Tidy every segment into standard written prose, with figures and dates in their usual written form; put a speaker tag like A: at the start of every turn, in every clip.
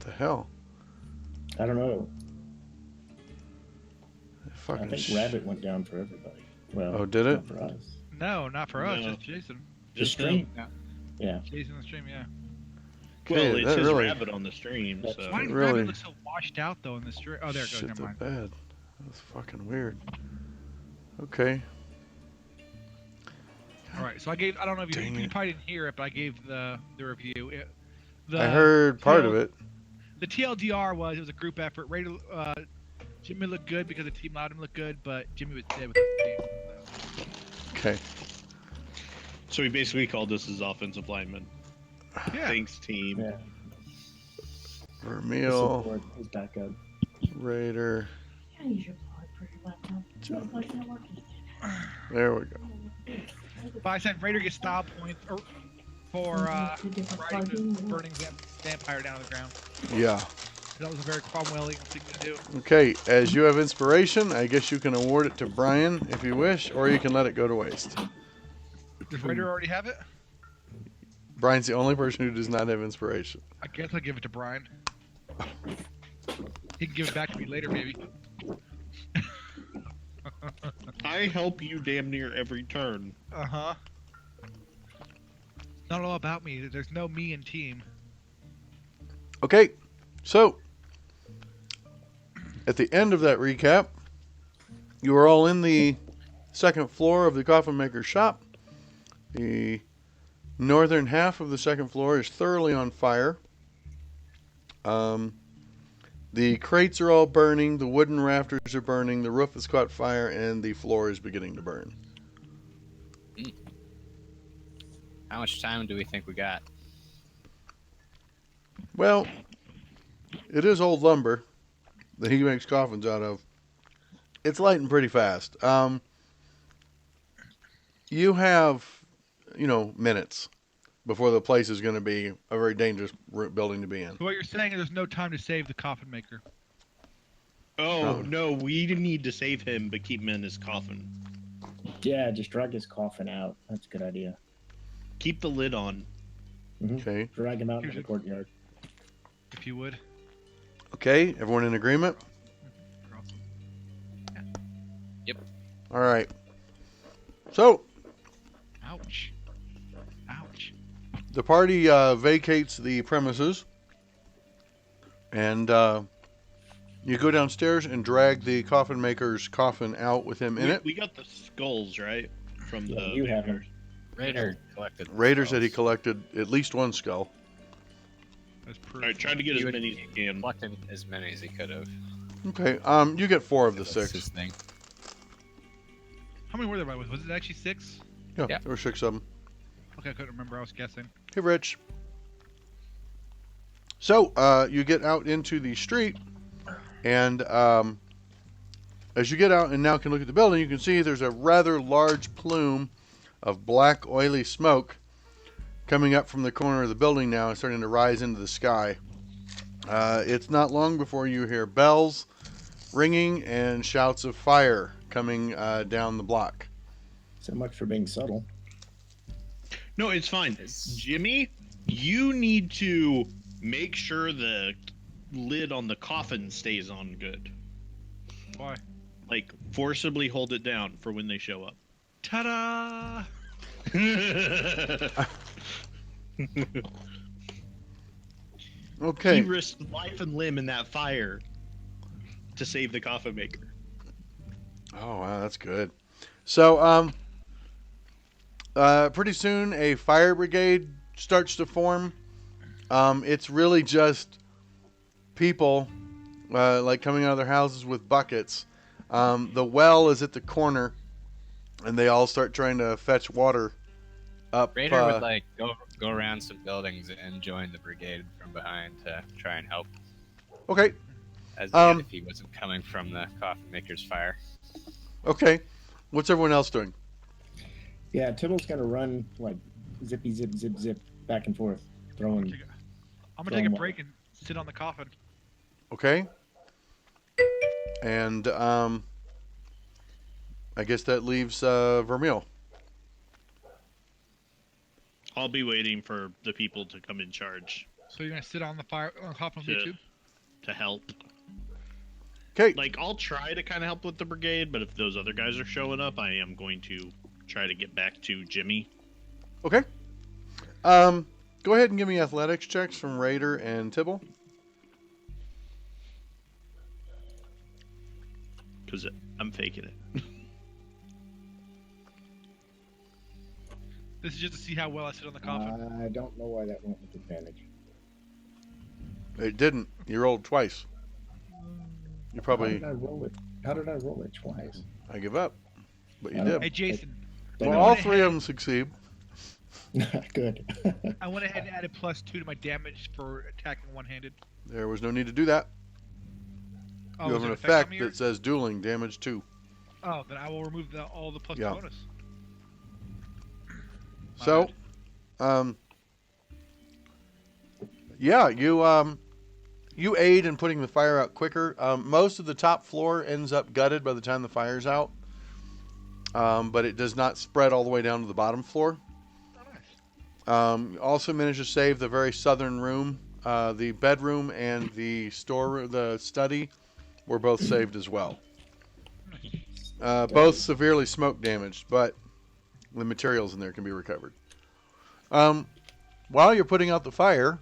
A: the hell?
B: I don't know. I
A: Fucking
B: think Rabbit went down for everybody. Well,
A: Oh, did it?
B: not for us.
C: No, not for us.
D: No.
C: Just Jason.
B: Just
D: Just
B: stream.
C: No.
B: Yeah.
C: Jason on the stream, yeah.
D: Well,
A: Okay,
D: it's
A: that
D: his
A: really-
D: rabbit on the stream,
B: That's
D: so
C: Why does
A: Really?
C: Rabbit look so washed out though in the stream? Oh, there it goes.
A: Shit
C: Never
A: the
C: mind.
A: bed. That's fucking weird. Okay.
C: All right, so I gave. I don't know if you,
A: Dang
C: you
A: it.
C: probably didn't hear it, but I gave the review.
A: I heard part of it.
C: The TLDR was it was a group effort. Raider, Jimmy looked good because the team allowed him to look good, but Jimmy was dead with the team.
A: Okay.
D: so he basically called us his offensive lineman.
C: Yeah.
D: Thanks, team.
B: Yeah. The
A: Vermeil,
B: support is back up.
A: Raider.
E: Yeah, use your plug for your laptop. Your plug's not working.
A: There we go.
C: But I said Raider gets style points for
E: Two different
C: riding the
E: plugins.
C: burning vampire down to the ground.
A: Yeah.
C: That was a very Cromwellian thing to do.
A: Okay, as you have inspiration, I guess you can award it to Brian if you wish, or you can let it go to waste.
C: Does Raider already have it?
A: Brian's the only person who does not have inspiration.
C: I guess I'll give it to Brian. He can give it back to me later, maybe.
D: I help you damn near every turn.
C: Uh-huh. Not all about me. There's no me in team.
A: Okay, so at the end of that recap, you are all in the second floor of the coffin maker's shop. The northern half of the second floor is thoroughly on fire. The crates are all burning, the wooden rafters are burning, the roof has caught fire, and the floor is beginning to burn.
F: How much time do we think we got?
A: Well, it is old lumber that he makes coffins out of. It's lighting pretty fast. You have, minutes before the place is going to be a very dangerous building to be in.
C: So what you're saying is there's no time to save the coffin maker.
D: Oh, no, we need to save him, but keep him in his coffin.
B: Yeah, just drag his coffin out. That's a good idea.
D: Keep the lid on.
A: Okay.
B: Drag him out into the courtyard.
C: If you would.
A: Okay, everyone in agreement?
F: Yep.
A: All right. So,
C: Ouch. Ouch.
A: the party vacates the premises, and you go downstairs and drag the coffin maker's coffin out with him in it.
D: We got the skulls, right? From
B: Yeah,
D: the
B: you have him.
F: Raider collected.
A: Raider said he
F: skulls.
A: collected at least one skull.
C: That's proof.
D: Alright, try to get
F: He
D: as
F: would-
D: many as you can.
F: Collected as many as he could have.
A: Okay, you get 4 of the
F: That's
A: 6.
F: his thing.
C: How many were there? Was it actually 6?
A: Yeah,
F: Yeah.
A: there were 6 of them.
C: Okay, I couldn't remember. I was guessing.
A: Hey, Rich. So, you get out into the street, and as you get out and now can look at the building, you can see there's a rather large plume of black, oily smoke coming up from the corner of the building now and starting to rise into the sky. It's not long before you hear bells ringing and shouts of fire coming down the block.
B: So much for being subtle.
D: No, it's fine. Jimmy, you need to make sure the lid on the coffin stays on good.
C: Why?
D: Like, forcibly hold it down for when they show up.
C: Ta-da!
A: Okay.
D: He risked life and limb in that fire to save the coffin maker.
A: Oh, wow, that's good. So, pretty soon a fire brigade starts to form. It's really just people, like coming out of their houses with buckets. The well is at the corner, and they all start trying to fetch water up.
F: Raider would like go around some buildings and join the brigade from behind to try and help,
A: Okay,
F: as if he wasn't coming from the coffin maker's fire.
A: okay. What's everyone else doing?
B: Yeah, Tibble's got to run like zippy, zip, zip, zip, back and forth, throwing.
C: I'm gonna take a break and sit on the coffin.
A: Okay. And I guess that leaves Vermeil.
D: I'll be waiting for the people to come in charge.
C: So you're gonna sit on the fire on top of
D: to,
C: YouTube?
D: to help.
A: Okay.
D: Like, I'll try to kind of help with the brigade, but if those other guys are showing up, I am going to try to get back to Jimmy.
A: Okay. Go ahead and give me athletics checks from Raider and Tibble.
D: Because I'm faking it.
C: This is just to see how well I sit on the coffin.
B: I don't know why that went with advantage.
A: It didn't. You rolled twice. You probably.
B: How did I roll it? How did I roll it twice?
A: I give up. But you
B: I
A: did.
B: don't-
C: Hey Jason,
B: Don't
A: Well,
B: know.
A: all three of them succeed.
B: Good.
C: I went ahead and added +2 to my damage for attacking one-handed.
A: There was no need to do that.
C: Oh,
A: You
C: was
A: have an
C: there on
A: effect
C: me, or-
A: that says dueling damage 2.
C: Oh, then I will remove all the plus
A: Yeah.
C: bonus. My
A: So,
C: bad.
A: yeah, you aid in putting the fire out quicker. Most of the top floor ends up gutted by the time the fire's out, but it does not spread all the way down to the bottom floor.
C: Oh, nice.
A: Also managed to save the very southern room. The bedroom and the the study were both saved as well. Both severely smoke damaged, but the materials in there can be recovered. While you're putting out the fire,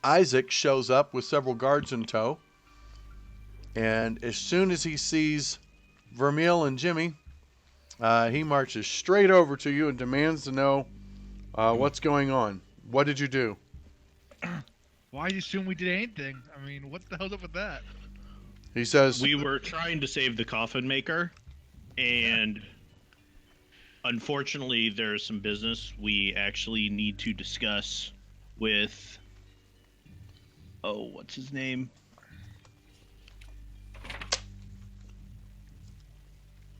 A: Isaac shows up with several guards in tow. And as soon as he sees Vermeil and Jimmy, he marches straight over to you and demands to know what's going on. What did you do?
C: Why do you assume we did anything? I mean, what the hell's up with that?
A: He says,
D: We were trying to save the coffin maker, and unfortunately, there's some business we actually need to discuss with. Oh, what's his name?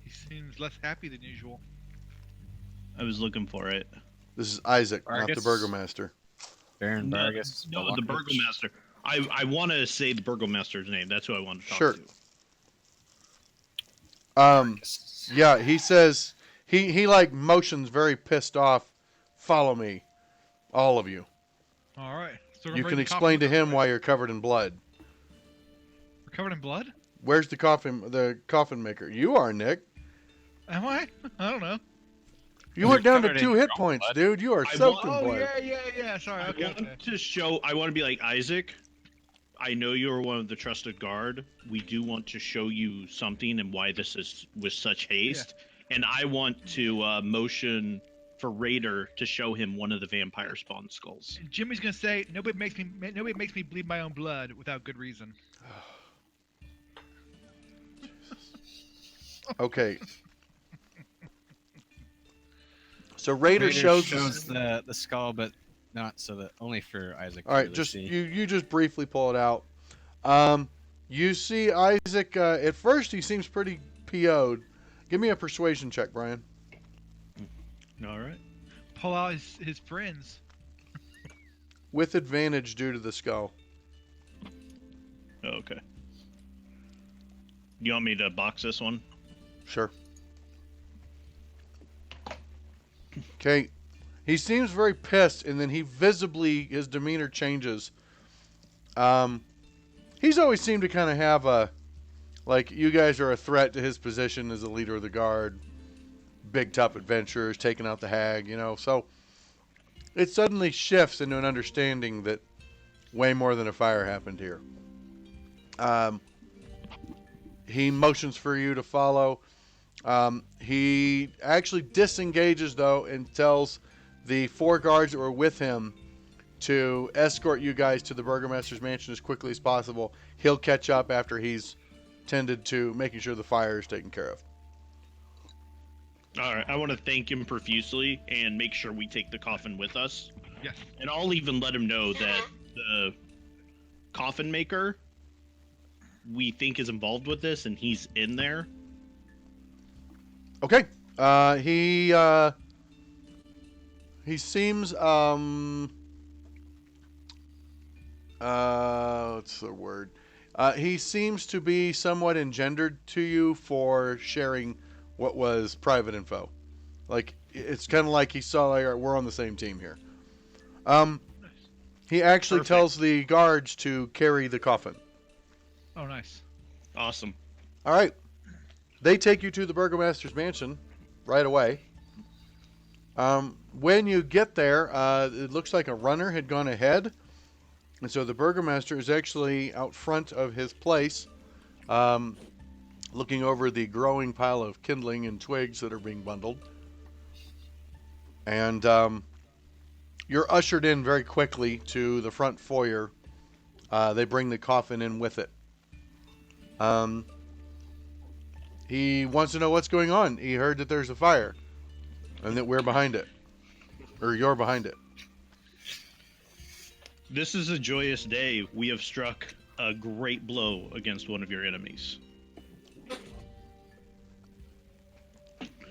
C: He seems less happy than usual.
D: I was looking for it.
A: this is Isaac, not the
F: Vargas.
A: burgomaster.
F: Baron
D: No,
F: Vargas.
D: No, the
F: Milanovic.
D: burgomaster. I want to say the burgomaster's name. That's who I want to talk
A: Sure.
D: to.
A: Yeah, he says, he like motions very pissed off. Follow me, all of you.
C: All right. So we're
A: You
C: ready
A: can
C: to
A: explain to
C: coffin
A: him why you're covered in blood.
C: We're covered in blood?
A: Where's the coffin maker? You are, Nick.
C: Am I? I don't know.
A: You went
F: You're
A: down to
F: covered
A: 2
F: in
A: hit
F: your own
A: points,
F: blood.
A: dude. You are
D: I
A: soaked
D: want-
A: in
C: Oh
A: blood.
C: yeah. Sorry.
D: I
C: Okay.
D: want to show. I want to be like Isaac. I know you're one of the trusted guard. We do want to show you something and why this is with such haste. And I want to motion for Raider to show him one of the vampire spawn skulls.
C: And Jimmy's gonna say nobody makes me bleed my own blood without good reason.
A: Okay. So Raider shows
F: the skull, but not so that only for Isaac.
A: All right,
F: to really
A: just
F: see.
A: you just briefly pull it out. You see Isaac. At first, he seems pretty PO'd. Give me a persuasion check, Brian.
D: All right.
C: Pull out his friends.
A: With advantage due to the skull.
D: Okay. You want me to box this one?
A: Sure. Okay. He seems very pissed, and then his demeanor changes. He's always seemed to kind of have like, you guys are a threat to his position as the leader of the guard. Big top adventurers, taking out the hag, so it suddenly shifts into an understanding that way more than a fire happened here. He motions for you to follow. He actually disengages, though, and tells the 4 guards that were with him to escort you guys to the burgomaster's mansion as quickly as possible. He'll catch up after he's tended to making sure the fire is taken care of.
D: All right. I want to thank him profusely and make sure we take the coffin with us.
C: Yes.
D: And I'll even let him know that the coffin maker we think is involved with this, and he's in there.
A: Okay. He seems what's the word? He seems to be somewhat engendered to you for sharing what was private info. Like, it's kind of like he saw, like, we're on the same team here. He actually
D: Perfect.
A: tells the guards to carry the coffin.
C: Oh, nice.
D: Awesome.
A: All right. They take you to the burgomaster's mansion right away. When you get there, it looks like a runner had gone ahead. And so the burgomaster is actually out front of his place, looking over the growing pile of kindling and twigs that are being bundled. And you're ushered in very quickly to the front foyer. They bring the coffin in with it. He wants to know what's going on. He heard that there's a fire and that we're behind it. Or you're behind it.
D: This is a joyous day. We have struck a great blow against one of your enemies.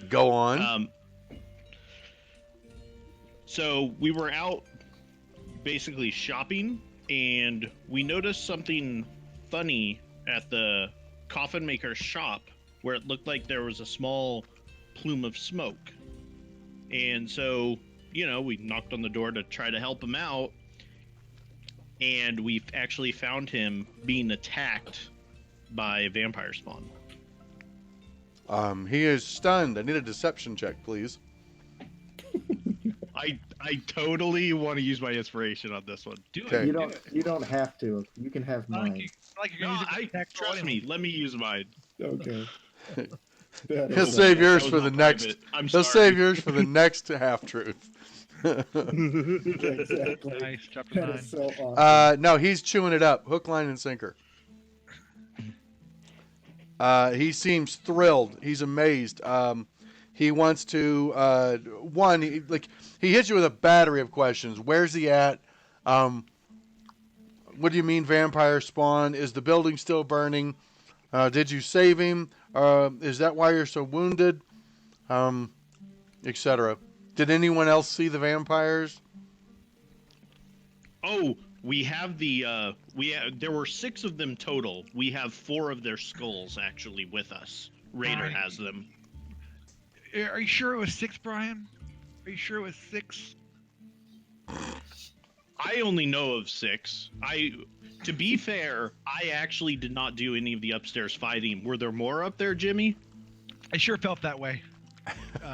A: Go on.
D: So we were out basically shopping, and we noticed something funny at the coffin maker's shop where it looked like there was a small plume of smoke. And so, we knocked on the door to try to help him out, and we actually found him being attacked by vampire spawn.
A: He is stunned. I need a deception check, please.
D: I totally want to use my inspiration on this one.
C: Do
A: Okay.
C: it.
B: You don't have to. You can have
C: Not like,
B: mine.
C: like you're
D: No,
C: gonna use it to attack
D: trust
C: anyway.
D: me. Let me use mine.
B: Okay.
A: He'll save yours
D: That
A: for
D: was
A: the
D: not
A: next.
D: private. I'm
A: He'll
D: sorry.
A: save yours for the next half truth.
B: Exactly.
C: Nice. Chapter
B: That
C: 9.
B: is so awesome.
A: No, he's chewing it up, hook, line, and sinker. He seems thrilled. He's amazed. He wants to he hits you with a battery of questions. Where's he at? What do you mean vampire spawn? Is the building still burning? Did you save him? Is that why you're so wounded? Etc. Did anyone else see the vampires?
D: Oh, we have there were 6 of them total. We have 4 of their skulls actually with us. Raider
C: Alright.
D: has them.
C: Are you sure it was 6, Brian? Are you sure it was 6?
D: I only know of 6. To be fair, I actually did not do any of the upstairs fighting. Were there more up there, Jimmy?
C: I sure felt that way.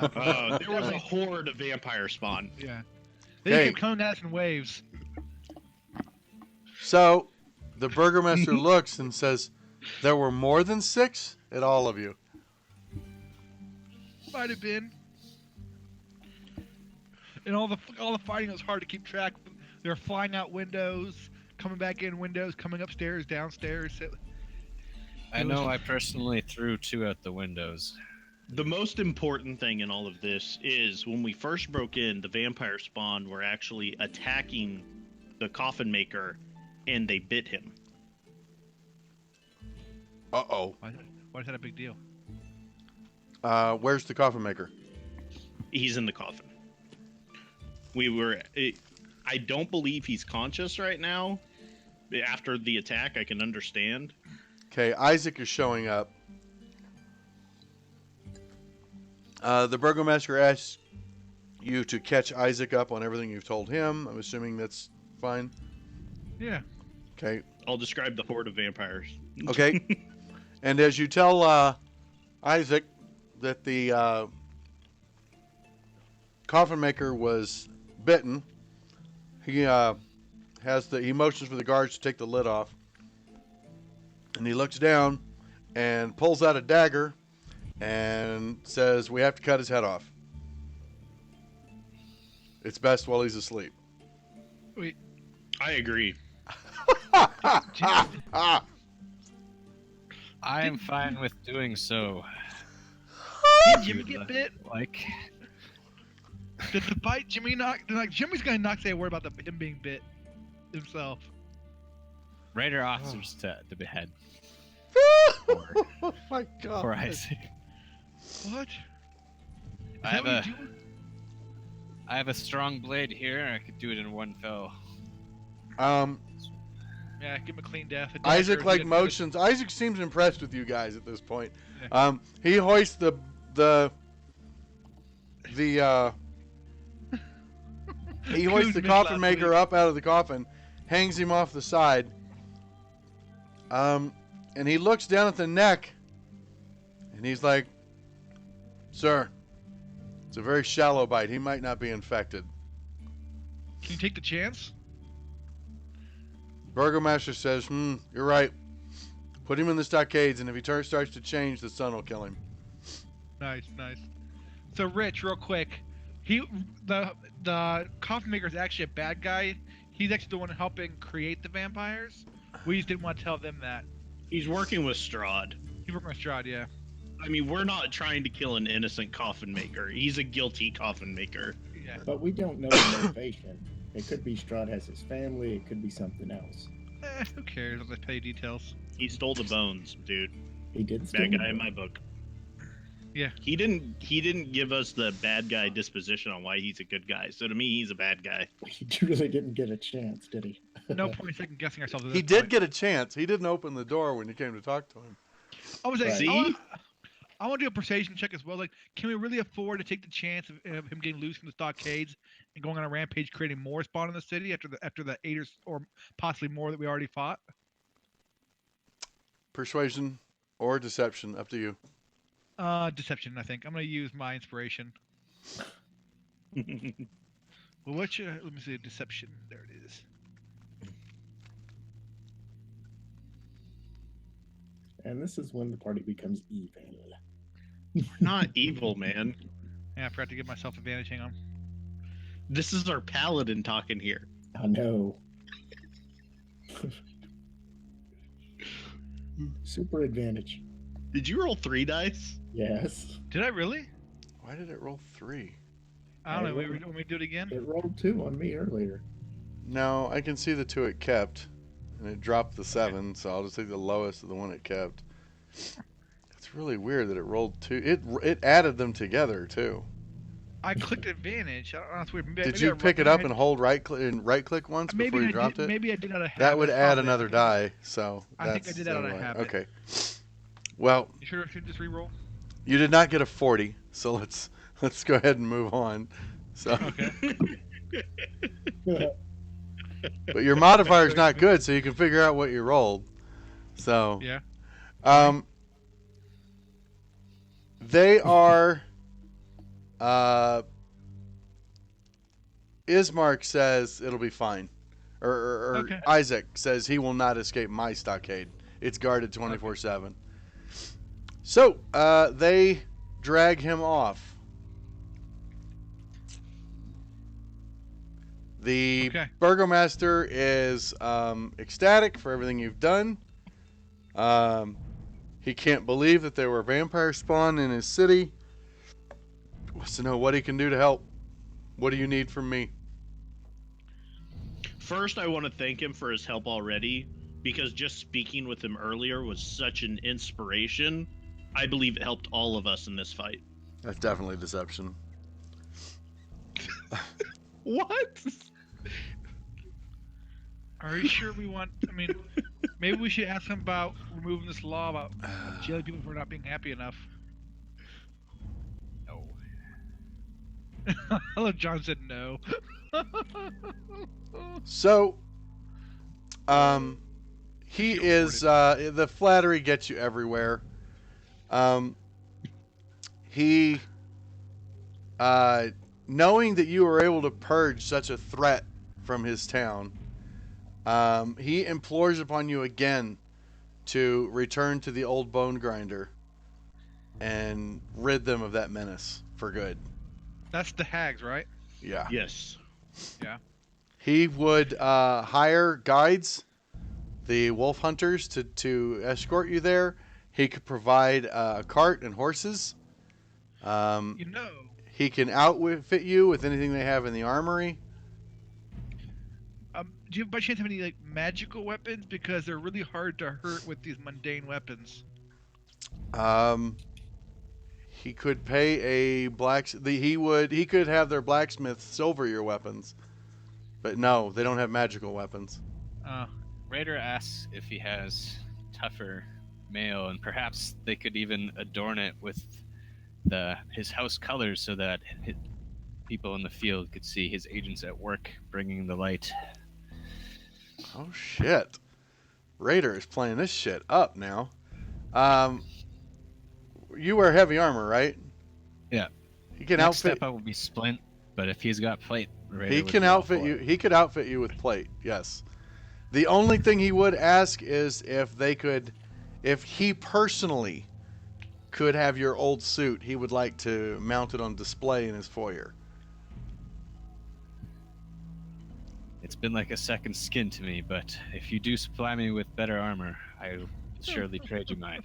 D: There was a horde of vampire spawn.
C: Yeah. They
A: Hey.
C: kept coming at us in waves.
A: So, the burgomaster looks and says, "There were more than 6 at all of you."
C: Might have been. And all the fighting was hard to keep track. They were flying out windows, coming back in windows, coming upstairs, downstairs.
F: I know I personally threw 2 out the windows.
D: The most important thing in all of this is when we first broke in, the vampire spawn were actually attacking the coffin maker, and they bit him.
A: Uh-oh.
C: Why is that a big deal?
A: Where's the coffin maker?
D: He's in the coffin. I don't believe he's conscious right now. After the attack, I can understand.
A: Okay, Isaac is showing up. The burgomaster asks you to catch Isaac up on everything you've told him. I'm assuming that's fine.
C: Yeah.
A: Okay.
D: I'll describe the horde of vampires.
A: Okay. And as you tell Isaac that the coffin maker was bitten, he motions for the guards to take the lid off, and he looks down and pulls out a dagger and says, "We have to cut his head off. It's best while he's asleep."
C: Wait.
D: I agree.
A: Ah,
F: I am fine with doing so.
C: Did Jimmy get bit?
F: Like,
C: Did the bite Jimmy knock? Jimmy's gonna not say a word about him being bit himself.
F: Raider officers to the behead.
A: oh my God.
F: Poor Isaac.
C: What?
F: I have a strong blade here. I could do it in one fell.
C: Yeah, give him a clean death. A
A: Isaac
C: dagger,
A: motions. Isaac seems impressed with you guys at this point.
C: Yeah.
A: He hoists the he hoists the
C: Coos
A: coffin
C: last
A: maker
C: week.
A: up out of the coffin, hangs him off the side. And he looks down at the neck, and he's like, "Sir, it's a very shallow bite. He might not be infected."
C: Can you take the chance?
A: Burgomaster says, "You're right. Put him in the stockades, and if he starts to change, the sun will kill him."
C: Nice, nice. So, Rich, real quick, the coffin maker is actually a bad guy. He's actually the one helping create the vampires. We just didn't want to tell them that.
D: He's working with Strahd.
C: He's working with Strahd, yeah.
D: I mean, we're not trying to kill an innocent coffin maker. He's a guilty coffin maker.
C: Yeah.
B: But we don't know the motivation. It could be Strahd has his family. It could be something else.
C: Who cares? Let's pay details.
D: He stole the bones, dude.
B: He did steal
D: Bad guy
B: them.
D: in my book.
C: Yeah.
D: He didn't give us the bad guy disposition on why he's a good guy. So to me, he's a bad guy.
B: He really didn't get a chance, did he?
C: No point second guessing ourselves. At
A: He
C: this
A: did
C: point.
A: get a chance. He didn't open the door when you came to talk to him.
C: I was like,
D: See?
C: I want to do a persuasion check as well. Like, can we really afford to take the chance of him getting loose from the stockades and going on a rampage, creating more spawn in the city after the 8 or possibly more that we already fought?
A: Persuasion or deception, up to you.
C: Deception. I think I'm gonna use my inspiration. Well, let me see, deception. There it is.
B: And this is when the party becomes evil.
D: Not evil, man.
C: Yeah, I forgot to give myself advantage. Hang on.
D: This is our paladin talking here.
B: I know. Super advantage.
D: Did you roll 3 dice?
B: Yes.
C: Did I really?
A: Why did it roll 3?
C: I don't know.
B: rolled-
C: Want me to do it again?
B: It rolled 2 on me earlier.
A: No, I can see the 2 it kept, and it dropped the 7, so I'll just take the lowest of the one it kept. It's really weird that it rolled 2. It added them together too.
C: I clicked advantage. I don't know. It's weird. Maybe,
A: Did
C: maybe
A: you
C: I-
A: pick it
C: maybe
A: up
C: I-
A: and hold right click once
C: Maybe
A: before you
C: I
A: dropped
C: did,
A: it?
C: Maybe I did out of habit.
A: That would add
C: Probably.
A: another die. So
C: I think I
A: that's
C: did that out of
A: why.
C: habit.
A: Okay. Well,
C: You sure I should just re-roll?
A: you did not get a 40, so let's go ahead and move on. So,
C: Okay.
A: but your modifier's not good, so you can figure out what you rolled. So,
C: Yeah.
A: They are. Ismark says it'll be fine, or
C: Okay.
A: Isaac says he will not escape my stockade. It's guarded 24/7. So they drag him off. The
C: Okay.
A: burgomaster is ecstatic for everything you've done. He can't believe that there were vampire spawn in his city. Wants to know what he can do to help. What do you need from me?
D: First, I want to thank him for his help already, because just speaking with him earlier was such an inspiration. I believe it helped all of us in this fight.
A: That's definitely deception.
D: What?
C: Are you sure we want? I mean, maybe we should ask him about removing this law about jailing people for not being happy enough.
F: No.
C: I love John said no.
A: So, he is, the flattery gets you everywhere. He, knowing that you were able to purge such a threat from his town, he implores upon you again to return to the old bone grinder and rid them of that menace for good.
C: That's the hags, right?
A: Yeah.
D: Yes.
A: He would hire guides, the wolf hunters, to escort you there. He could provide a cart and horses.
C: You know,
A: He can outfit you with anything they have in the armory.
C: do you by chance have any like magical weapons? Because they're really hard to hurt with these mundane weapons.
A: He could pay a he could have their blacksmith silver your weapons. But no, they don't have magical weapons.
F: Raider asks if he has tougher mail, and perhaps they could even adorn it with his house colors so that people in the field could see his agents at work bringing the light.
A: Oh shit! Raider is playing this shit up now. Um, you wear heavy armor, right?
F: Yeah.
A: He can
F: Next
A: outfit.
F: step up would be Splint, but if he's got plate, Raider
A: He
F: would
A: can
F: be all
A: outfit
F: for
A: you.
F: it.
A: He could outfit you with plate. Yes. The only thing he would ask is if he personally could have your old suit, he would like to mount it on display in his foyer.
F: It's been like a second skin to me, but if you do supply me with better armor, I will surely trade you mine.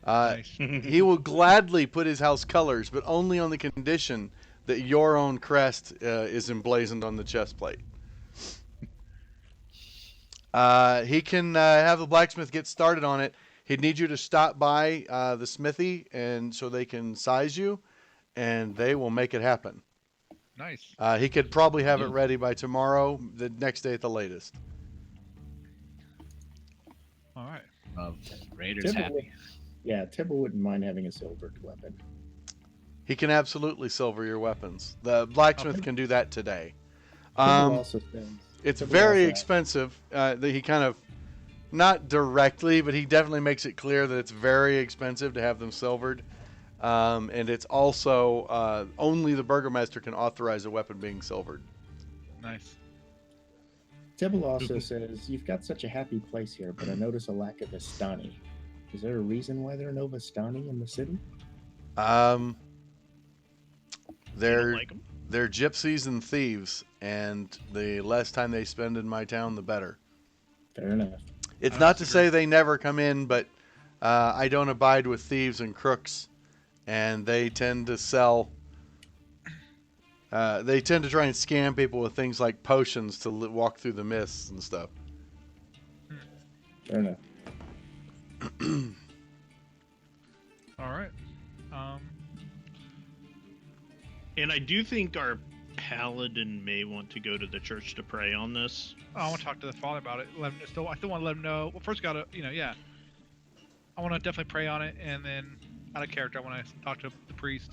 C: Nice.
A: He will gladly put his house colors, but only on the condition that your own crest is emblazoned on the chest plate. He can have the blacksmith get started on it. He'd need you to stop by the smithy, and so they can size you, and they will make it happen.
C: Nice.
A: He could probably have it ready by tomorrow, the next day at the latest.
C: All right.
F: Well, Raider's
B: Tibble,
F: happy.
B: yeah, Tibble wouldn't mind having a silvered weapon.
A: He can absolutely silver your weapons. The blacksmith
C: Okay.
A: can do that today.
B: Tibble also says
A: It's
B: Tibble
A: very
B: also-
A: expensive. That he kind of, not directly, but he definitely makes it clear that it's very expensive to have them silvered. And it's also only the burgomaster can authorize a weapon being silvered.
C: Nice.
B: Tibble also says, "You've got such a happy place here, but I notice a lack of Vistani. Is there a reason why there are no Vistani in the city?"
A: Um,
D: You don't
A: they're
D: like 'em?
A: they're gypsies and thieves, and the less time they spend in my town, the better.
B: Fair enough.
A: It's
C: I
A: not to
C: disagree.
A: say they never come in, but I don't abide with thieves and crooks, and they tend to sell. They tend to try and scam people with things like potions to walk through the mists and stuff.
B: Fair enough.
C: All right.
D: And I do think our paladin may want to go to the church to pray on this.
C: I want to talk to the father about it. I still want to let him know. Well, first, gotta, yeah. I want to definitely pray on it, and then out of character, I want to talk to the priest.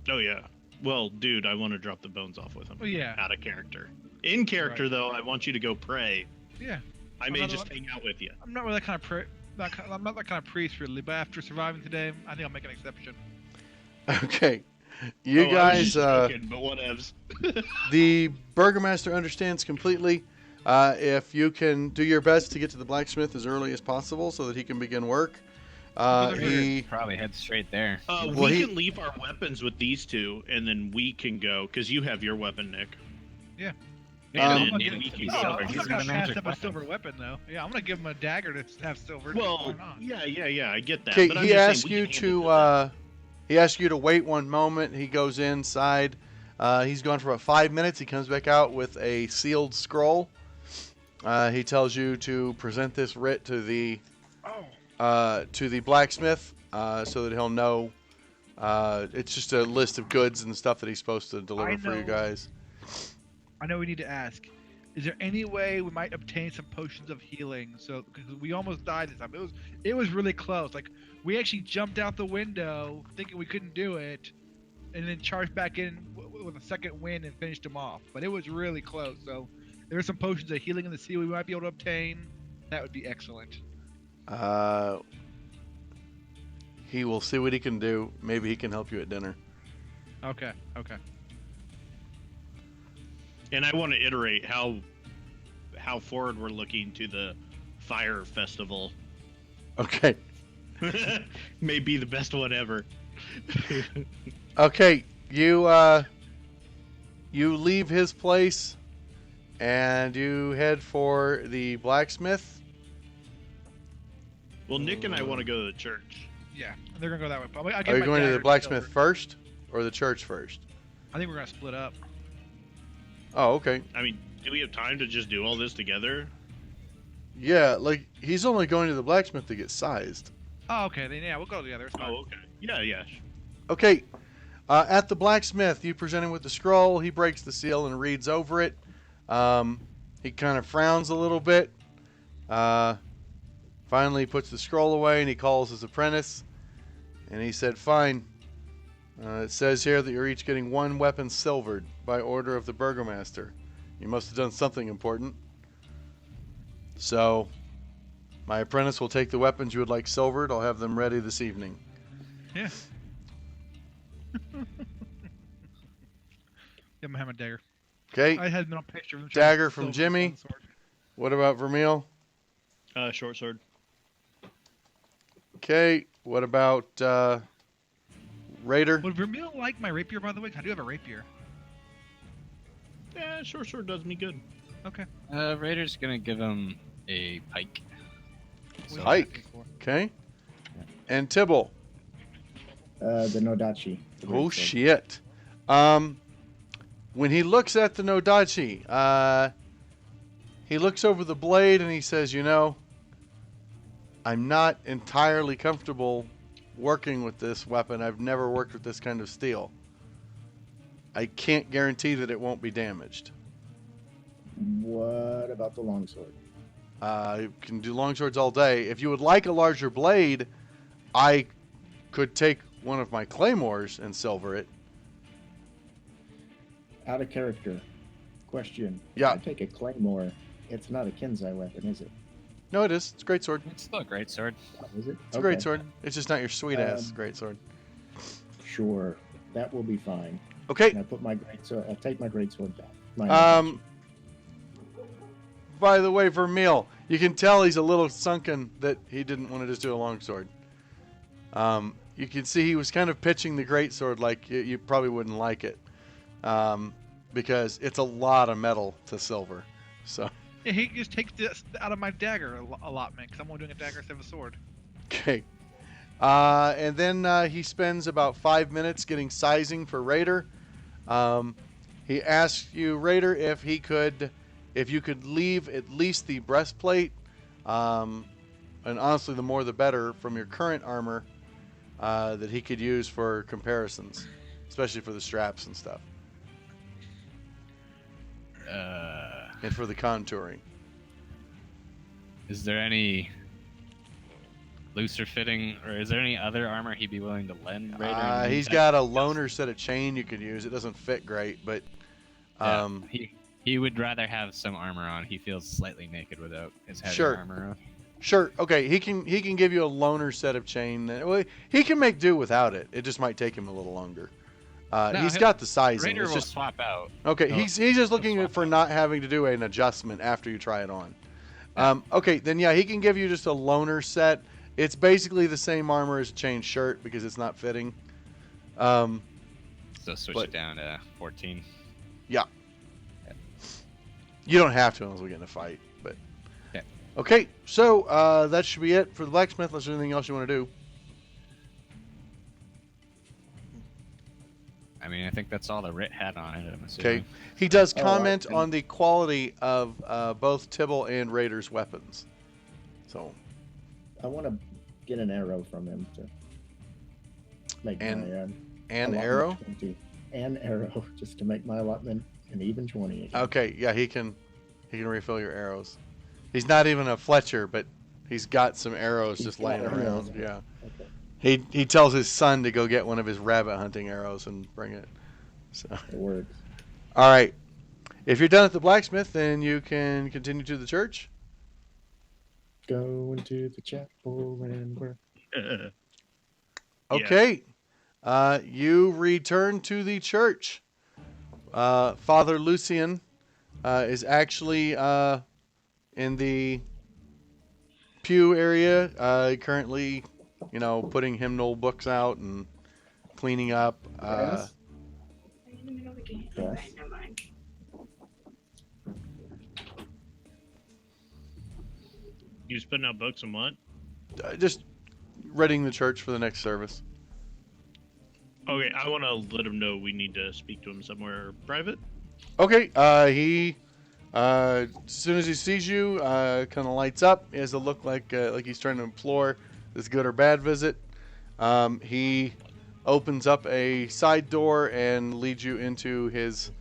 D: Oh yeah. Well, dude, I want to drop the bones off with him.
C: Oh, yeah.
D: Out of character. In character,
C: Right.
D: though, I want you to go pray.
C: Yeah.
D: I
C: I'm
D: may
C: not
D: just
C: allowed-
D: hang out with you.
C: I'm not really that kind of I'm not that kind of priest, really. But after surviving today, I think I'll make an exception.
A: Okay, you
D: Oh, I was
A: guys.
D: just joking, but whatevs.
A: The burgomaster understands completely. If you can do your best to get to the blacksmith as early as possible so that he can begin work. He
F: Probably head straight there.
A: Well,
D: we
A: he-
D: can leave our weapons with these two, and then we can go, because you have your weapon, Nick.
C: Yeah.
D: And
A: Um,
D: then
C: I'm
D: we
C: gonna
D: can
C: give-
D: go.
C: I'm
F: He's
C: not
F: got a
C: gonna pass
F: magic
C: up a
F: weapon.
C: silver weapon, though. Yeah, I'm gonna give him a dagger to have silver. Why
D: Well,
C: not?
D: yeah, I get that.
A: Okay,
D: but I'm
A: he
D: just saying
A: asks
D: we
A: you
D: can hand it them.
A: to he asks you to wait one moment. He goes inside. He's gone for about 5 minutes. He comes back out with a sealed scroll. He tells you to present this writ to the blacksmith so that he'll know. It's just a list of goods and stuff that he's supposed to deliver
C: I
A: for you
C: know.
A: guys.
C: I know we need to ask. Is there any way we might obtain some potions of healing? So, because we almost died this time. It was really close. Like, we actually jumped out the window thinking we couldn't do it, and then charged back in with a second wind and finished him off. But it was really close. So, there are some potions of healing in the sea we might be able to obtain. That would be excellent.
A: He will see what he can do. Maybe he can help you at dinner.
C: Okay.
D: And I want to iterate how forward we're looking to the fire festival.
A: Okay.
D: May be the best one ever.
A: Okay. You leave his place and you head for the blacksmith.
D: Well, Nick and I want to go to the church.
C: Yeah, they're gonna go that way. But I'll
A: Are
C: give
A: you
C: my
A: going to
C: dagger
A: the blacksmith
C: silver.
A: first or the church first?
C: I think we're gonna split up.
A: Oh, okay.
D: I mean, do we have time to just do all this together?
A: Yeah, like he's only going to the blacksmith to get sized.
C: Oh, okay. Then yeah, we'll go together. It's fine.
D: Oh, okay. Yeah.
A: Okay. At the blacksmith, you present him with the scroll. He breaks the seal and reads over it. He kind of frowns a little bit. Finally, he puts the scroll away and he calls his apprentice. And he said, "Fine. It says here that you're each getting one weapon silvered by order of the burgomaster. You must have done something important." So, my apprentice will take the weapons you would like silvered. I'll have them ready this evening.
C: Yeah. Yeah, I'm having a dagger.
A: Okay.
C: I had no picture of him.
A: Dagger from Jimmy. What about Vermeil?
D: Short sword.
A: Okay. What about Raider?
C: Would Vermeil like my rapier, by the way? 'Cause I do have a rapier.
D: Yeah, short sword does me good.
C: Okay.
F: Raider's gonna give him a pike.
C: What are you
A: Pike.
C: asking for?
A: Okay. And Tibble.
B: The Nodachi. the
A: Oh
B: greatsword.
A: shit. When he looks at the Nodachi, he looks over the blade and he says, "You know, I'm not entirely comfortable working with this weapon. I've never worked with this kind of steel. I can't guarantee that it won't be damaged.
B: What about the longsword?
A: You can do longswords all day. If you would like a larger blade, I could take one of my claymores and silver it."
B: Out of character. Question.
A: Yeah.
B: If I take a claymore, it's not a Kenzai weapon, is it?
A: No, it is. It's a great sword.
F: It's still a great sword.
B: Oh, is it?
A: It's a great sword. It's just not your sweet ass
B: Um,
A: great sword.
B: Sure. That will be fine.
A: Okay.
B: And I put my great sword. I take my great sword back. My
A: By the way, Vermeil, you can tell he's a little sunken that he didn't want to just do a longsword. You can see he was kind of pitching the greatsword like you probably wouldn't like it, because it's a lot of metal to silver. So,
C: Yeah, he just takes this out of my dagger allotment because I'm only doing a dagger instead of a sword.
A: okay. And then he spends about 5 minutes getting sizing for Raider. He asks you, Raider, if you could leave at least the breastplate, and honestly, the more the better, from your current armor, that he could use for comparisons, especially for the straps and stuff, and for the contouring.
F: Is there any looser fitting, or is there any other armor he'd be willing to lend Raider?
A: He's got a loaner set of chain you could use. It doesn't fit great, but
F: He would rather have some armor on. He feels slightly naked without his heavy
A: Sure.
F: armor on.
A: sure, okay, he can give you a loaner set of chain. Well, he can make do without it. It just might take him a little longer. He's got the sizing.
F: Raider
A: It's
F: will
A: just
F: swap out.
A: okay.
F: No,
A: He's just looking
F: swap
A: for
F: out.
A: not having to do an adjustment after you try it on. Okay, then yeah, he can give you just a loaner set. It's basically the same armor as a chain shirt because it's not fitting.
F: So switch
A: but-
F: it down to 14.
A: You don't have to unless we get in a fight. But
F: Okay.
A: okay, so that should be it for the blacksmith. Unless there's anything else you want to do.
F: I mean, I think that's all the Rit had on it, I'm assuming.
A: Okay. He does
B: Oh,
A: comment
B: I-
A: on the quality of both Tibble and Raider's weapons. So
B: I want to get an arrow from him to make
A: And-
B: my
A: an
B: allotment
A: arrow.
B: 20. An arrow, just to make my allotment an even 20 again.
A: Okay, yeah, he can refill your arrows. He's not even a Fletcher, but he's got some arrows
B: He's
A: just
B: got
A: laying
B: arrows.
A: around. Yeah.
B: Okay,
A: He tells his son to go get one of his rabbit hunting arrows and bring it. So,
B: it works.
A: all right. If you're done at the blacksmith, then you can continue to the church.
B: Go into the chapel and work.
D: Yeah.
A: Okay. You return to the church. Father Lucian is actually in the pew area, currently, putting hymnal books out and cleaning up.
B: Yes.
E: Are you in the middle of the game?
B: Yes.
E: Alright, never mind.
D: You was putting out books and what?
A: Just readying the church for the next service.
D: Okay, I want to let him know we need to speak to him somewhere private.
A: Okay. He, as soon as he sees you, kind of lights up. He has a look like he's trying to implore this good or bad visit. He opens up a side door and leads you into his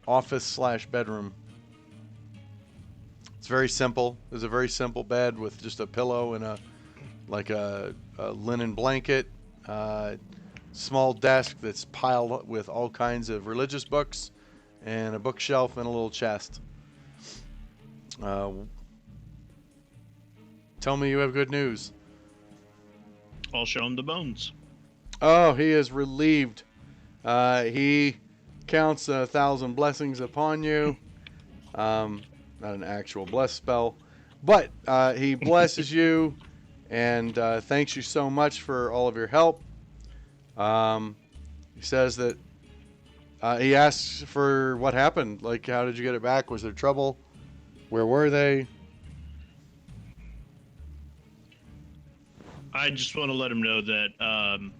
A: office/bedroom. It's very simple. There's a very simple bed with just a pillow and a linen blanket. Small desk that's piled up with all kinds of religious books, and a bookshelf and a little chest. Tell me you have good news.
D: I'll show him the bones.
A: Oh, he is relieved. He counts 1,000 blessings upon you. Not an actual bless spell, but he blesses you and thanks you so much for all of your help. He says that he asks for what happened. Like, how did you get it back? Was there trouble? Where were they?
D: I just want to let him know that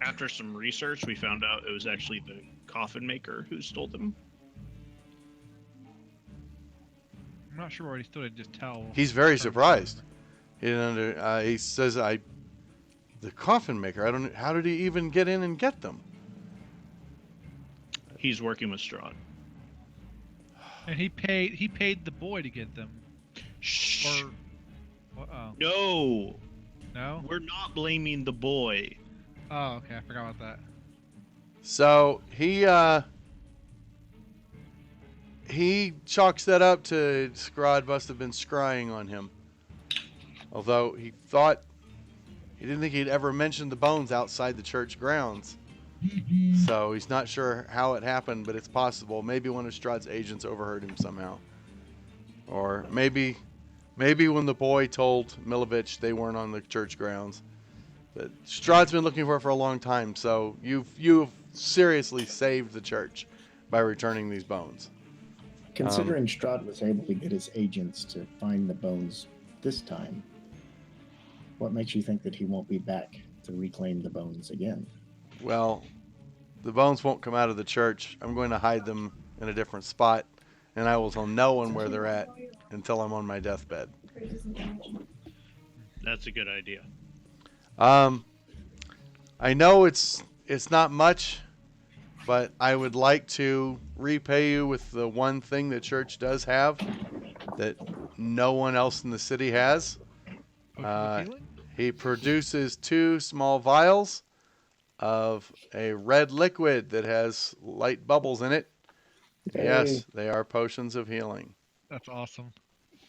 D: after some research, we found out it was actually the coffin maker who stole them.
C: I'm not sure what he still didn't just tell.
A: He's very surprised. He didn't he says, the coffin maker. I don't. How did he even get in and get them?
D: He's working with Strahd.
C: And he paid the boy to get them.
D: Shh.
C: Or,
D: No,
C: no?
D: we're not blaming the boy.
C: Oh, okay. I forgot about that.
A: So he chalks that up to Scrod must have been scrying on him. Although he didn't think he'd ever mentioned the bones outside the church grounds. So he's not sure how it happened, but it's possible. Maybe one of Strahd's agents overheard him somehow. Or maybe when the boy told Milovich they weren't on the church grounds. But Strahd's been looking for it for a long time, so you've seriously saved the church by returning these bones.
B: Considering Strahd was able to get his agents to find the bones this time, what makes you think that he won't be back to reclaim the bones again?
A: Well, the bones won't come out of the church. I'm going to hide them in a different spot, and I will tell no one where they're at until I'm on my deathbed.
D: That's a good idea.
A: I know it's not much, but I would like to repay you with the one thing the church does have that no one else in the city has.
C: Potion of healing?
A: He produces 2 small vials of a red liquid that has light bubbles in it.
B: Yay.
A: Yes, they are potions of healing.
C: That's awesome.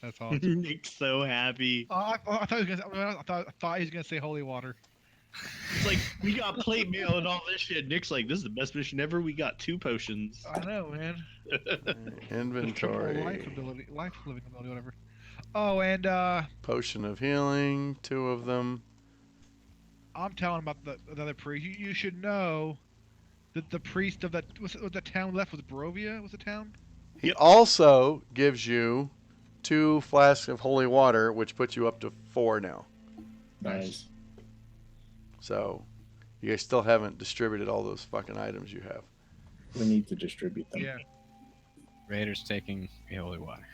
C: That's awesome.
D: Nick's so happy.
C: I thought he was gonna. I thought he was gonna say holy water.
D: It's like, we got plate mail and all this shit. Nick's like, this is the best mission ever. We got 2 potions.
C: I know, man.
A: Inventory.
C: Life living ability, whatever. Oh, and
A: Potion of healing, 2 of them.
C: I'm telling about the other priest. You should know that the priest of that was the town left was Barovia. Was the town?
A: He also gives you 2 flasks of holy water, which puts you up to 4 now.
B: Nice.
A: So, you guys still haven't distributed all those fucking items you have.
B: We need to distribute them.
C: Yeah.
F: Raider's taking a holy water.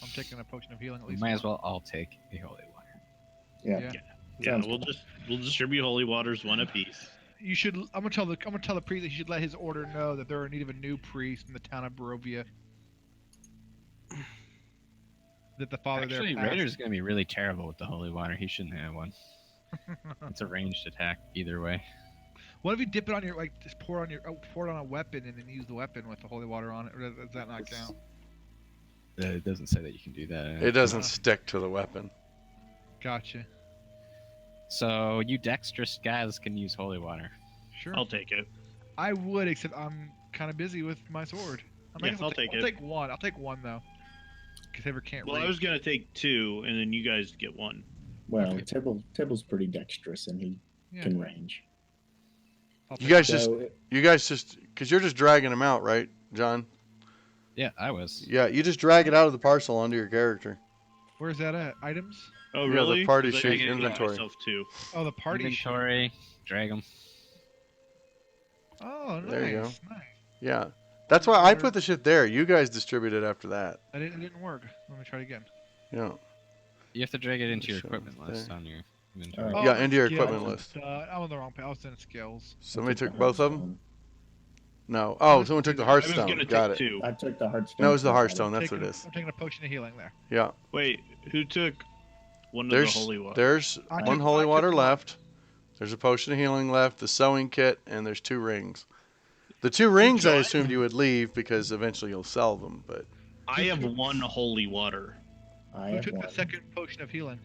C: I'm taking a potion of healing at
F: We
C: least.
F: might as well all take a holy water.
B: Yeah.
D: Yeah,
B: Sounds
D: we'll distribute holy waters 1 apiece.
C: You should. I'm gonna tell the priest that he should let his order know that they're in need of a new priest in the town of Barovia. That the father
F: Actually,
C: there. passed.
F: Raider's gonna be really terrible with the holy water. He shouldn't have one. It's a ranged attack either way.
C: What if you dip it on your just pour it on a weapon and then use the weapon with the holy water on it? Or does that not count?
F: It doesn't say that you can do that.
A: It doesn't stick to the weapon.
C: Gotcha.
F: So you dexterous guys can use holy water.
C: Sure.
D: I'll take it.
C: I would, except I'm kind of busy with my sword.
D: Yeah, I'll take it.
C: I'll take one. I'll take one though. Because Ever can't
D: Well,
C: reach.
D: I was gonna take 2, and then you guys get 1.
B: Well,
C: Okay.
B: Tibble's pretty dexterous and he
C: Yeah.
B: can range.
C: I'll
A: You
C: take
A: guys
C: one.
A: just, because you're just dragging them out, right, John?
F: Yeah, I was.
A: Yeah, you just drag it out of the parcel onto your character.
C: Where's that at? Items?
D: Oh,
A: Yeah, the
D: really?
A: party
D: 'Cause I
A: sheet
D: can get
A: inventory.
D: myself 2.
C: Oh, the party. sheet.
F: Inventory, drag them.
C: Oh, nice.
A: There you go.
C: Nice.
A: Yeah. That's why I put the shit there. You guys distribute it after that.
C: It didn't work. Let me try it again.
A: Yeah.
F: You have to drag it into your
A: Sure,
F: equipment list
A: there.
F: on your inventory.
B: Oh,
A: Yeah, into your
C: skills.
A: equipment list.
C: I'm on the wrong page. I was in skills.
A: Somebody
B: I
A: took
B: the
A: both of them?
B: Hearthstone.
A: No. Oh, someone took the
D: I was
A: Hearthstone.
D: gonna
A: Got
D: take
A: it.
D: 2.
B: I took the Hearthstone.
A: No, it was the
B: too,
A: Hearthstone.
B: but
A: That's what it is.
C: I'm taking a potion of healing there.
A: Yeah.
D: Wait, who took one of
A: There's
D: the holy waters?
A: there's
C: I
A: one
C: took-
A: holy
C: I took
A: water
C: one.
A: left. There's a potion of healing left, the sewing kit, and there's 2 rings. The 2 rings I
D: John?
A: assumed you would leave because eventually you'll sell them, but
D: I have 1 holy water.
B: I
C: Who
B: have
C: took
B: one.
C: the second potion of healing?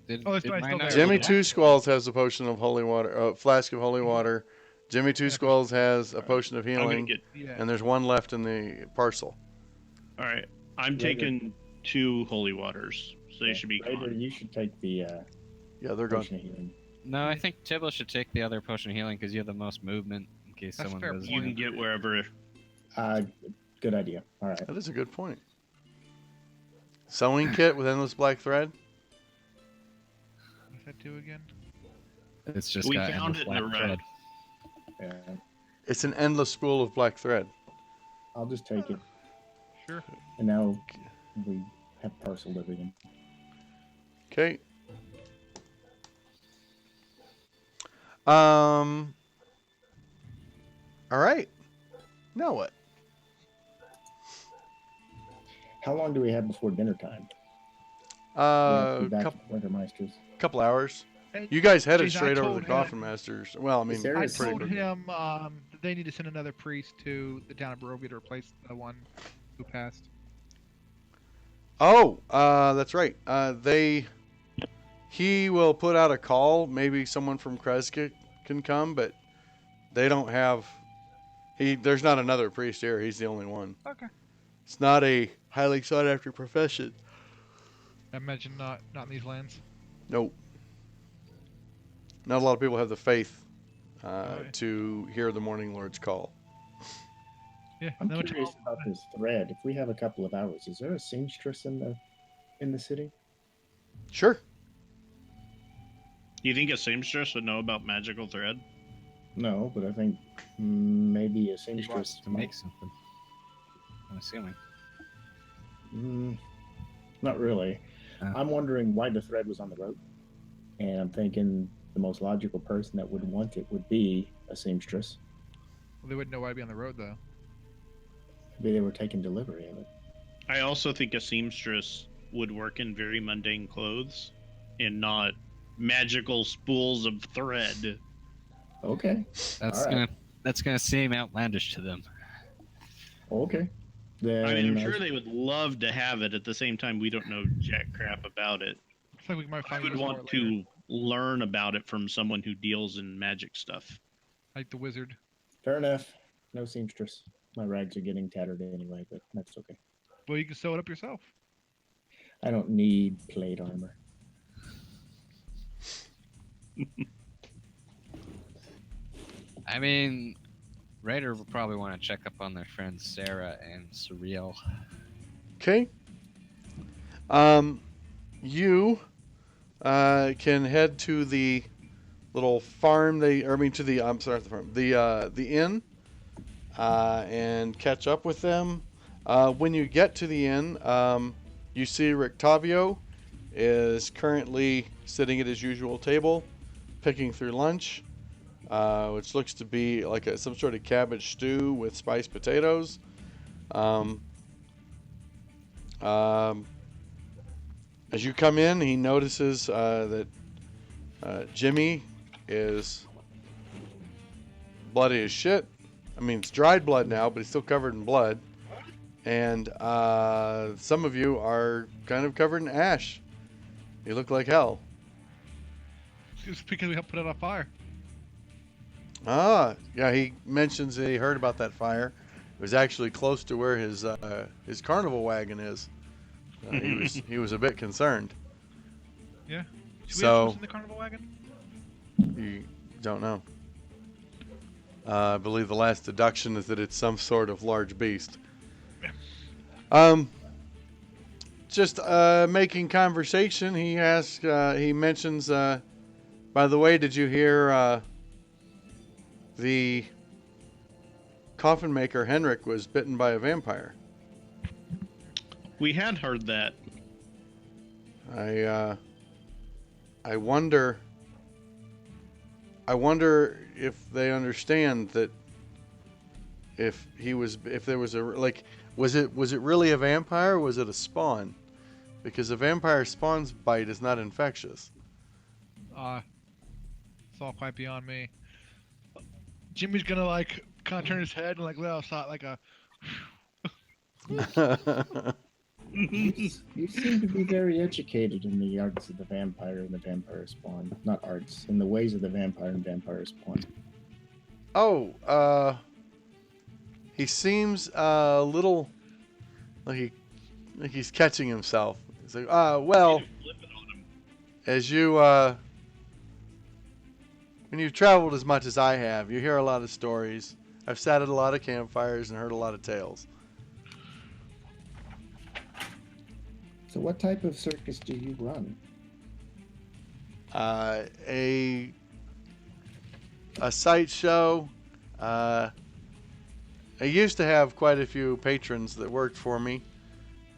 F: Did,
C: Oh, it's
F: did
C: still
F: mine not
C: there.
A: Jimmy
C: Yeah.
A: Two Squalls has a potion of holy water, flask of holy water. Jimmy Two
C: Yeah,
A: Squalls has a potion of
D: I'm gonna
A: healing,
D: get.
C: Yeah.
A: and there's one left in the parcel.
D: All right, I'm
B: Raider.
D: taking 2 holy waters, so they should be
B: Raider,
D: gone.
B: you should take the
A: Yeah, they're gone.
B: potion of healing.
F: No, I think Tibble should take the other potion of healing because you have the most movement in case
C: That's
F: someone
C: fair
F: does.
D: You can get wherever.
B: Good idea. All right.
A: That is a good point. Sewing kit with endless black thread.
C: What's that do again?
F: It's just
D: We
F: got
D: found
F: endless
D: it in the
F: black
D: red.
F: thread.
B: Yeah,
A: It's an endless spool of black thread.
B: I'll just take it.
C: Sure.
B: And now we have parceled everything.
A: Okay. All right. Now what?
B: How long do we have before dinner time? We have to be back
A: Couple,
B: at Wintermeister's.
A: couple hours.
C: And
A: You guys headed
C: Jason, I
A: straight over to
C: told
A: the
C: him-
A: Coffin Masters. Well, I mean,
B: Is there
C: I
B: Pretty
C: told
A: quickly.
C: him that they need to send another priest to the town of Barovia to replace the one who passed.
A: Oh, that's right. He will put out a call. Maybe someone from Kreska can come, but they don't have. There's not another priest here. He's the only one.
C: Okay.
A: It's not a highly sought after profession.
C: I imagine not in these lands.
A: Nope. Not a lot of people have the faith
C: Right.
A: to hear the Morning Lord's call.
C: Yeah.
B: I'm
C: no
B: curious
C: trouble.
B: about this thread. If we have a couple of hours, is there a seamstress in the city?
A: Sure.
D: You think a seamstress would know about magical thread?
B: No, but I think maybe a
F: He
B: seamstress
F: wants to
B: might-
F: make something. I'm assuming.
B: Not really.
F: Oh.
B: I'm wondering why the thread was on the road, and I'm thinking the most logical person that would want it would be a seamstress.
C: Well, they wouldn't know why I'd be on the road though.
B: Maybe they were taking delivery of it.
D: I also think a seamstress would work in very mundane clothes and not magical spools of thread.
B: Okay.
F: That's
B: Alright.
F: gonna seem outlandish to them.
B: Okay. Then
D: I mean, I'm sure they would love to have it. At the same time, we don't know jack crap about it.
C: Looks like we might
D: I
C: find
D: would
C: this
D: want
C: more later.
D: to learn about it from someone who deals in magic stuff.
C: Like the wizard.
B: Fair enough. No seamstress. My rags are getting tattered anyway, but that's okay.
C: Well, you can sew it up yourself.
B: I don't need plate armor.
F: I mean, Raider will probably want to check up on their friends Sarah and Surreal.
A: Okay. You can head to the little farm. I'm sorry, the farm. The inn, and catch up with them. When you get to the inn, you see Rictavio is currently sitting at his usual table, picking through lunch, which looks to be like some sort of cabbage stew with spiced potatoes. As you come in, he notices that Jimmy is bloody as shit. I mean, it's dried blood now, but he's still covered in blood. And some of you are kind of covered in ash. You look like hell.
C: It's because we helped put it on fire.
A: Ah, yeah, he mentions that he heard about that fire. It was actually close to where his carnival wagon is. He was a bit concerned.
C: Yeah. Should we
A: So-
C: have in the carnival wagon?
A: You don't know. I believe the last deduction is that it's some sort of large beast. Just making conversation. He asks. He mentions. By the way, did you hear the coffin maker Henrik was bitten by a vampire?
D: We had heard that.
A: I wonder if they understand that if there was was it really a vampire or was it a spawn? Because a vampire spawn's bite is not infectious.
C: It's all quite beyond me. Jimmy's gonna like kind of turn his head and like let out like a.
B: You seem to be very educated in the arts of the vampire and the vampire spawn. Not arts, in the ways of the vampire and vampire spawn.
A: Oh, he seems a little like he's catching himself. He's like, well, as you when you've traveled as much as I have, you hear a lot of stories. I've sat at a lot of campfires and heard a lot of tales.
B: So what type of circus do you run?
A: A sight show. I used to have quite a few patrons that worked for me.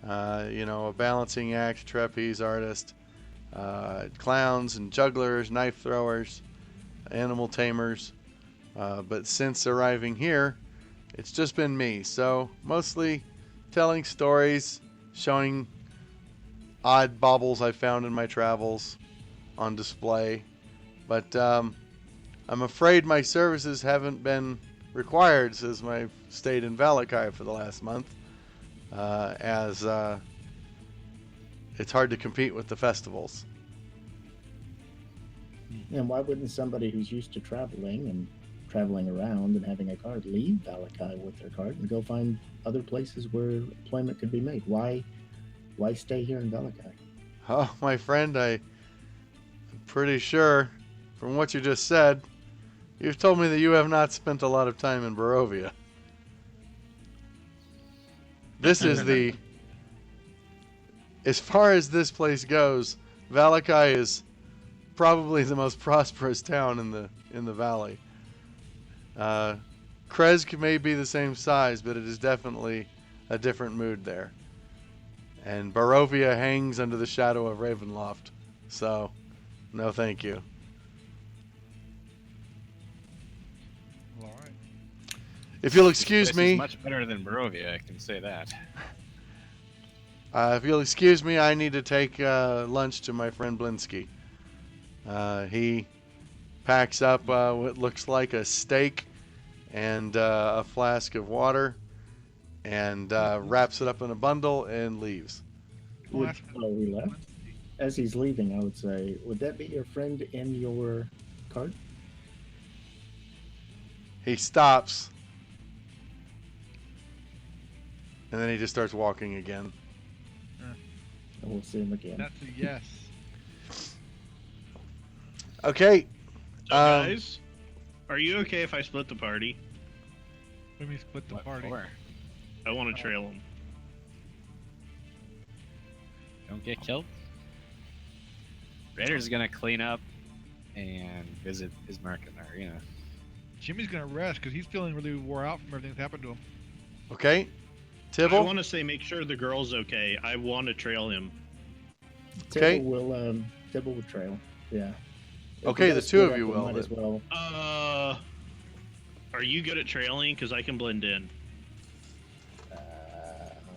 A: A balancing act, trapeze artist, clowns and jugglers, knife throwers, animal tamers. But since arriving here, it's just been me. So mostly telling stories, showing odd baubles I found in my travels on display. But I'm afraid my services haven't been required since I've stayed in Valakai for the last month, as it's hard to compete with the festivals.
B: And why wouldn't somebody who's used to traveling around and having a card leave Valakai with their card and go find other places where employment could be made? Why stay here in Valakai?
A: Oh, my friend, I'm pretty sure from what you just said, you've told me that you have not spent a lot of time in Barovia. This is as far as this place goes, Valakai is probably the most prosperous town in the valley. Kresk may be the same size, but it is definitely a different mood there. And Barovia hangs under the shadow of Ravenloft. So, no thank you.
C: All right.
A: If you'll excuse
F: This
A: me,
F: is much better than Barovia, I can say that.
A: if you'll excuse me, I need to take lunch to my friend Blinsky. He packs up what looks like a steak and a flask of water and wraps it up in a bundle and leaves.
C: Well, that's-
B: He left. As he's leaving, I would say, would that be your friend in your card?
A: He stops and then he just starts walking again.
B: And we'll see him again.
C: That's a yes.
A: Okay.
D: So guys, are you okay if I split the party?
C: Let me split the
F: What
C: party.
F: for?
D: I want to trail him.
F: Don't get killed. Raider's gonna clean up and visit his market in the arena.
C: Jimmy's gonna rest because he's feeling really wore out from everything that's happened to him.
A: Okay.
D: I
A: Tibble.
D: want to say make sure the girl's okay. I want to trail him.
A: Okay.
B: Tibble will trail. Yeah. If
A: Okay,
B: you
A: the
B: guys
A: two
B: split
A: of you
B: up, we
A: will,
B: Might as
A: then.
B: well.
D: Are you good at trailing? Because I can blend in.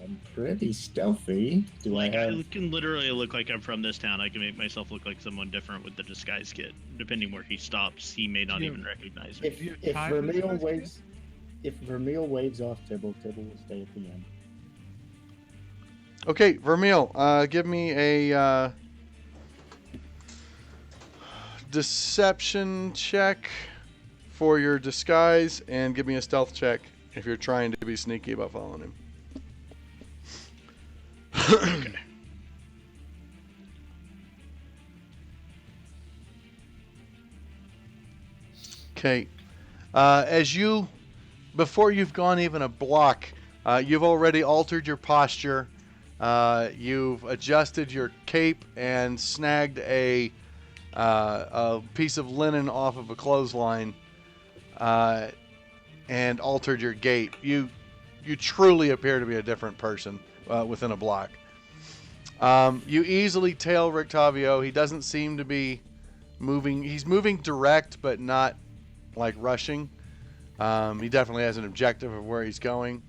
B: I'm pretty stealthy. Do
D: Like,
B: I
D: I
B: have?
D: can literally look like I'm from this town. I can make myself look like someone different with the disguise kit. Depending where he stops, he may not
C: Yeah.
D: even recognize me.
B: If
C: you have
B: if
C: time for this
B: Vermeil
C: guys to
B: waves, if Vermeil waves off Tibble, Tibble will stay at the end.
A: Okay, Vermeil, give me a deception check for your disguise and give me a stealth check if you're trying to be sneaky about following him. Okay. Before you've gone even a block, you've already altered your posture. You've adjusted your cape and snagged a piece of linen off of a clothesline, and altered your gait. You truly appear to be a different person within a block. You easily tail Rictavio. He doesn't seem to be moving. He's moving direct, but not like rushing. He definitely has an objective of where he's going.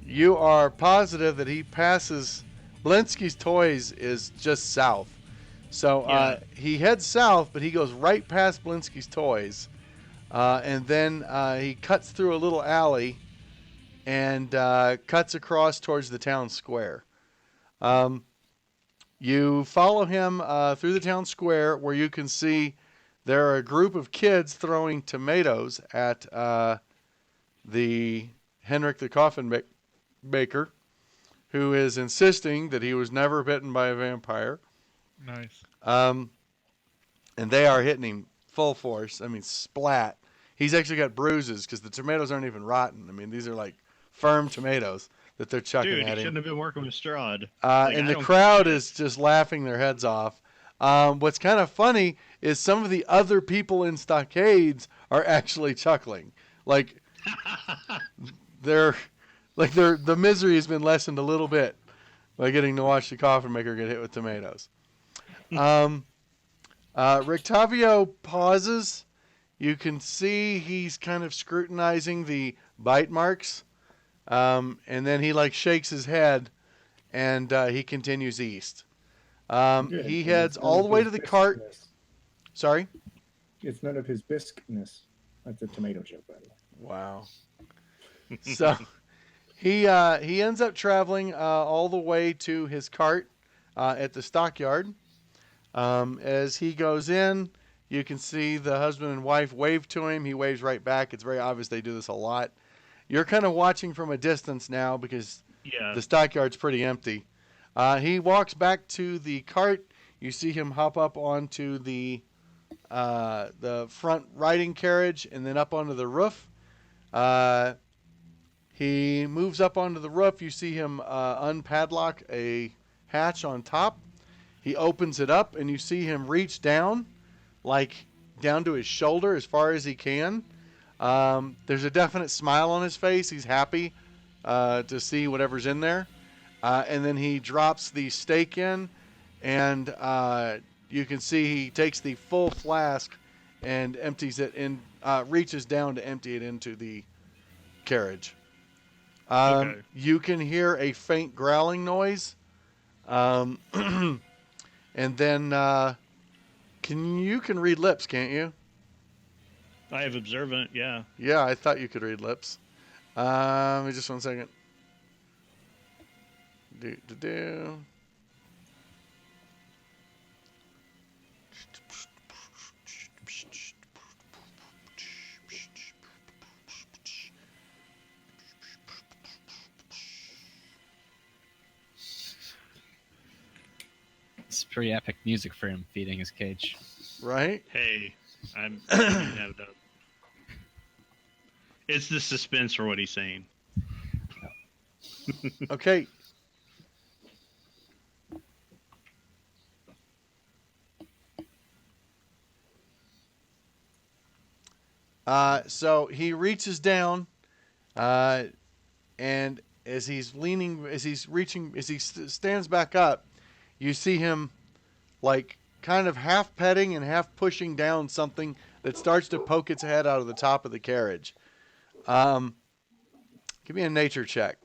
A: You are positive that he passes. Blinsky's Toys is just south. So he heads south, but he goes right past Blinsky's Toys. And then he cuts through a little alley and cuts across towards the town square. Um, you follow him through the town square where you can see there are a group of kids throwing tomatoes at the Henrik the Baker, who is insisting that he was never bitten by a vampire.
C: Nice.
A: Um, and they are hitting him full force. I mean, splat. He's actually got bruises because the tomatoes aren't even rotten. I mean, these are like firm tomatoes that they're chucking
D: Dude, he
A: at him.
D: shouldn't have been working with Strahd. Like,
A: And
D: I
A: the
D: don't
A: crowd
D: get it.
A: is just laughing their heads off. What's kind of funny is some of the other people in Stockades are actually chuckling. Like they're the misery has been lessened a little bit by getting to watch the coffin maker get hit with tomatoes. Rictavio pauses. You can see he's kind of scrutinizing the bite marks, and then he like shakes his head, and he continues east.
B: Good,
A: He
B: 'cause
A: heads
B: it's none
A: all
B: of
A: the way
B: his
A: to the cart.
B: bisqueness.
A: Sorry.
B: It's none of his bisqueness. That's a tomato joke, by the way.
A: Wow. So he ends up traveling all the way to his cart at the stockyard. As he goes in, you can see the husband and wife wave to him. He waves right back. It's very obvious they do this a lot. You're kind of watching from a distance now because
D: Yeah.
A: the stockyard's pretty empty. He walks back to the cart. You see him hop up onto the front riding carriage and then up onto the roof. He moves up onto the roof. You see him unpadlock a hatch on top. He opens it up, and you see him reach down, like down to his shoulder as far as he can. There's a definite smile on his face. He's happy to see whatever's in there. And then he drops the steak in, and you can see he takes the full flask and empties it in, reaches down to empty it into the carriage.
D: Okay.
A: You can hear a faint growling noise. And then you can read lips, can't you?
D: I have observant, yeah.
A: Yeah, I thought you could read lips. Just 1 second. Do.
F: It's pretty epic music for him feeding his cage.
A: Right?
D: Hey, I'm have the. It's the suspense for what he's saying.
A: Okay. So he reaches down, and as he's leaning, as he's reaching, as he stands back up, you see him like kind of half petting and half pushing down something that starts to poke its head out of the top of the carriage. Give me a nature check.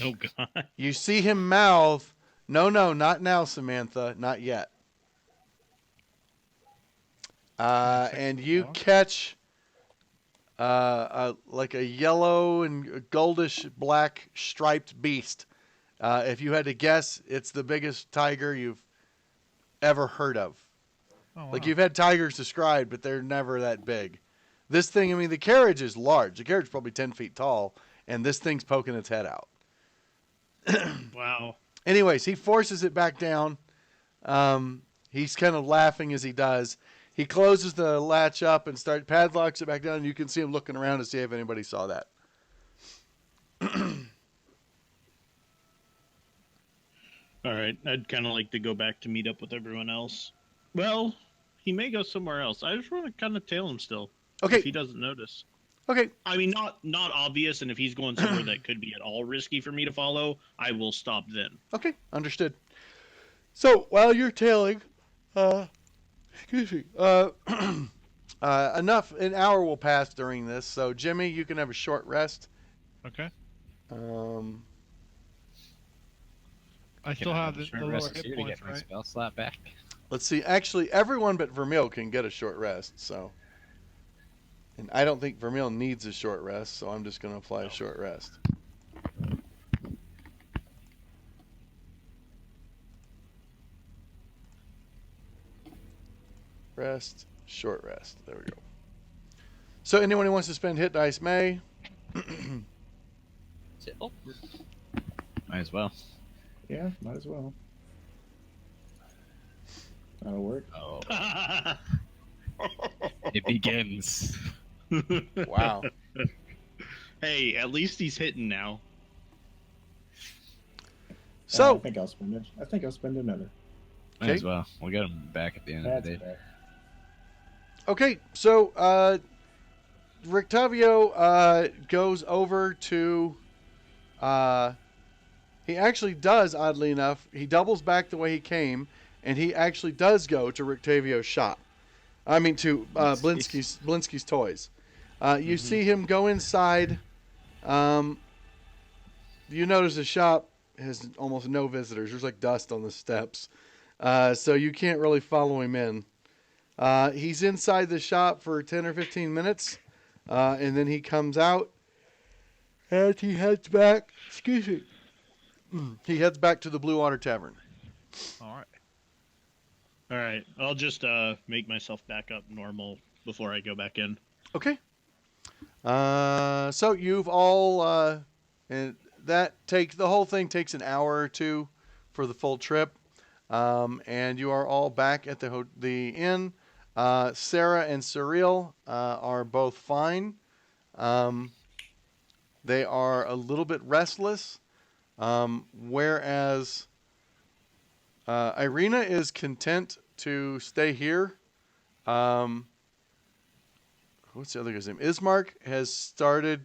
D: Oh God.
A: You see him mouth, "No, not now, Samantha, not yet." And you catch like a yellow and goldish black striped beast. If you had to guess, it's the biggest tiger you've ever heard of.
C: Oh, wow.
A: Like you've had tigers described, but they're never that big. This thing, I mean, the carriage is large. The carriage is probably 10 feet tall, and this thing's poking its head out.
D: Wow.
A: Anyways, he forces it back down. He's kind of laughing as he does. He closes the latch up and padlocks it back down, and you can see him looking around to see if anybody saw that.
D: All right. I'd kind of like to go back to meet up with everyone else. Well, he may go somewhere else. I just want to kind of tail him still.
A: Okay.
D: If he doesn't notice.
A: Okay.
D: I mean, not obvious, and if he's going somewhere that could be at all risky for me to follow, I will stop then.
A: Okay. Understood. So while you're tailing, excuse me, an hour will pass during this. So Jimmy, you can have a short rest.
C: Okay. I
F: Can
C: still
F: I
C: have
F: a
C: the
F: short
C: lower
F: rest
C: hit
F: too to
C: points,
F: get my
C: right?
F: spell slot back?
A: Let's see. Actually, everyone but Vermeil can get a short rest. So, And I don't think Vermeil needs a short rest, so I'm just going to apply a short rest. Rest, short rest. There we go. So anyone who wants to spend hit dice may.
F: Oh. Might as well.
B: Yeah, might as well. That'll work.
F: Oh. It begins.
A: Wow.
D: Hey, at least he's hitting now.
B: I
A: So,
B: think I'll spend it. I think I'll spend another.
F: Might
A: Okay.
F: as well. We'll get him back at the end of
B: That's
F: the day.
B: fair.
A: okay, so Rictavio goes over to. He actually does, oddly enough, he doubles back the way he came, and he actually does go to Rictavio's shop. I mean, to Blinsky's Toys. You see him go inside. You notice the shop has almost no visitors. There's like dust on the steps. So you can't really follow him in. He's inside the shop for 10 or 15 minutes. And then he comes out. And he heads back. Excuse me. He heads back to the Blue Water Tavern.
C: All right.
D: All right, I'll just make myself back up normal before I go back in.
A: Okay. So you've all, and the whole thing takes an hour or two for the full trip, and you are all back at the inn. Sarah and Cyril are both fine. They are a little bit restless, whereas Irina is content to stay here. What's the other guy's name? Ismark has started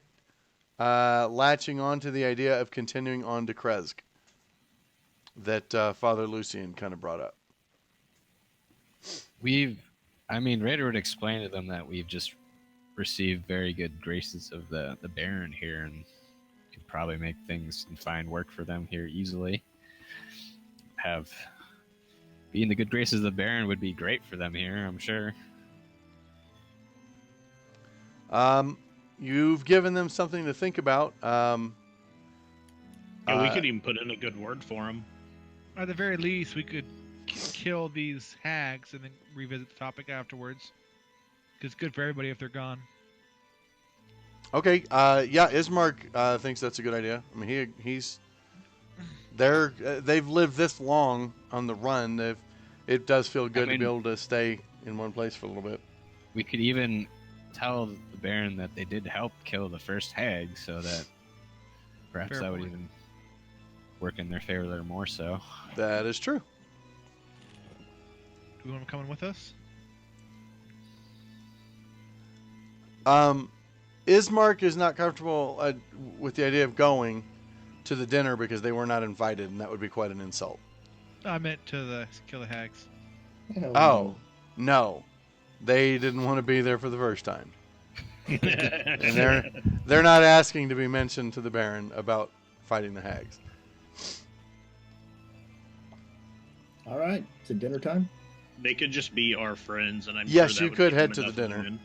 A: latching on to the idea of continuing on to Kresk that Father Lucian kind of brought up.
F: Raider would explain to them that we've just received very good graces of the Baron here and could probably make things and find work for them here easily. Being the good graces of the Baron would be great for them here, I'm sure.
A: You've given them something to think about.
D: Yeah, we could even put in a good word for him.
C: At the very least, we could kill these hags and then revisit the topic afterwards. Because it's good for everybody if they're gone.
A: Okay. Yeah, Ismark thinks that's a good idea. I mean, they've lived this long on the run. It does feel good to be able to stay in one place for a little bit.
F: We could even tell the Baron that they did help kill the first hag, so that perhaps
C: Fair
F: that would
C: point.
F: even work in their favor there more so.
A: That is true.
C: Do we want them coming with us?
A: Ismark is not comfortable with the idea of going to the dinner because they were not invited, and that would be quite an insult.
C: I meant to kill the hags.
B: Hell
A: Oh, no. They didn't want to be there for the first time. And they're not asking to be mentioned to the Baron about fighting the hags.
B: All right, is it dinner time?
D: They could just be our friends, and I'm
A: Yes,
D: sure that
A: you
D: would
A: could
D: give
A: head
D: them
A: to the
D: enough
A: dinner.
D: win.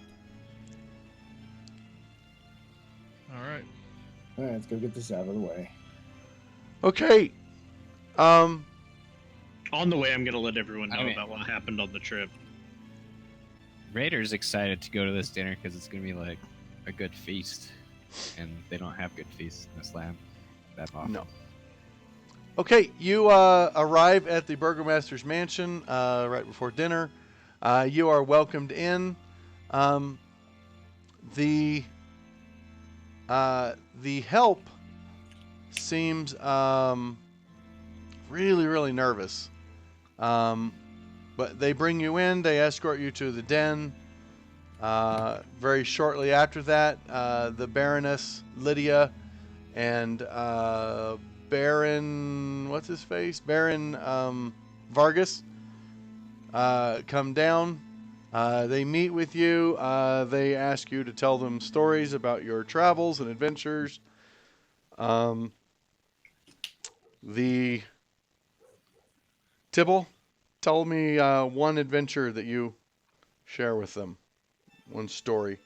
C: All right.
B: All right, let's go get this out of the way.
A: Okay.
D: On the way, I'm going to let everyone know
F: I mean-
D: about what happened on the trip.
F: Raider's excited to go to this dinner because it's going to be like a good feast, and they don't have good feasts in this land that often.
A: No. Okay, you arrive at the Burgomaster's mansion right before dinner. You are welcomed in. The help seems really, really nervous. But they bring you in. They escort you to the den. Very shortly after that, the Baroness Lydia and Baron, what's his face? Baron Vargas come down. They meet with you. They ask you to tell them stories about your travels and adventures. The Tibble, tell me one adventure that you share with them. One story.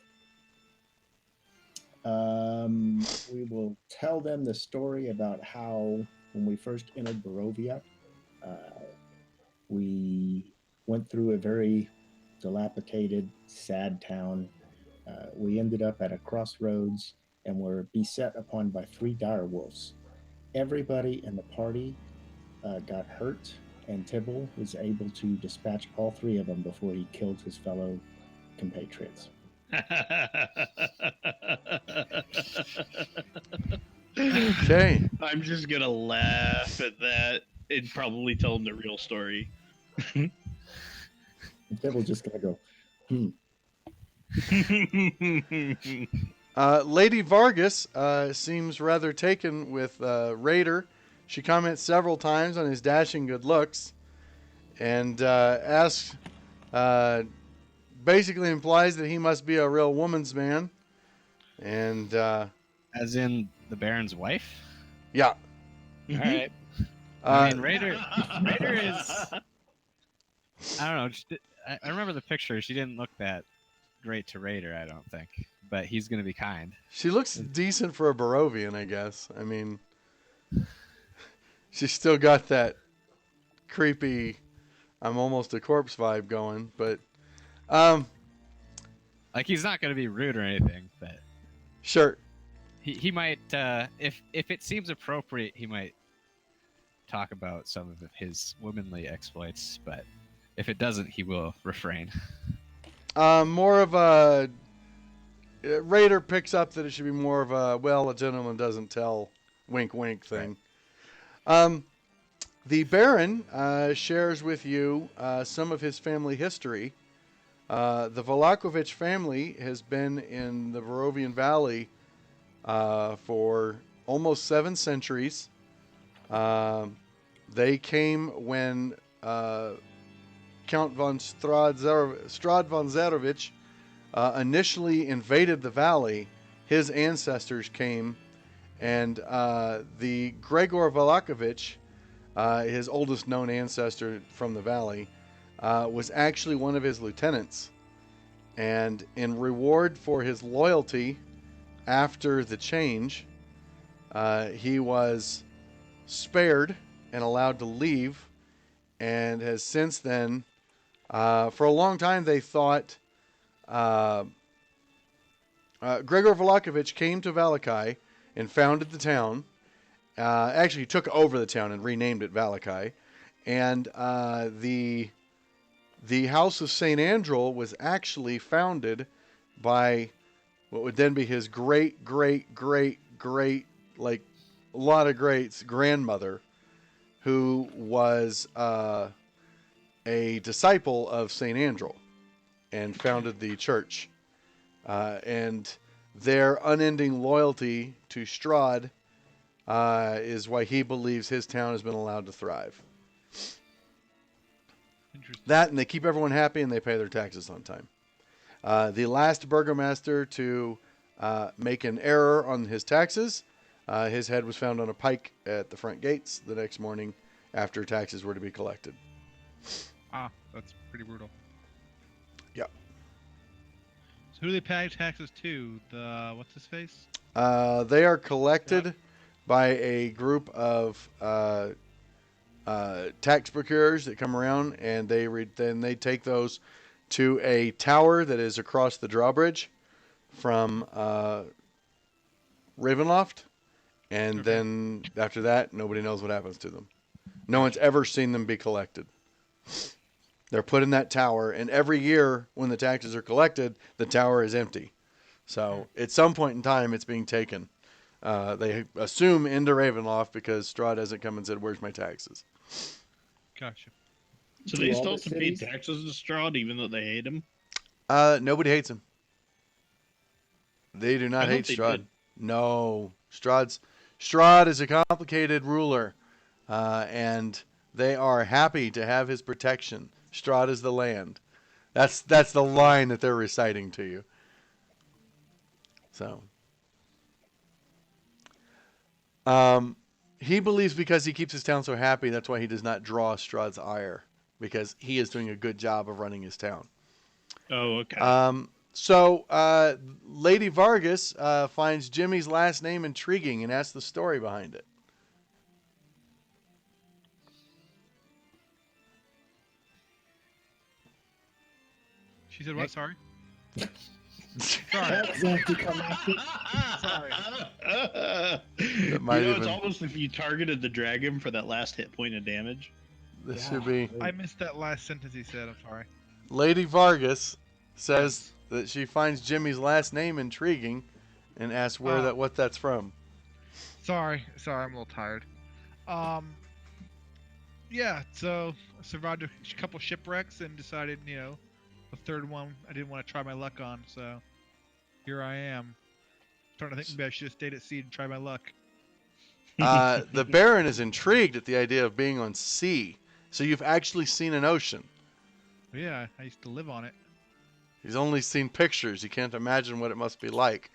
B: We will tell them the story about how when we first entered Barovia, we went through a very dilapidated, sad town. We ended up at a crossroads and were beset upon by 3 dire wolves. Everybody in the party got hurt, and Tibble was able to dispatch all 3 of them before he killed his fellow compatriots.
A: Okay.
D: I'm just gonna laugh at that and probably tell him the real story.
B: And Tibble's just gonna go,
A: Lady Vargas seems rather taken with Raider. She comments several times on his dashing good looks and asks, basically implies that he must be a real woman's man. And
F: As in the Baron's wife?
A: yeah.
F: All right. I mean, Raider is. I don't know. I remember the picture. She didn't look that great to Raider, I don't think. But he's going to be kind.
A: She looks decent for a Barovian, I guess. I mean, she's still got that creepy, I'm almost a corpse vibe going. But,
F: Like, he's not going to be rude or anything, but
A: sure.
F: he might, if it seems appropriate, he might talk about some of his womanly exploits, but if it doesn't, he will refrain.
A: More of a Raider picks up that it should be more of a, well, a gentleman doesn't tell wink wink thing. Right. The Baron shares with you some of his family history. The Vlahovic family has been in the Barovian Valley for almost 7 centuries. They came when Count von Strad von Zarovich initially invaded the valley. His ancestors came, and the Gregor Vlahovic, his oldest known ancestor from the valley, was actually one of his lieutenants. And in reward for his loyalty after the change, he was spared and allowed to leave, and has since then, for a long time, they thought Gregor Vlahovic came to Valakai and founded the town. Actually, he took over the town and renamed it Valakai. And the House of St. Andrel was actually founded by what would then be his great, like a lot of greats, grandmother, who was a disciple of St. Andrel and founded the church. And their unending loyalty to Strahd is why he believes his town has been allowed to thrive. That, and they keep everyone happy, and they pay their taxes on time. The last burgomaster to make an error on his taxes, his head was found on a pike at the front gates the next morning after taxes were to be collected.
C: Ah, that's pretty brutal.
A: Yep.
C: So who do they pay taxes to? The what's his face?
A: They are collected by a group of tax procurers that come around, and then they take those to a tower that is across the drawbridge from Ravenloft, and then after that, nobody knows what happens to them. No one's ever seen them be collected. They're put in that tower, and every year when the taxes are collected, the tower is empty. So at some point in time, it's being taken. They assume into Ravenloft because Strahd hasn't come and said, "Where's my taxes?"
C: Gotcha.
D: So they still have to pay taxes to Strahd even though they hate him?
A: Nobody hates him. They do not hate Strahd. No. Strahd is a complicated ruler, and they are happy to have his protection. Strahd is the land. That's the line that they're reciting to you. So, he believes because he keeps his town so happy, that's why he does not draw Strahd's ire, because he is doing a good job of running his town.
D: Oh, okay.
A: So, Lady Vargas finds Jimmy's last name intriguing and asks the story behind it.
C: She said what? Sorry.
B: That's anticlimactic.
C: Sorry.
A: That might
D: It's
A: even-
D: almost if you targeted the dragon for that last hit point of damage.
A: This
B: Yeah.
A: should be.
C: I missed that last sentence he said. I'm sorry.
A: Lady Vargas says that she finds Jimmy's last name intriguing and asks what that's from.
C: Sorry, I'm a little tired. Yeah, so I survived a couple shipwrecks and decided, the third one I didn't want to try my luck on, so here I am. Starting to think maybe I should have stayed at sea and tried my luck.
A: The Baron is intrigued at the idea of being on sea. So you've actually seen an ocean.
C: But yeah, I used to live on it.
A: He's only seen pictures. He can't imagine what it must be like.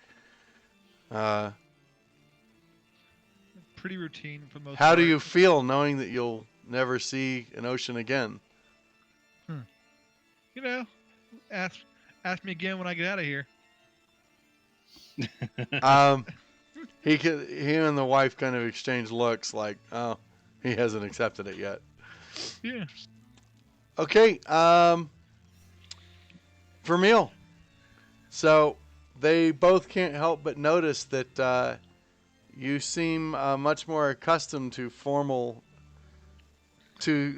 C: Pretty routine for the most
A: How
C: part.
A: do you feel knowing that you'll never see an ocean again?
C: Ask me again when I get out of here.
A: He and the wife kind of exchange looks like, oh, he hasn't accepted it yet.
C: Yeah.
A: Okay, Vermeil. So they both can't help but notice that you seem much more accustomed to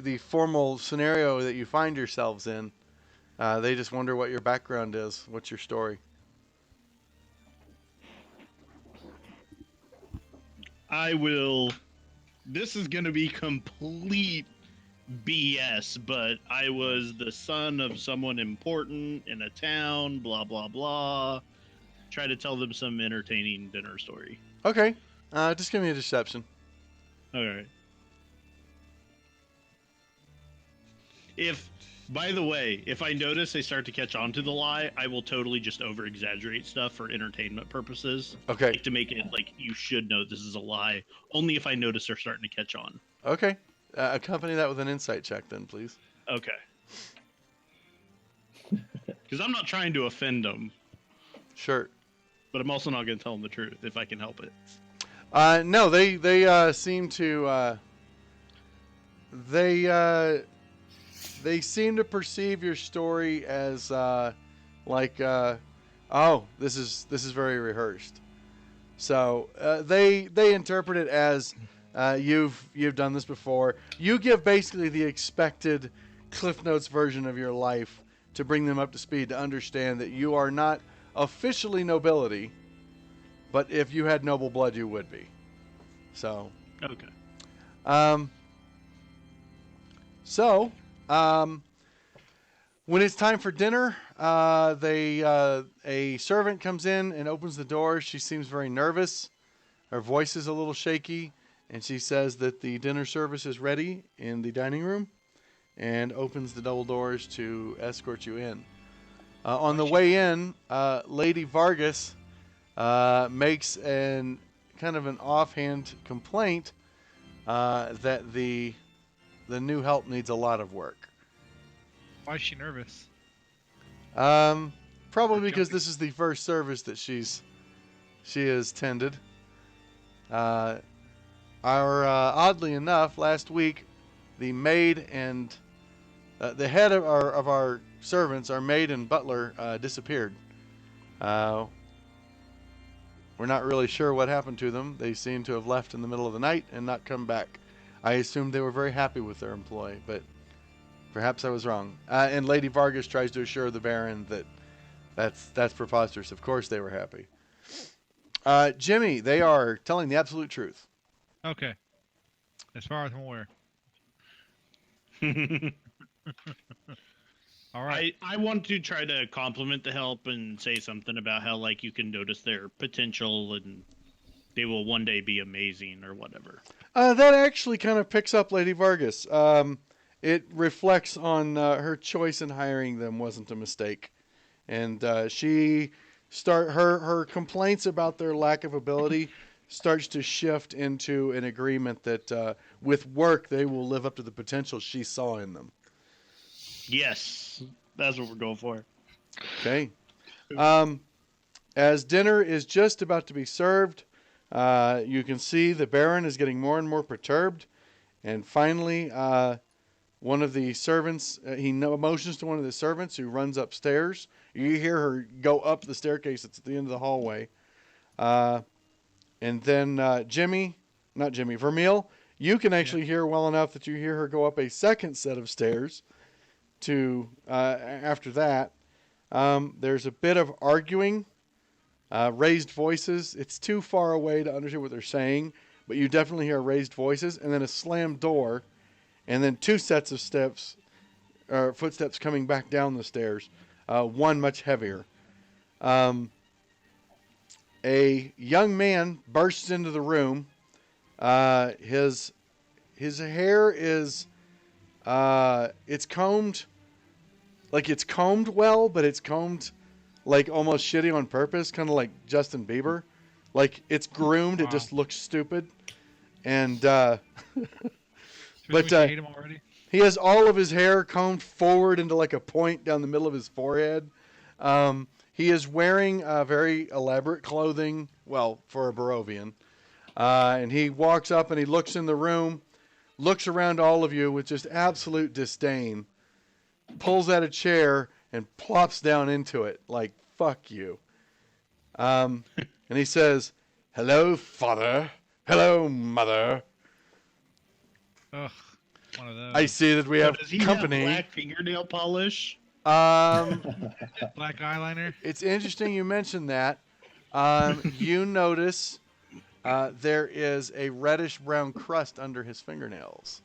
A: the formal scenario that you find yourselves in. They just wonder what your background is. What's your story?
D: This is going to be complete BS, but I was the son of someone important in a town, blah, blah, blah. Try to tell them some entertaining dinner story.
A: Okay, just give me a deception.
D: All right. By the way, if I notice they start to catch on to the lie, I will totally just over-exaggerate stuff for entertainment purposes.
A: Okay,
D: Like, to make it like you should know this is a lie. Only if I notice they're starting to catch on.
A: okay. Accompany that with an insight check then, please.
D: Okay. Because I'm not trying to offend them,
A: Sure.
D: but I'm also not going to tell them the truth if I can help it.
A: No, they seem to they seem to perceive your story as oh, this is very rehearsed. So they interpret it as you've done this before. You give basically the expected Cliff Notes version of your life to bring them up to speed to understand that you are not officially nobility, but if you had noble blood, you would be. So,
D: Okay.
A: When it's time for dinner, a servant comes in and opens the door. She seems very nervous. Her voice is a little shaky, and she says that the dinner service is ready in the dining room, and opens the double doors to escort you in. On the way in, Lady Vargas makes an kind of an offhand complaint that the new help needs a lot of work.
C: Why is she nervous?
A: Probably because this is the first service that she has tended. Oddly enough, last week, the maid and the head of our servants, our maid and butler, disappeared. We're not really sure what happened to them. They seem to have left in the middle of the night and not come back. I assumed they were very happy with their employee, but perhaps I was wrong. And Lady Vargas tries to assure the Baron that that's preposterous. Of course they were happy. Jimmy, they are telling the absolute truth.
C: Okay. As far as I'm aware. All right.
D: I want to try to compliment the help and say something about how, like, you can notice their potential and they will one day be amazing or whatever.
A: That actually kind of picks up Lady Vargas. It reflects on her choice in hiring them wasn't a mistake. And her complaints about their lack of ability starts to shift into an agreement that with work they will live up to the potential she saw in them.
D: Yes, that's what we're going for.
A: Okay. As dinner is just about to be served, you can see the Baron is getting more and more perturbed. And finally, one of the servants, he motions to one of the servants who runs upstairs. You hear her go up the staircase that's at the end of the hallway. And then Vermeil, you can actually hear well enough that you hear her go up a second set of stairs to, after that. There's a bit of arguing, raised voices. It's too far away to understand what they're saying, but you definitely hear raised voices, and then a slammed door, and then two sets of footsteps coming back down the stairs, one much heavier. A young man bursts into the room. His hair is it's combed, like it's combed well, but it's combed like almost shitty on purpose, kind of like Justin Bieber. Like it's groomed,
C: Wow.
A: It just looks stupid. And
C: So
A: but
C: we hate him already.
A: he has all of his hair combed forward into like a point down the middle of his forehead. He is wearing very elaborate clothing, well, for a Barovian. And he walks up and he looks in the room, looks around all of you with just absolute disdain, pulls out a chair and plops down into it like, fuck you. And he says, "Hello, father. Hello, mother.
C: Ugh, one of those.
A: I see that we have
D: Does he
A: company."
D: have black fingernail polish?
C: Black eyeliner.
A: It's interesting you mentioned that. You notice there is a reddish-brown crust under his fingernails.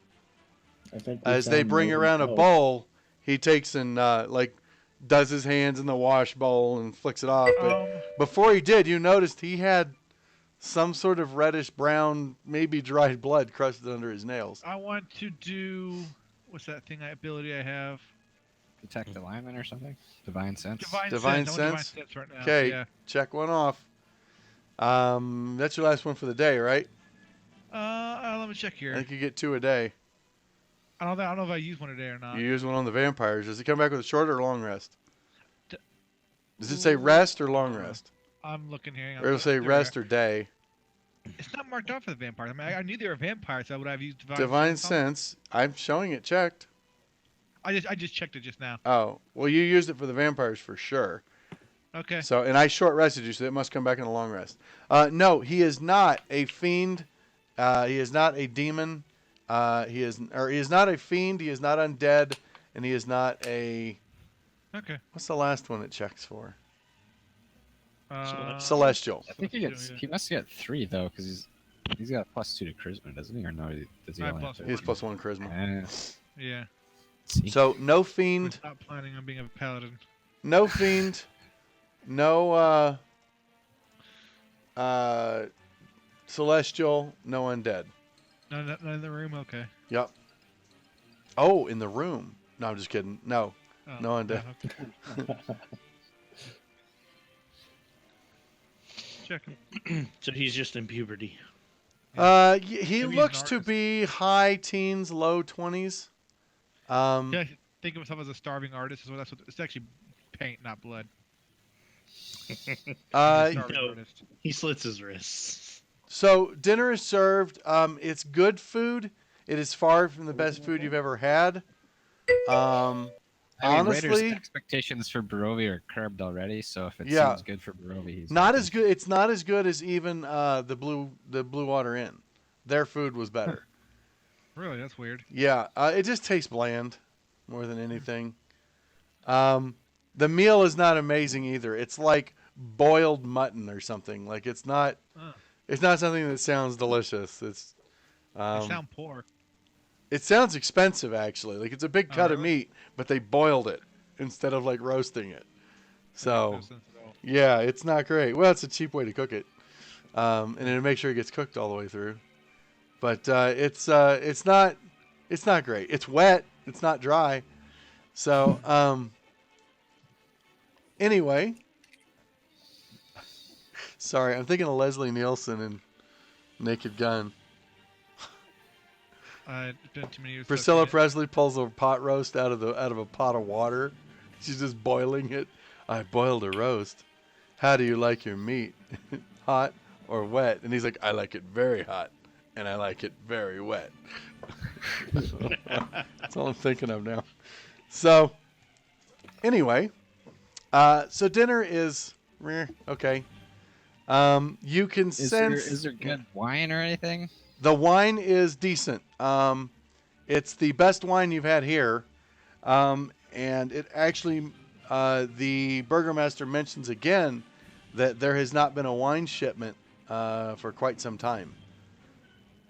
B: I think we
A: As they
B: found
A: bring
B: more
A: around a
B: than
A: bowl, he takes and does his hands in the wash bowl and flicks it off. But before he did, you noticed he had some sort of reddish-brown, maybe dried blood crusted under his nails.
C: I want to do what's that ability I have?
F: Detect alignment or something? Divine sense?
A: Divine
C: sense. I want
A: sense?
C: Divine sense right now.
A: Okay,
C: Yeah.
A: check one off. That's your last one for the day, right?
C: Let me check
A: I
C: here.
A: think you get 2 a day.
C: I don't know if I use one today or not.
A: You use one on the vampires. Does it come back with a short or long rest?
C: D-
A: Does it say rest or long rest?
C: I'm looking here.
A: Or it'll say rest or day.
C: It's not marked off for the vampires. I mean, I knew they were vampires, so would I have used
A: Divine
C: Sense on them?
A: sense. I'm showing it checked.
C: I just checked it just now.
A: Oh, well, you used it for the vampires for sure.
C: Okay.
A: So, and I short rested you, so it must come back in a long rest. No, he is not a fiend. He is not a demon. He is not a fiend. He is not undead, and he is not a.
C: Okay.
A: What's the last one it checks for?
C: Uh,
A: Celestial.
F: I think he must get 3 though, because he's got +2 to charisma, doesn't he? Or no? Does he
C: Five
F: only have
C: plus
F: to?
A: He has +1 charisma.
C: Yeah.
F: See?
A: So no fiend,
C: I'm not planning on being a paladin.
A: no fiend, no celestial, no undead.
C: No, not in the room. Okay.
A: Yep. Oh, in the room. No, I'm just kidding. No,
C: Oh,
A: no undead.
C: yeah, okay. Check him.
D: So he's just in puberty.
A: He
C: Maybe he's an
A: looks to
C: artist.
A: be high teens, low 20s.
C: Yeah, think of himself as a starving artist. So that's what it's actually paint, not blood. Starving
D: No.
C: artist.
D: He slits his wrists.
A: So dinner is served. It's good food. It is far from the best food you've ever had.
F: I mean, Raiders'
A: Honestly,
F: expectations for Barovia are curbed already, so if it
A: Yeah.
F: seems good for Barovia, he's
A: not
F: happy.
A: as good. It's not as good as even the Blue Water Inn. Their food was better.
C: Really, that's weird.
A: Yeah, it just tastes bland more than anything. The meal is not amazing either. It's like boiled mutton or something. Like it's not.
C: Oh.
A: It's not something that sounds delicious. It's.
C: They sound poor.
A: It sounds expensive actually. Like it's a big cut of
C: really?
A: meat, but they boiled it instead of like roasting it. So
C: No sense at all.
A: yeah, it's not great. Well, it's a cheap way to cook it, and to make sure it gets cooked all the way through. But it's not great. It's wet. It's not dry. So anyway, sorry, I'm thinking of Leslie Nielsen and Naked Gun.
C: It's been too many years. since I've
A: Priscilla
C: seen it.
A: Presley pulls a pot roast out of a pot of water. She's just boiling it I boiled a roast. How do you like your meat? Hot or wet? And he's like, I like it very hot, and I like it very wet. That's all I'm thinking of now. So, anyway, so dinner is okay. You can sense
F: Is there good wine or anything?
A: the wine is decent. It's the best wine you've had here, and it actually, the burgomaster mentions again that there has not been a wine shipment for quite some time,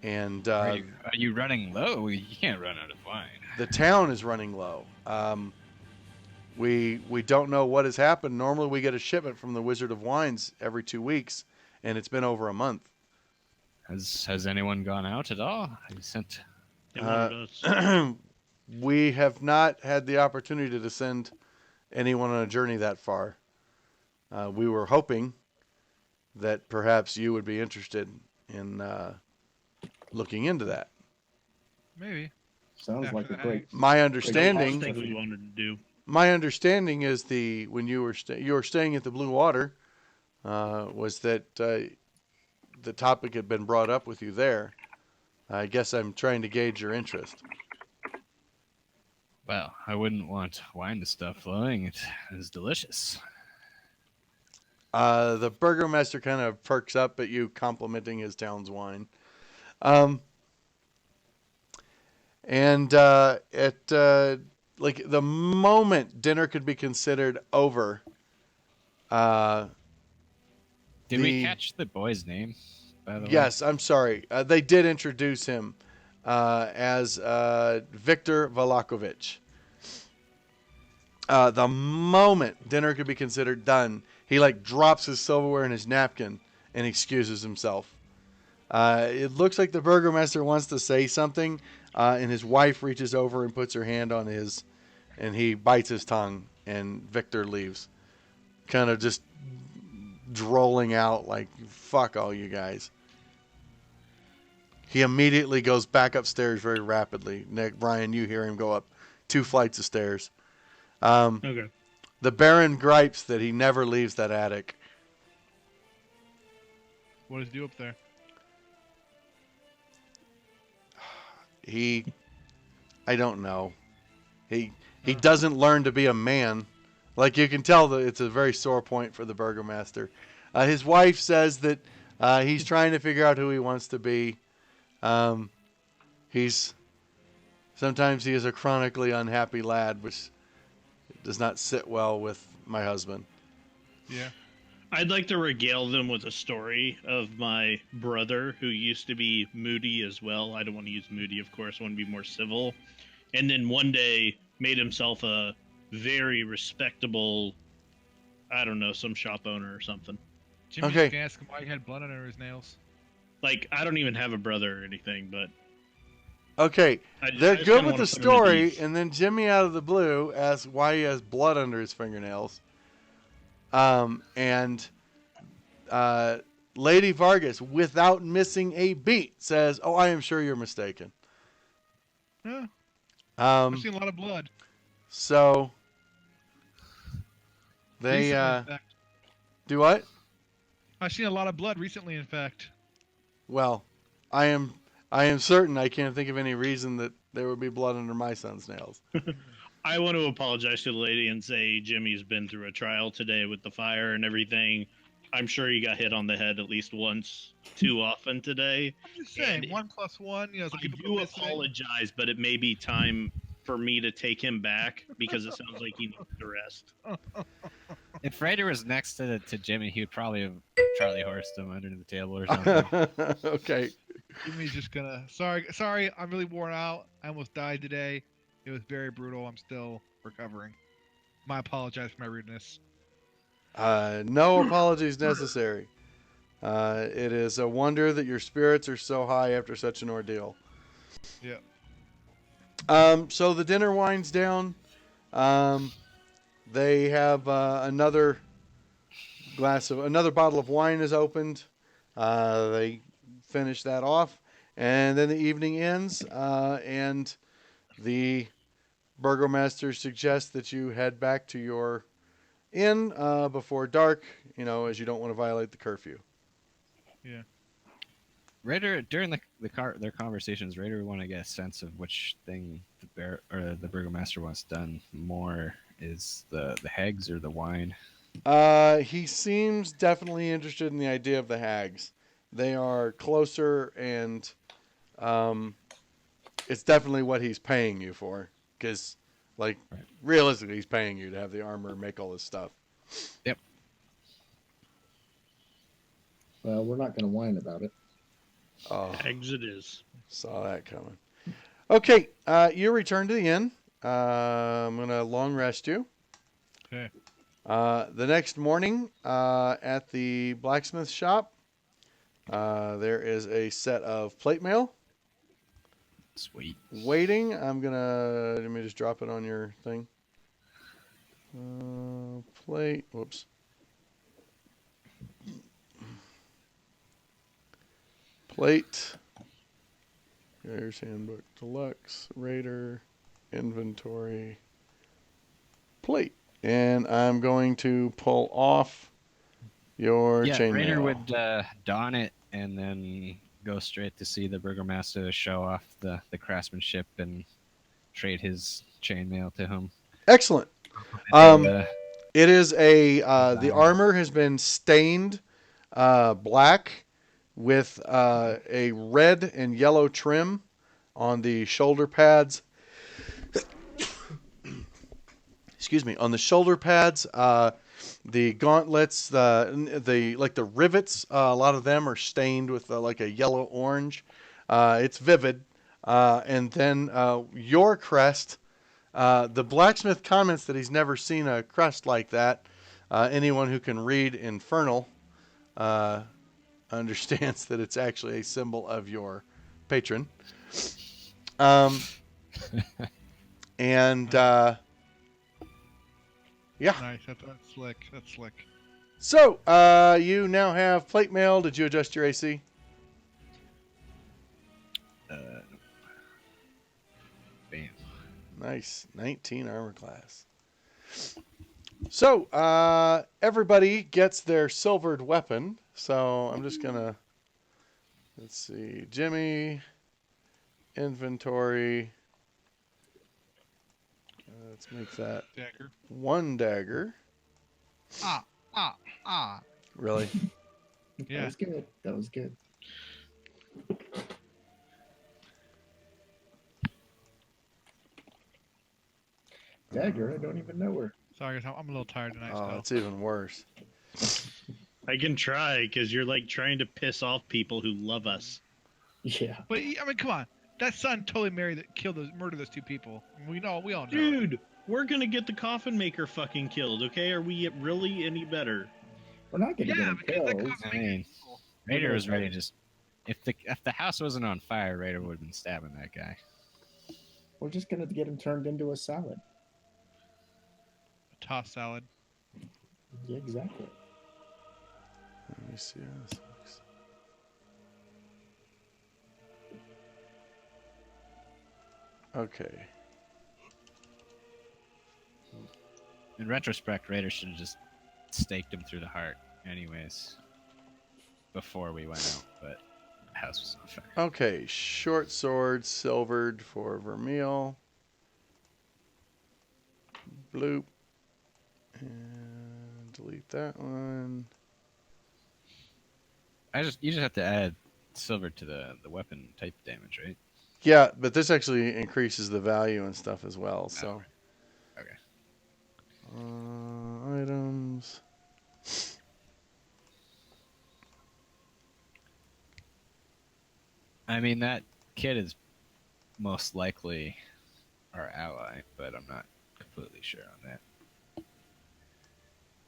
A: and
F: Are you running low? You can't run out of wine.
A: the town is running low. We don't know what has happened. Normally, we get a shipment from the Wizard of Wines every 2 weeks, and it's been over a month.
F: Has anyone gone out at all? Have you sent?
D: They wanted us.
A: We have not had the opportunity to send anyone on a journey that far. We were hoping that perhaps you would be interested in looking into that.
C: Maybe.
B: Sounds
C: After
B: like a
C: the
B: great.
C: hike.
A: My
D: One
A: understanding,
D: thing we wanted to do.
A: my understanding is when you were staying at the Blue Water, was that the topic had been brought up with you there. I guess I'm trying to gauge your interest.
F: Well, I wouldn't want wine to stop flowing. It is delicious.
A: The burgomaster kind of perks up at you complimenting his town's wine. And like the moment dinner could be considered over,
F: Did we catch the boy's name, by the way?
A: yes, I'm sorry. They did introduce him as Viktor Valakovich. The moment dinner could be considered done, he like drops his silverware and his napkin and excuses himself. It looks like the burgomaster wants to say something, and his wife reaches over and puts her hand on his, and he bites his tongue, and Victor leaves, kind of just drolling out like, fuck all you guys. He immediately goes back upstairs very rapidly. Nick, Brian, you hear him go up 2 flights of stairs.
D: Okay.
A: The Baron gripes that he never leaves that attic.
C: What does he do up there?
A: I don't know. He doesn't learn to be a man. Like you can tell that it's a very sore point for the burgomaster. His wife says that he's trying to figure out who he wants to be. Sometimes he is a chronically unhappy lad, which does not sit well with my husband.
C: Yeah.
D: I'd like to regale them with a story of my brother who used to be moody as well. I don't want to use moody, of course. I want to be more civil. And then one day made himself a very respectable, I don't know, some shop owner or something.
C: Jimmy
A: Okay.
C: can ask him why he had blood under his nails.
D: Like, I don't even have a brother or anything, but
A: Okay,
D: I just
A: they're
D: kinda
A: good with
D: wanna
A: the
D: put him at
A: story,
D: ease.
A: and then Jimmy out of the blue asks why he has blood under his fingernails. And Lady Vargas, without missing a beat, says, "Oh, I am sure you're mistaken."
C: Yeah. I've
A: Um,
C: seen a lot of blood.
A: so they
C: Recently, in fact.
A: do what?
C: I've seen a lot of blood recently, in fact.
A: Well, I am certain I can't think of any reason that there would be blood under my son's nails.
D: I want to apologize to the lady and say Jimmy's been through a trial today with the fire and everything. I'm sure he got hit on the head at least once too often today.
C: I'm just saying,
D: And
C: 1 + 1. You know, some
D: I
C: people
D: do
C: go missing.
D: apologize, but it may be time for me to take him back because it sounds like he needs to rest.
F: If Raider was next to Jimmy, he would probably have Charlie horsed him under the table or something.
A: Okay.
C: Jimmy's just gonna. Sorry. I'm really worn out. I almost died today. It was very brutal. I'm still recovering. I apologize for my rudeness.
A: No apologies necessary. It is a wonder that your spirits are so high after such an ordeal.
C: Yeah.
A: So the dinner winds down. They have another bottle of wine is opened. They finish that off, and then the evening ends. And the burgomaster suggests that you head back to your in before dark, as you don't want to violate the curfew.
F: Raider, during their conversations, Raider would want to get a sense of which thing the burgomaster wants done more. Is the hags or the wine?
A: He seems definitely interested in the idea of the hags. They are closer, and it's definitely what he's paying you for. Because, realistically, he's paying you to have the armor and make all this stuff.
F: Yep.
B: Well, we're not going to whine about it.
A: Oh,
D: Eggs it is.
A: saw that coming. Okay, you return to the inn. I'm going to long rest you.
C: Okay.
A: The next morning, at the blacksmith shop, there is a set of plate mail
F: Sweet.
A: waiting. Let me just drop it on your thing. Plate, whoops. Plate. There's Handbook Deluxe, Raider, Inventory, Plate. And I'm going to pull off your chainmail.
F: Raider would don it and then go straight to see the burgomaster to show off the craftsmanship and trade his chainmail to him.
A: Excellent.
F: And,
A: It is the armor has been stained black with a red and yellow trim on the shoulder pads. Excuse me. On the shoulder pads, the gauntlets, the rivets, a lot of them are stained with like a yellow orange. It's vivid. And then your crest. The blacksmith comments that he's never seen a crest like that. Anyone who can read Infernal understands that it's actually a symbol of your patron. And yeah.
C: Nice. That's slick. That's slick.
A: So you now have plate mail. Did you adjust your AC?
F: Bam.
A: Nice. 19 armor class. So, everybody gets their silvered weapon. So, I'm just going to, let's see, Jimmy, inventory. Let's make that
C: Dagger.
A: 1 dagger.
C: Ah.
A: Really?
C: Yeah.
B: That was good. That was good. Dagger, I don't even know her.
C: Sorry, guys, I'm a little tired tonight.
A: Oh,
C: Still.
A: it's even worse.
D: I can try because you're like trying to piss off people who love us.
B: Yeah.
C: But I mean, come on. That son totally murdered those 2 people. We all know.
D: Dude, we're gonna get the coffin maker fucking killed, okay? Are we really any better?
B: We're not going to get him
C: because that
B: killed.
C: coffin
F: I mean,
C: people.
F: Raider was ready to just. If the house wasn't on fire, Raider would have been stabbing that guy.
B: We're just going to get him turned into a salad.
C: Toss salad.
B: Yeah, exactly.
A: Let me see how this looks. Okay.
F: In retrospect, Raider should have just staked him through the heart, anyways, before we went out. But the house was on fire.
A: Okay, short sword, silvered for Vermeil. Bloop. And delete that one.
F: You just have to add silver to the weapon type damage, right?
A: Yeah, but this actually increases the value and stuff as well. So,
F: Okay.
A: Items.
F: I mean, that kid is most likely our ally, but I'm not completely sure on that.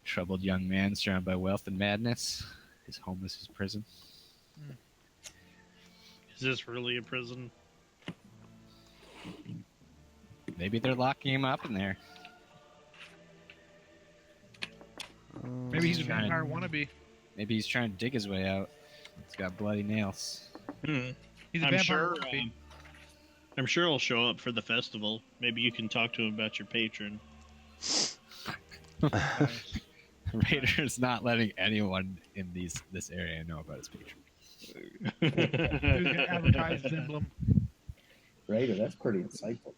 F: Troubled young man surrounded by wealth and madness. His home is his prison.
D: Is this really a prison?
F: Maybe they're locking him up in there.
C: Maybe he's a
F: Trying to-
C: vampire wannabe.
F: Maybe he's trying to dig his way out. He's got bloody nails.
D: Hmm.
C: He's a
D: I'm
C: vampire
D: sure.
C: wannabe.
D: I'm sure he'll show up for the festival. Maybe you can talk to him about your patron.
C: Nice.
F: Raider's not letting anyone in this area know about his Patreon.
C: Who's gonna advertise his emblem?
B: Raider, that's pretty insightful.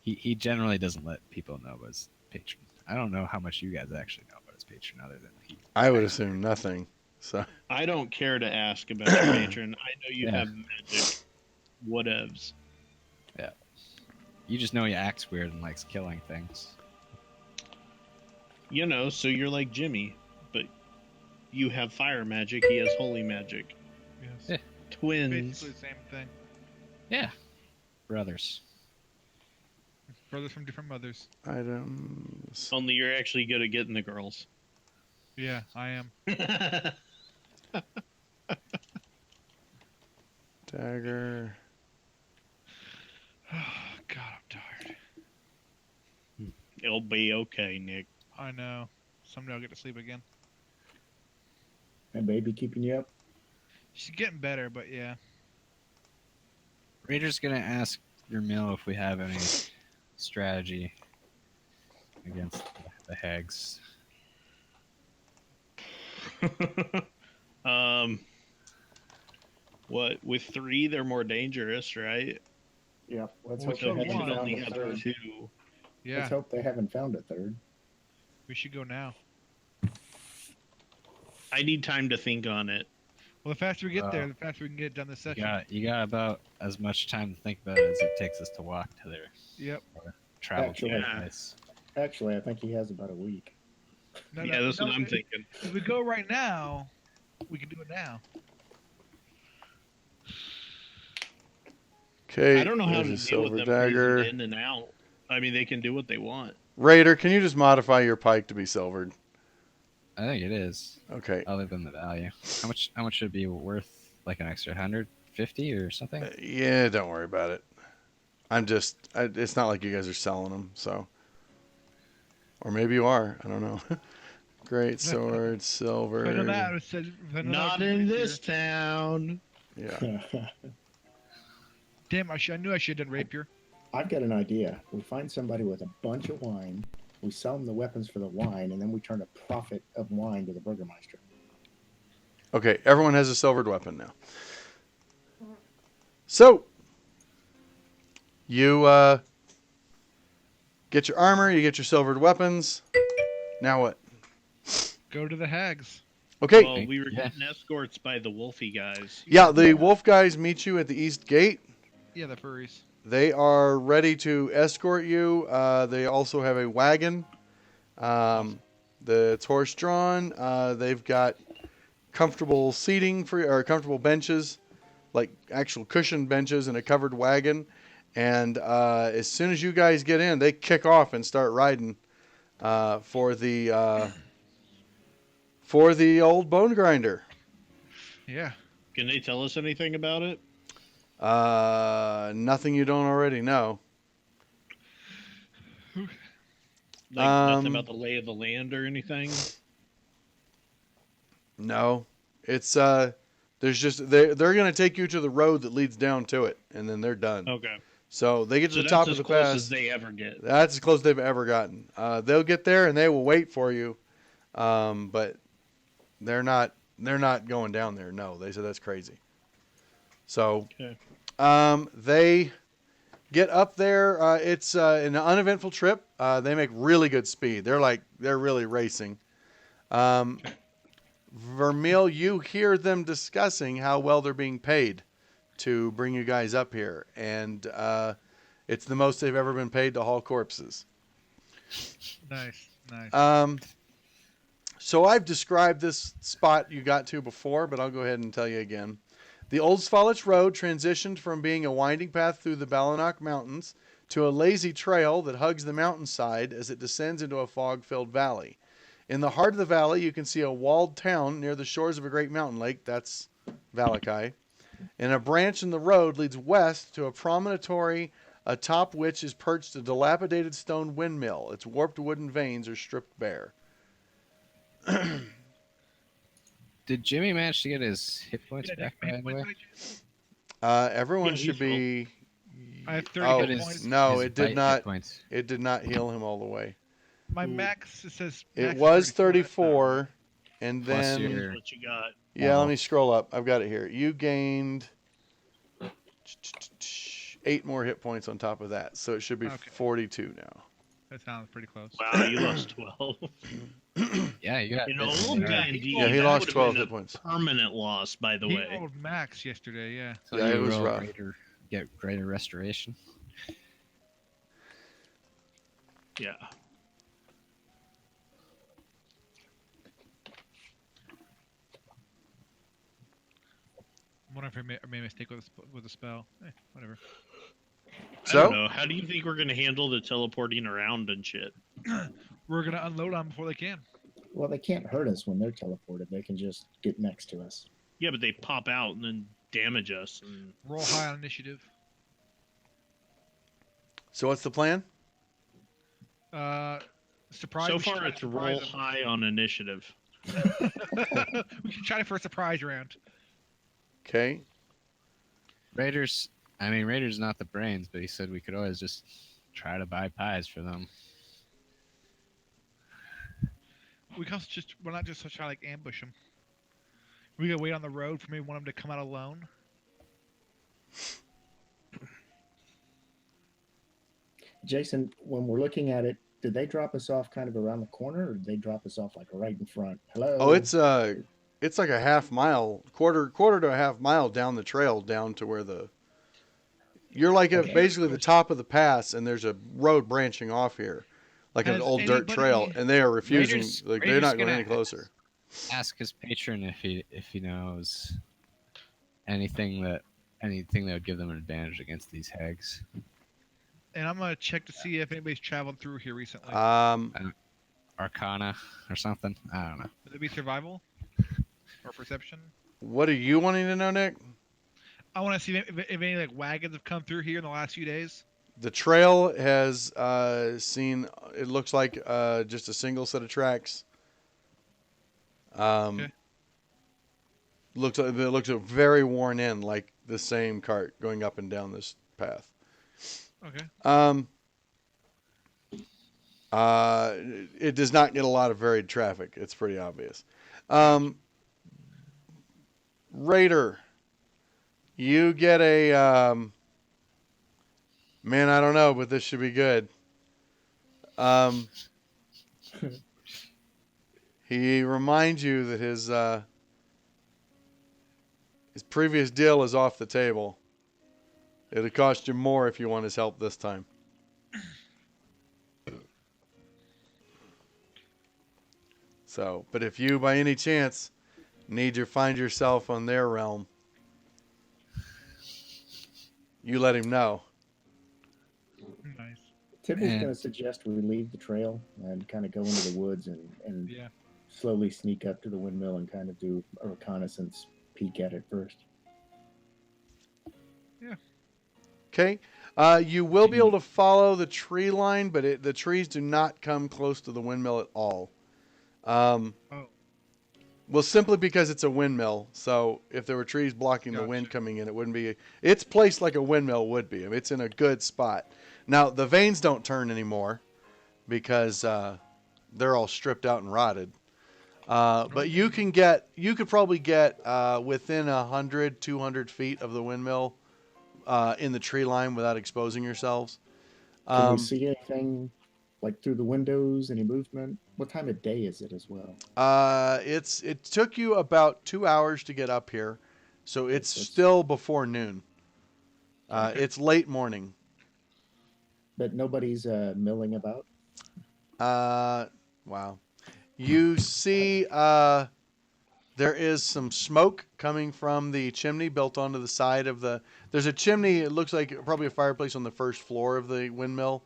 F: He generally doesn't let people know about his Patreon. I don't know how much you guys actually know about his Patreon, other than he.
A: I would assume nothing. So
D: I don't care to ask about your patron. I know you
F: Yeah.
D: have magic. Whatevs.
F: You just know he acts weird and likes killing things.
D: You know, so you're like Jimmy, but you have fire magic. He has holy magic.
C: Yes.
F: Yeah.
D: Twins.
C: Basically the same thing.
F: Yeah, brothers.
C: Brothers from different mothers.
A: items.
D: Only you're actually good at getting the girls.
C: Yeah, I am.
A: Dagger.
C: Oh, God, I'm tired.
D: It'll be okay, Nick.
C: I know. Someday I'll get to sleep again.
B: And baby keeping you up?
C: She's getting better, but yeah.
F: Raider's gonna ask Vermil if we have any strategy against the hags.
D: What with 3 they're more dangerous, right?
B: Yeah. Let's
C: Well,
B: hope
D: So
B: they
D: we
C: one.
D: should
B: haven't
D: only
B: found a
D: have
B: third.
D: 2.
C: Yeah,
B: Let's hope they haven't found a third.
C: we should go now.
D: I need time to think on it.
C: Well, the faster we get there, the faster we can get done this
F: You
C: session.
F: got about as much time to think about it as it takes us to walk to their
C: Yep.
F: travel
B: Actually,
F: to their
D: Yeah.
F: place.
B: Actually, I think he has about a week.
C: No,
D: Yeah, that's what I'm
C: if-
D: thinking.
C: If we go right now, we can do it now.
A: Okay.
D: I don't know how to
A: there's a
D: deal with
A: silver
D: them
A: dagger.
D: breezing in and out. I mean, they can do what they want.
A: Raider, can you just modify your pike to be silvered?
F: I think it is,
A: Okay.
F: other than the value. How much should it be worth? Like an extra 150 or something?
A: Yeah, don't worry about it. It's not like you guys are selling them, so. Or maybe you are. I don't know. Great sword, silver.
C: But on that, I said,
D: Not in this town.
A: Yeah.
C: Damn, I knew I should have done rapier.
B: I've got an idea. We find somebody with a bunch of wine. We sell them the weapons for the wine, and then we turn a profit of wine to the Burgermeister.
A: Okay, everyone has a silvered weapon now. So, you get your armor, you get your silvered weapons. Now what?
C: Go to the hags.
A: Okay,
D: Well, we were
F: Yeah.
D: getting escorts by the Wolfie guys.
A: yeah, the wolf guys meet you at the east gate.
C: Yeah, the furries.
A: They are ready to escort you. They also have a wagon. It's horse drawn. They've got comfortable seating or comfortable benches, like actual cushioned benches, and a covered wagon. And as soon as you guys get in, they kick off and start riding for the old bone grinder.
C: Yeah.
D: Can they tell us anything about it?
A: Nothing you don't already know.
D: Like nothing
A: Um,
D: about the lay of the land or anything?
A: No, it's there's just they're going to take you to the road that leads down to it, and then they're done.
D: Okay.
A: So they get to
D: So
A: the
D: that's
A: top
D: as
A: of the
D: close
A: pass.
D: as they ever get.
A: That's as close as they've ever gotten. They'll get there and they will wait for you, but they're not going down there. No, they said that's crazy. So
D: Okay.
A: they get up there. It's an uneventful trip. They make really good speed. They're really racing. Vermeil, you hear them discussing how well they're being paid to bring you guys up here, and it's the most they've ever been paid to haul corpses.
C: Nice. Nice.
A: So I've described this spot you got to before, but I'll go ahead and tell you again. The Old Svalich Road transitioned from being a winding path through the Balanock Mountains to a lazy trail that hugs the mountainside as it descends into a fog-filled valley. In the heart of the valley, you can see a walled town near the shores of a great mountain lake. That's Valakai. And a branch in the road leads west to a promontory atop which is perched a dilapidated stone windmill. Its warped wooden vanes are stripped bare.
F: Did Jimmy manage to get his hit points
C: Yeah,
F: back, by the way?
A: Everyone
D: Yeah,
A: should
D: he's
A: be...
C: I have 30
A: Oh,
C: hit
F: But
C: points.
A: no,
F: his
A: it did
F: bite
A: not.
F: hit points.
A: It did not heal him all the way.
C: My max, it says
A: It
C: max is
A: was
C: 34.
A: 34, and
F: Plus
A: then
F: your
D: What you got?
A: yeah, let me scroll up. I've got it here. You gained 8 more hit points on top of that, so it should be
C: Okay.
A: 42 now.
C: That sounds pretty close.
D: Wow, you lost 12.
F: Yeah, you got
D: In
F: bits
D: old
F: there.
D: D&D,
A: Yeah, he
D: that
A: lost
D: would have
A: 12
D: been
A: hit
D: a
A: points.
D: permanent loss, by the
C: He
D: way.
C: rolled max yesterday, yeah.
F: So
A: Yeah,
F: you
A: it was
F: roll
A: rough.
F: get greater restoration.
D: Yeah.
C: I'm wondering if I made a mistake with a spell. Whatever.
D: I don't
A: So,
D: know. How do you think we're going to handle the teleporting around and shit?
C: We're gonna unload on them before they can.
B: Well, they can't hurt us when they're teleported. They can just get next to us.
D: Yeah, but they pop out and then damage us. And...
C: Roll high on initiative.
A: so what's the plan?
C: Surprise.
D: So
C: we should
D: far,
C: try to
D: it's
C: surprise
D: roll
C: them.
D: high on initiative.
C: We should try it for a surprise round.
A: Okay.
F: Raiders. I mean, Raiders not the brains, but he said we could always just try to buy pies for them.
C: We can also we're not just try to like ambush them. We gotta wait on the road for maybe one of them to come out alone.
B: Jason, when we're looking at it, did they drop us off kind of around the corner, or did they drop us off like right in front? Hello.
A: Oh, it's like a half mile, quarter to a half mile down the trail down to where you're like at
B: Okay.
A: basically the top of the pass, and there's a road branching off here, like an
C: Has
A: old dirt trail,
C: anybody-
A: and they are refusing.
F: Raiders-
A: Like they're
F: Raiders
A: not going
F: gonna
A: any closer.
F: Ask his patron if he knows anything that would give them an advantage against these hags.
C: And I'm gonna check to see if anybody's traveled through here recently.
F: Arcana or something. I don't know.
C: Would it be survival or perception?
A: What are you wanting to know, Nick?
C: I want to see if any like wagons have come through here in the last few days.
A: The trail has seen. It looks like just a single set of tracks.
C: Okay.
A: It looks very worn in, like the same cart going up and down this path.
C: Okay.
A: It does not get a lot of varied traffic. It's pretty obvious. Raider, you get a man. I don't know, but this should be good. He reminds you that his previous deal is off the table. It'll cost you more if you want his help this time. So, but if you, by any chance, find yourself on their realm, you let him know.
C: Nice.
B: Tibble's
F: And-
B: going to suggest we leave the trail and kind of go into the woods and
C: Yeah.
B: slowly sneak up to the windmill and kind of do a reconnaissance peek at it first.
A: Okay. You will be able to follow the tree line, but the trees do not come close to the windmill at all.
C: Oh.
A: Well, simply because it's a windmill. So if there were trees blocking the wind
C: Gotcha.
A: coming in, it wouldn't be. It's placed like a windmill would be. I mean, it's in a good spot. Now the vanes don't turn anymore because they're all stripped out and rotted. But you could probably get within 100, 200 feet of the windmill in the tree line without exposing yourselves.
B: Can we see anything like through the windows? Any movement? What time of day is it as well?
A: It took you about 2 hours to get up here, so it's
B: It's-
A: still before noon.
C: Okay.
A: It's late morning.
B: But nobody's milling about.
A: Wow. You see, there is some smoke coming from the chimney built onto the side of the. There's a chimney. It looks like probably a fireplace on the first floor of the windmill.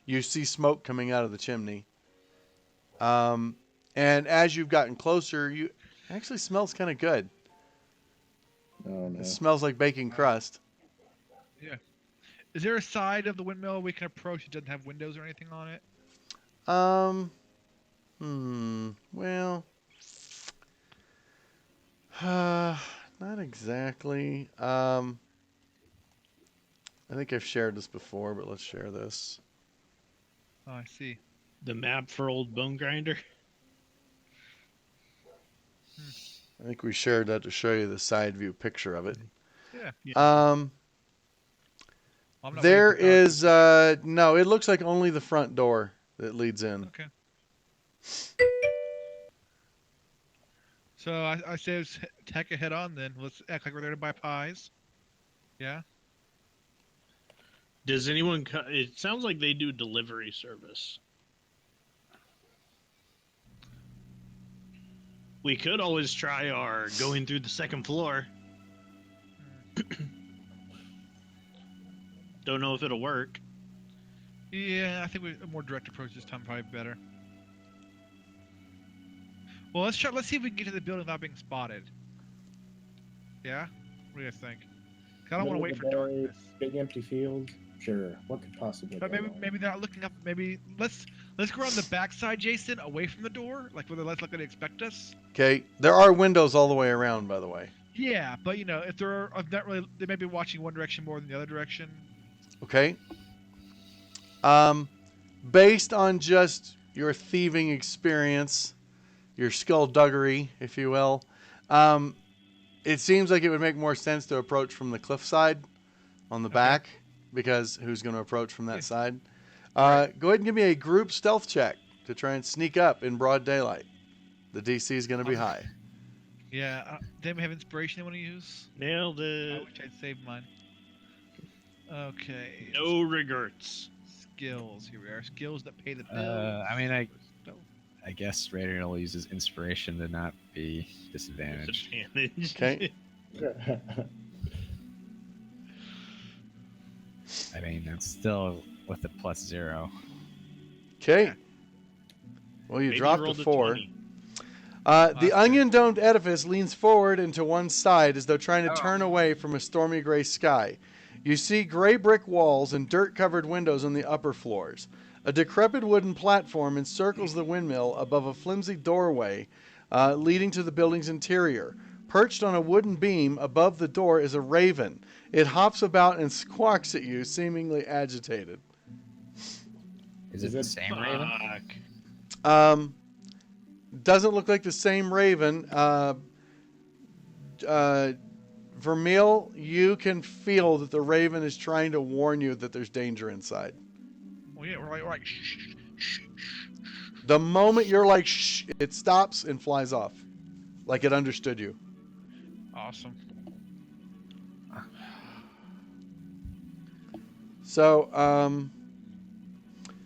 A: You see smoke coming out of the chimney. And as you've gotten closer, you actually smells kind of good.
B: Oh no.
A: It smells like baking crust.
C: Is there a side of the windmill we can approach that doesn't have windows or anything on it?
A: Well, not exactly. I think I've shared this before, but let's share this.
C: Oh, I see.
D: The map for old Bone Grinder.
A: I think we shared that to show you the side view picture of it.
C: Yeah.
A: Um,
C: I'm not
A: there
C: waiting for Doc
A: is
C: to-
A: no. It looks like only the front door that leads in.
C: Okay. So I say let's take a head on then. Let's act like we're there to buy pies. Yeah.
D: Does anyone? It sounds like they do delivery service. We could always try our going through the second floor. Don't know if it'll work.
C: Yeah, I think a more direct approach this time probably better. Well, let's try. Let's see if we can get to the building without being spotted. Yeah. What do you guys think? 'Cause I don't want to
B: Middle
C: wait
B: of
C: for
B: the day,
C: darkness.
B: Big empty field. Sure. What could possibly
C: But
B: go
C: maybe
B: wrong?
C: maybe they're not looking up. Maybe let's go around the backside, Jason, away from the door, like where they're less likely to expect us.
A: Okay, there are windows all the way around, by the way.
C: Yeah, but you know, if they're not really, they may be watching one direction more than the other direction.
A: Okay. Based on just your thieving experience, your skullduggery, if you will, it seems like it would make more sense to approach from the cliffside on the back, because who's going to approach from that
C: Yeah.
A: side?
C: Right.
A: Go ahead and give me a group stealth check to try and sneak up in broad daylight. The DC is going to be high.
C: Yeah. Does anybody have inspiration they want to use?
D: Nailed
C: I
D: it.
C: wish I'd saved mine. Okay.
D: No regrets.
C: Skills. Here we are. Skills that pay the bills.
F: I mean,
C: So-
F: I guess Raider will use his inspiration to not be disadvantaged.
D: Disadvantage.
A: Okay.
F: I mean, that's still with the +0.
A: Okay. Well, you
D: Maybe
A: dropped
D: rolled
A: a
D: a
A: 4.
D: 20.
A: The onion-domed edifice leans forward and to one side as though trying to
C: Oh.
A: turn away from a stormy gray sky. You see gray brick walls and dirt-covered windows on the upper floors. A decrepit wooden platform encircles the windmill above a flimsy doorway leading to the building's interior. Perched on a wooden beam above the door is a raven. It hops about and squawks at you, seemingly agitated.
F: Is
B: Is
F: it the
B: it-
F: same Raven?
D: Fuck.
A: Doesn't look like the same raven. Vermeil, you can feel that the raven is trying to warn you that there's danger inside.
C: Well, yeah, we're like shh, shh, shh, shh.
A: The moment you're like, shh, it stops and flies off. Like it understood you.
C: Awesome.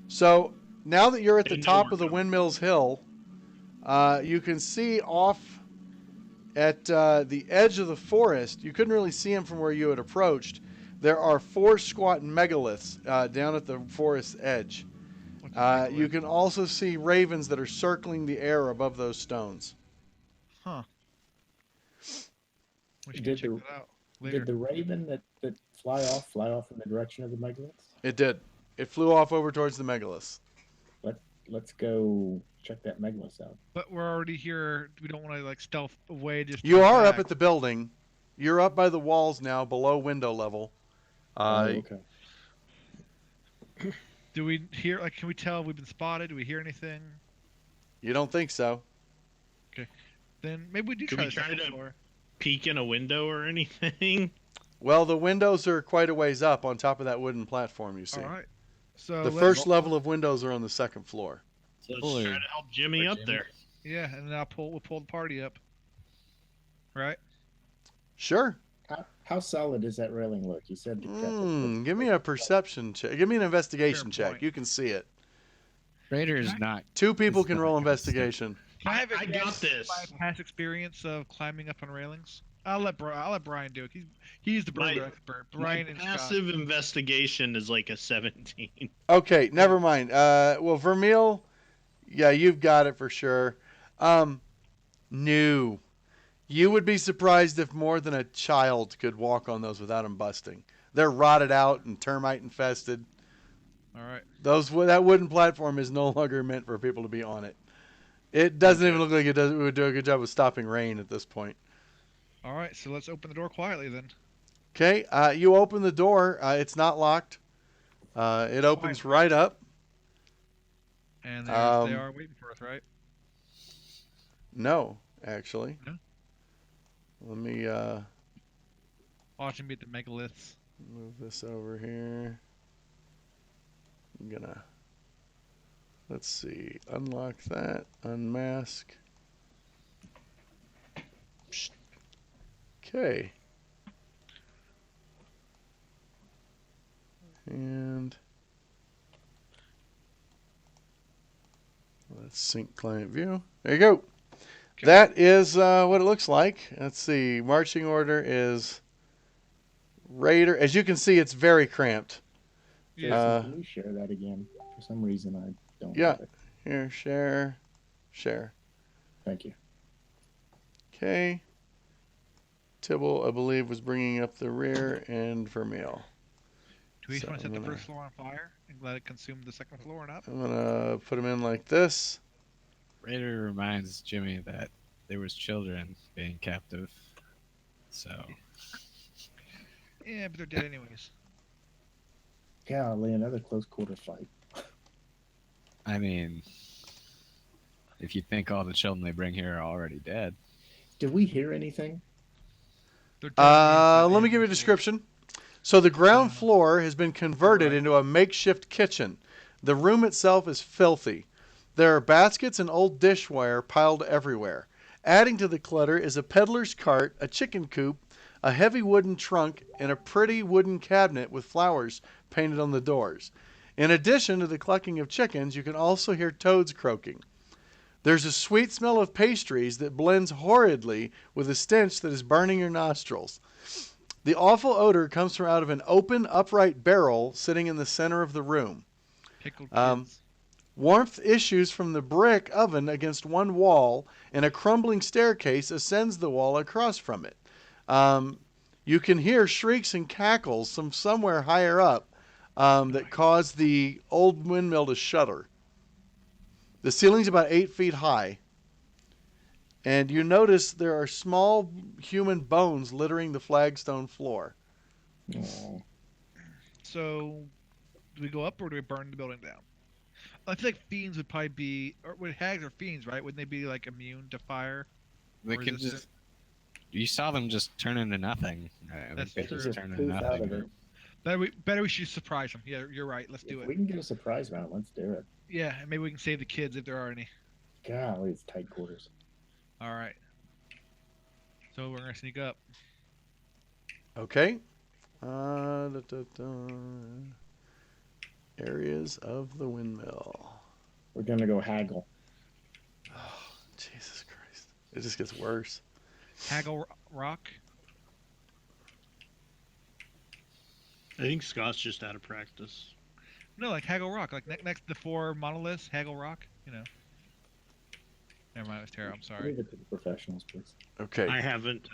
A: So now that you're at the
D: They know
A: top
D: we're
A: of the
D: coming.
A: Windmills Hill, you can see off at the edge of the forest. You couldn't really see them from where you had approached. There are 4 squat megaliths down at the forest edge.
C: What's this
A: You
C: megalith?
A: can also see ravens that are circling the air above those stones.
C: Huh. We should
B: Did
C: check
B: the-
C: that out later.
B: Did the raven that fly off in the direction of the megaliths?
A: It did. It flew off over towards the megaliths.
B: Let's go check that megalith out.
C: But we're already here. We don't want to like stealth away. Just
A: You
C: turn
A: are up
C: back.
A: at the building. You're up by the walls now, below window level.
B: Okay.
C: Do we hear? Like, can we tell if we've been spotted? Do we hear anything?
A: You don't think so?
C: Then maybe we do
D: Could
C: try
D: we
C: the
D: try
C: second
D: to-
C: floor.
D: Peek in a window or anything?
A: Well, the windows are quite a ways up on top of that wooden platform you see.
C: All right. So
A: The
C: let's-
A: first level of windows are on the second floor.
D: Let's
F: Holy-
D: try to help Jimmy up there.
C: Yeah, and then we'll pull the party up. Right.
A: Sure.
B: How solid does that railing look? You said decrepit.
A: Give me a perception check. Give me an investigation
C: Fair
A: check.
C: point.
A: You can see it.
F: Raider is
C: Can I-
F: not.
A: 2 people
F: It's
A: can
F: not
A: roll
F: gonna
A: investigation.
C: Can I have
D: I got this.
C: My past experience of climbing up on railings. I'll let Brian do it. He's the
D: My-
C: burger expert. Brian
D: My
C: and Scott.
D: passive investigation is like a 17.
A: Okay, never mind. Well, Vermeil, yeah, you've got it for sure. No. You would be surprised if more than a child could walk on those without them busting. They're rotted out and termite infested.
C: All right.
A: That wooden platform is no longer meant for people to be on it. It doesn't even look like it would do a good job of stopping rain at this point.
C: All right. So let's open the door quietly then.
A: Okay, you open the door. It's not locked. It opens right up.
C: And they
A: Um,
C: are waiting for us, right?
A: No, actually.
C: No?
A: Let me
C: Watch them beat the megaliths.
A: move this over here. I'm gonna, let's see, unlock that, unmask. Okay. And let's sync client view. There you go.
C: Okay.
A: That is what it looks like. Let's see. Marching order is Raider. As you can see, it's very cramped.
C: Yeah.
B: Jason, can you share that again? For some reason, I don't
A: Yeah.
B: have it.
A: Here, share, share.
B: Thank you.
A: Okay. Tibble, I believe, was bringing up the rear and Vermeil.
C: Do we just
A: So
C: want to set
A: I'm
C: the
A: gonna-
C: first floor on fire and let it consume the second floor and up?
A: I'm gonna put them in like this.
F: Raider reminds Jimmy that there was children being captive. So
C: Yeah, but they're dead anyways.
B: Golly, another close quarter fight.
F: I mean, if you think all the children they bring here are already dead,
B: Did we hear anything?
C: They're dead on the inside,
A: Let me
C: they
A: give you a
C: have no
A: description. So the ground
C: Uh,
A: floor has been converted
C: right.
A: into a makeshift kitchen. The room itself is filthy. There are baskets and old dishware piled everywhere. Adding to the clutter is a peddler's cart, a chicken coop, a heavy wooden trunk, and a pretty wooden cabinet with flowers painted on the doors. In addition to the clucking of chickens, you can also hear toads croaking. There's a sweet smell of pastries that blends horridly with a stench that is burning your nostrils. The awful odor comes from out of an open, upright barrel sitting in the center of the room.
C: Pickled
A: Um,
C: kids.
A: Warmth issues from the brick oven against one wall, and a crumbling staircase ascends the wall across from it. You can hear shrieks and cackles from somewhere higher up that cause the old windmill to shudder. The ceiling's about 8 feet high, and you notice there are small human bones littering the flagstone floor.
B: Oh,
C: So, do we go up or do we burn the building down? I feel like fiends would probably be, or would hags or fiends, right? Wouldn't they be like immune to fire?
F: they
C: Or
F: could
C: resistant?
F: just. You saw them just turn into nothing.
C: That's
F: They
C: true.
F: could
B: just
F: turn
B: poof
F: into
B: out of
F: nothing.
B: it.
C: Better we should surprise them. Yeah, you're right. Let's do
B: If
C: it.
B: we can get a surprise round, let's do it.
C: Yeah, and maybe we can save the kids if there are any.
B: Golly, it's tight quarters.
C: All right. So we're gonna sneak up.
A: Okay. Areas of the windmill.
B: We're gonna go haggle.
A: Oh, Jesus Christ. It just gets worse.
C: Haggle Rock.
D: I think Scott's just out of practice.
C: No, like Haggle Rock, like next to the 4 monoliths, Haggle Rock. You know. Never mind, it was terrible. I'm sorry.
B: Leave it to the professionals, please.
A: Okay.
D: I haven't.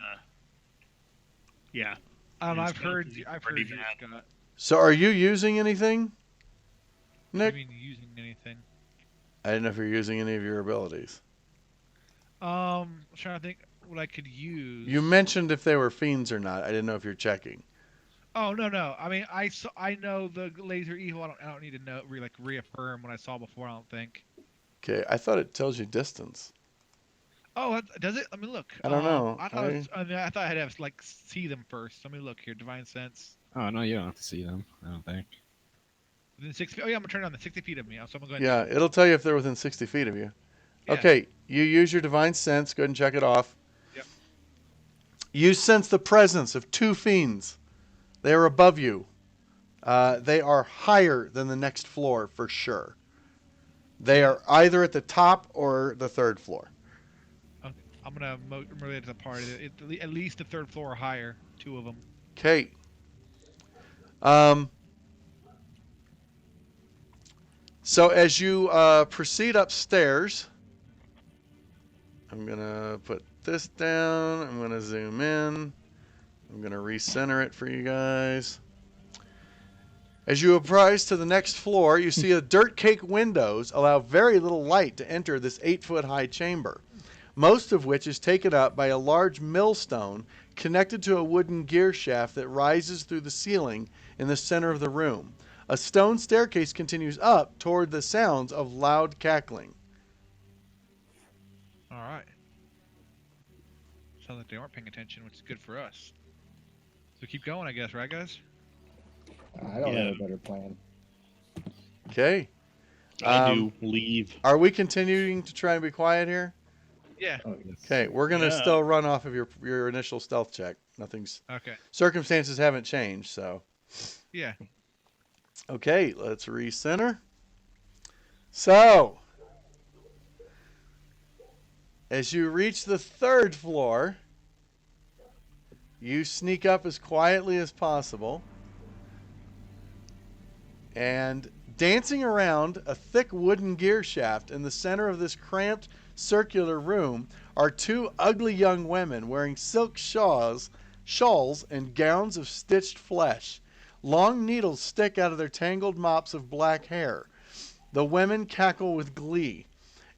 D: Yeah.
C: I've
D: It's
C: heard.
D: pretty
C: I've heard you,
D: bad.
C: Scott.
A: So are you using anything,
C: I
A: Nick?
C: mean, using anything.
A: I didn't know if you're using any of your abilities.
C: I'm trying to think what I could use.
A: You mentioned if they were fiends or not. I didn't know if you're checking.
C: Oh no. I mean, I know the laser evil. I don't need to know reaffirm what I saw before. I don't think.
A: Okay, I thought it tells you distance.
C: Oh, does it? Let me look.
A: I don't know.
C: I thought I thought I had to have like see them first. Let me look here. Divine sense.
F: Oh no, you don't have to see them. I don't think.
C: Within 6 feet. Oh yeah, I'm gonna turn it on the 60 feet of me. So I'm gonna go
A: Yeah, it'll tell you if they're within 60 feet of you.
C: Yeah.
A: Okay, you use your divine sense. Go ahead and check it off.
C: Yep.
A: You sense the presence of 2 fiends. They are above you. They are higher than the next floor for sure. They are either at the top or the 3rd floor.
C: Okay. I'm gonna relate to the party. At least the 3rd floor or higher. 2 of them.
A: Okay. So as you proceed upstairs, I'm going to put this down. I'm going to zoom in. I'm going to recenter it for you guys. As you approach to the next floor, you see a dirt cake windows allow very little light to enter this 8-foot high chamber, most of which is taken up by a large millstone connected to a wooden gear shaft that rises through the ceiling in the center of the room. A stone staircase continues up toward the sounds of loud cackling.
C: All right. Sounds like they aren't paying attention, which is good for us. So keep going, I guess, right, guys?
B: I don't have a better plan.
A: Okay.
D: I do. Leave.
A: Are we continuing to try and be quiet here?
C: Yeah.
B: Oh, yes.
A: Okay, we're going to
D: Yeah.
A: still run off of your initial stealth check.
C: Okay.
A: Circumstances haven't changed, so.
C: Yeah.
A: Okay, let's recenter. So, as you reach the 3rd floor, you sneak up as quietly as possible. And dancing around a thick wooden gear shaft in the center of this cramped circular room are 2 ugly young women wearing silk shawls and gowns of stitched flesh. Long needles stick out of their tangled mops of black hair. The women cackle with glee.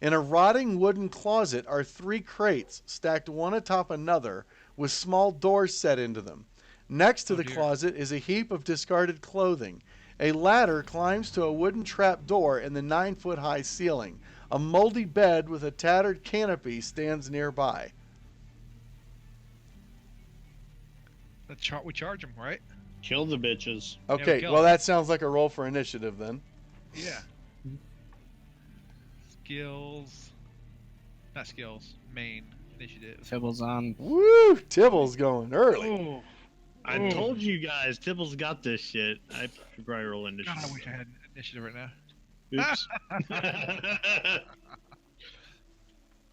A: In a rotting wooden closet are 3 crates stacked one atop another with small doors set into them. Next to the closet is a heap of discarded clothing. A ladder climbs to a wooden trap door in the 9-foot-high ceiling. A moldy bed with a tattered canopy stands nearby.
C: We charge them, right?
D: Kill the bitches.
A: Okay,
C: kill
A: well
C: them.
A: that sounds like a roll for initiative then.
C: Yeah. Skills. Not skills. Main initiative.
F: Tibble's on.
A: Woo! Tibble's going early.
C: Oh.
D: I told you guys, Tibble's got this shit. I should probably roll
C: God,
D: initiative.
C: I wish I had initiative right now.
D: Oops.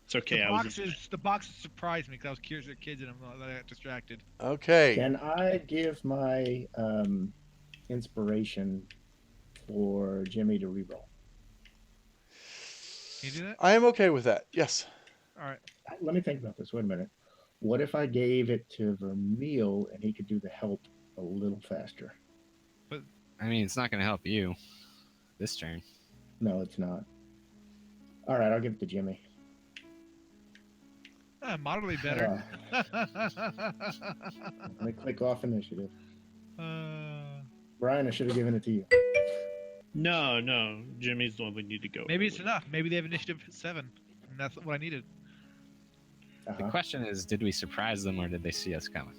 D: It's okay.
C: The boxes surprised me because I was curious at kids and I got distracted.
A: Okay.
B: Can I give my inspiration for Jimmy to reroll?
C: Can you do that?
A: I am okay with that. Yes.
C: All right.
B: Let me think about this. Wait a minute. What if I gave it to Vermeil and he could do the help a little faster?
F: I mean, it's not going to help you this turn.
B: No, it's not. All right, I'll give it to Jimmy.
C: Moderately better.
B: Let me click off initiative.
C: Uh,
B: Brian, I should have given it to you.
D: No. Jimmy's the one we need to go.
C: maybe it's enough. Maybe they have initiative 7. And that's what I needed.
F: The question is, did we surprise them or did they see us coming?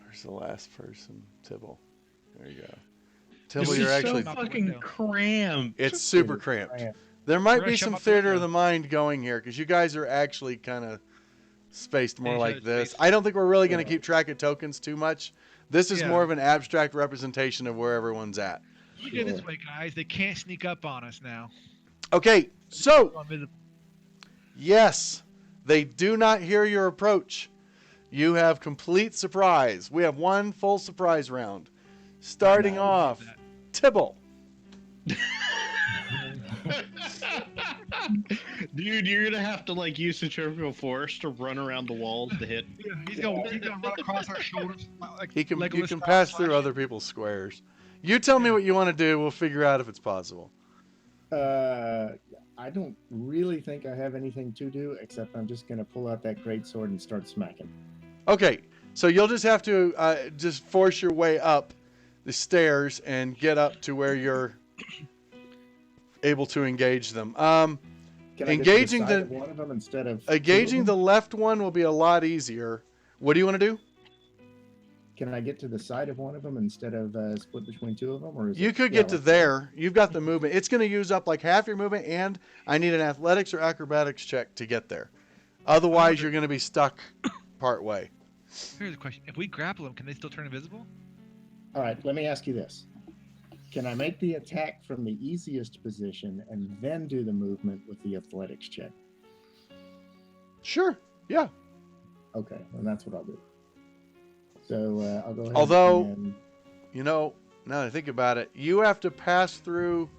A: Where's the last person? Tibble. There you go.
D: This
A: Tibble,
D: is
A: you're actually.
D: so fucking cramped.
A: It's super cramped. There might be some theater of the mind going here because you guys are actually kind of spaced more like this. I don't think we're really going to keep track of tokens too much. This is more of an abstract representation of where everyone's at.
C: Look at it this way, guys. They can't sneak up on us now.
A: Okay, so yes, they do not hear your approach. You have complete surprise. We have one full surprise round. Starting off, Tibble.
D: Dude, you're gonna have to use centrifugal force to run around the walls to hit.
C: Yeah, he's gonna run across our shoulders. Like
A: You can
C: Legolas
A: pass
C: style
A: through other people's squares. You tell me what you want to do. We'll figure out if it's possible.
B: I don't really think I have anything to do except I'm just going to pull out that great sword and start smacking.
A: Okay, so you'll just have to just force your way up the stairs and get up to where you're able to engage them.
B: Can I
A: Engaging
B: get to the
A: the
B: side of one of them instead of
A: engaging the left one will be a lot easier. What do you want to do?
B: Can I get to the side of one of them instead of split between two of them? Or is
A: You
B: it,
A: could get to there. You've got the movement. It's going to use up like half your movement, and I need an athletics or acrobatics check to get there. Otherwise, you're going to be stuck part way.
C: Here's a question: if we grapple them, can they still turn invisible?
B: All right, let me ask you this. Can I make the attack from the easiest position and then do the movement with the athletics check?
A: Sure. Yeah.
B: Okay, and that's what I'll do. So I'll go ahead.
A: Although,
B: and...
A: now that I think about it, you have to pass through.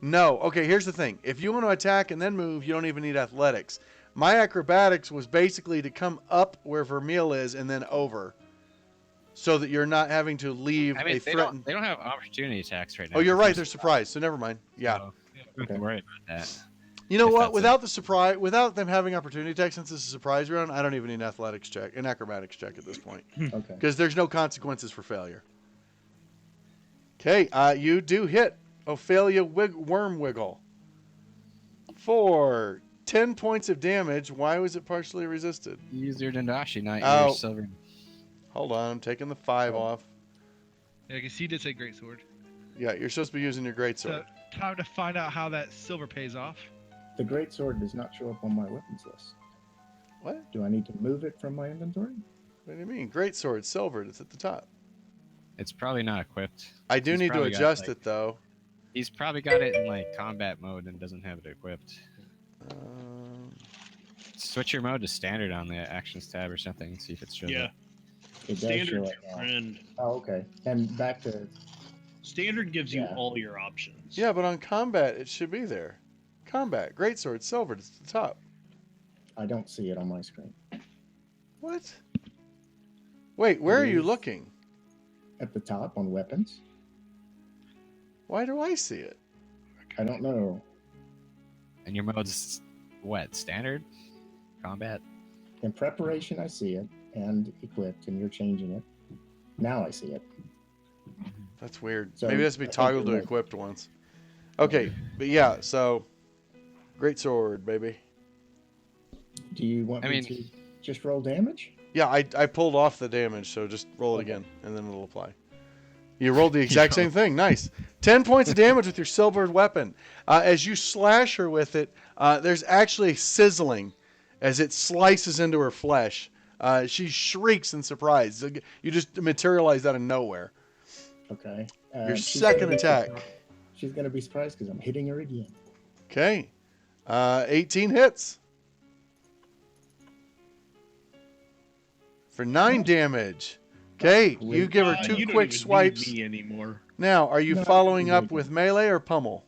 A: No. Okay, here's the thing. If you want to attack and then move, you don't even need athletics. My acrobatics was basically to come up where Vermeil is and then over, so that you're not having to leave
F: I mean,
A: a threatened.
F: they don't have opportunity attacks right now.
A: Oh, you're right. They're surprised, so never mind. Yeah.
F: So, don't have to worry about that.
A: You know
F: If
A: what?
F: that's
A: Without the surprise, without them having opportunity attack, since this is a surprise round, I don't even need an acrobatics check at this point,
B: Okay.
A: because there's no consequences for failure. Okay, you do hit Ophelia Worm Wiggle for 10 points of damage. Why was it partially resisted?
F: Use your Dandashi, not
A: Oh.
F: your silver.
A: Hold on, I'm taking the 5 off.
C: Yeah, because he did say greatsword.
A: Yeah, you're supposed to be using your greatsword.
C: So time to find out how that silver pays off.
B: The greatsword does not show up on my weapons list.
A: What?
B: Do I need to move it from my inventory?
A: What do you mean? Greatsword, silvered. It's at the top.
F: It's probably not equipped.
A: I do
F: He's
A: need to
F: probably got,
A: adjust
F: like-
A: it though.
F: He's probably got it in like combat mode and doesn't have it equipped. Switch your mode to standard on the actions tab or something. See if it shows
D: Yeah.
F: up.
B: It does
D: Standard's
B: show it
D: your
B: now.
D: friend.
B: Oh, okay. And back to
D: Standard gives you
B: Yeah.
D: all your options.
A: Yeah, but on combat it should be there. Combat, greatsword, silvered. It's at the top.
B: I don't see it on my screen.
A: What? Wait, where are
B: It
A: you
B: is.
A: looking?
B: At the top on weapons.
A: Why do I see it?
B: I don't know.
F: And your mode's what? Standard? Combat?
B: In preparation, I see it, and equipped, and you're changing it. Now I see it.
A: That's weird.
B: So,
A: Maybe it has to be
B: I think
A: toggled to
B: you're right.
A: equipped once. Okay, but yeah, so greatsword, baby.
B: Do you want
F: I
B: me
F: mean-
B: to just roll damage?
A: Yeah, I pulled off the damage, so just roll it again, and then it'll apply. You rolled the exact same thing. Nice. 10 points of damage with your silvered weapon. As you slash her with it, there's actually sizzling as it slices into her flesh. She shrieks in surprise. You just materialize out of nowhere.
B: Okay.
A: Your
B: she's
A: second
B: gonna be
A: attack.
B: surprised- She's going to be surprised because I'm hitting her again.
A: Okay. 18 hits. For 9 damage. Okay, you give her two
D: you don't
A: quick
D: even
A: swipes.
D: need me anymore.
A: Now, are you
B: No,
A: following
B: I'm
A: up with melee or pummel?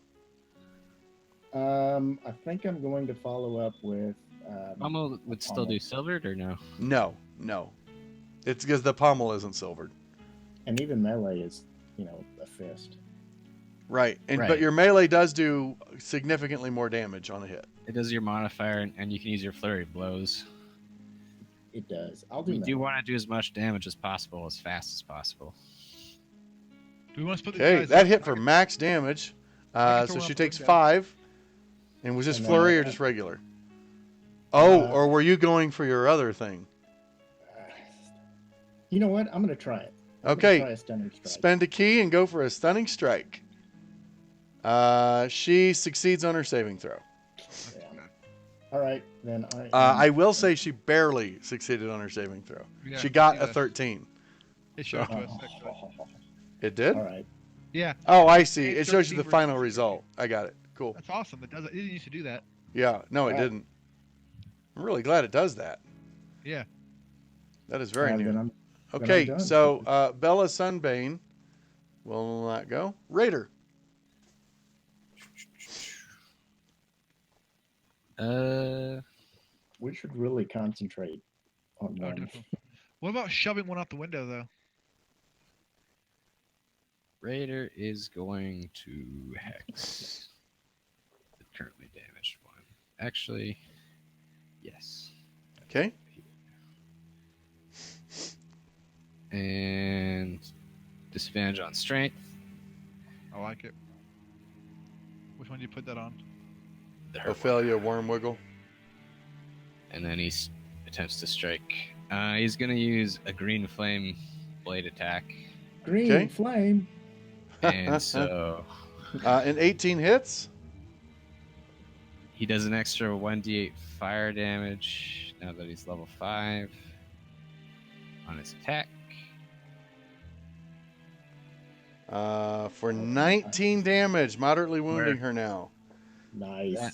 B: I think I'm going to follow up with.
F: Pummel would still do silvered or no?
A: No. It's because the pummel isn't silvered.
B: And even melee is, a fist.
A: Right. But
F: Right.
A: your melee does do significantly more damage on a hit.
F: It does your modifier, and you can use your flurry of blows.
B: It does. I'll do
F: We
B: melee.
F: do want to do as much damage as possible, as fast as possible.
C: Do we want to split these
A: Okay,
C: guys
A: that
C: up?
A: hit for max damage.
C: I can
A: So
C: throw
A: she
C: up
A: takes
C: window.
A: 5. And was this
B: And then
A: flurry
B: I-
A: or just regular? Oh,
B: Uh,
A: or were you going for your other thing?
B: You know what? I'm going to try it. I'm
A: Okay.
B: gonna try a stunning strike.
A: Spend a key and go for a stunning strike. She succeeds on her saving throw.
B: Yeah. All right, then
A: I will say she barely succeeded on her saving throw.
C: Yeah,
A: She got
C: see
A: a
C: that.
A: 13.
C: It showed
B: Oh,
C: to us. Next to us.
A: It did?
B: all right.
C: Yeah,
A: Oh, I see.
C: It's
A: It shows you
C: 13
A: the
C: versus
A: final
C: 13.
A: result. I got it. Cool.
C: that's awesome. It doesn't. It didn't used to do that.
A: Yeah. No, it
B: Wow.
A: didn't. I'm really glad it does that.
C: Yeah.
A: That is very
B: And then
A: new.
B: I'm
A: Okay,
B: done.
A: so Bella Sunbane will not go. Raider.
B: we should really concentrate on
C: Oh,
B: one.
C: definitely. What about shoving one out the window though?
F: Raider is going to hex the currently damaged one. Actually, yes.
A: Okay.
F: And disadvantage on strength.
C: I like it. Which one do you put that on?
F: The hurt one.
A: Ophelia Wormwiggle.
F: And then he attempts to strike. He's going to use a green flame blade attack.
B: Green
A: Okay.
B: flame.
F: And so
A: And 18 hits.
F: he does an extra 1d8 fire damage now that he's level 5 on his attack.
A: For 19 damage, moderately wounding her now.
B: Nice.
F: Yeah.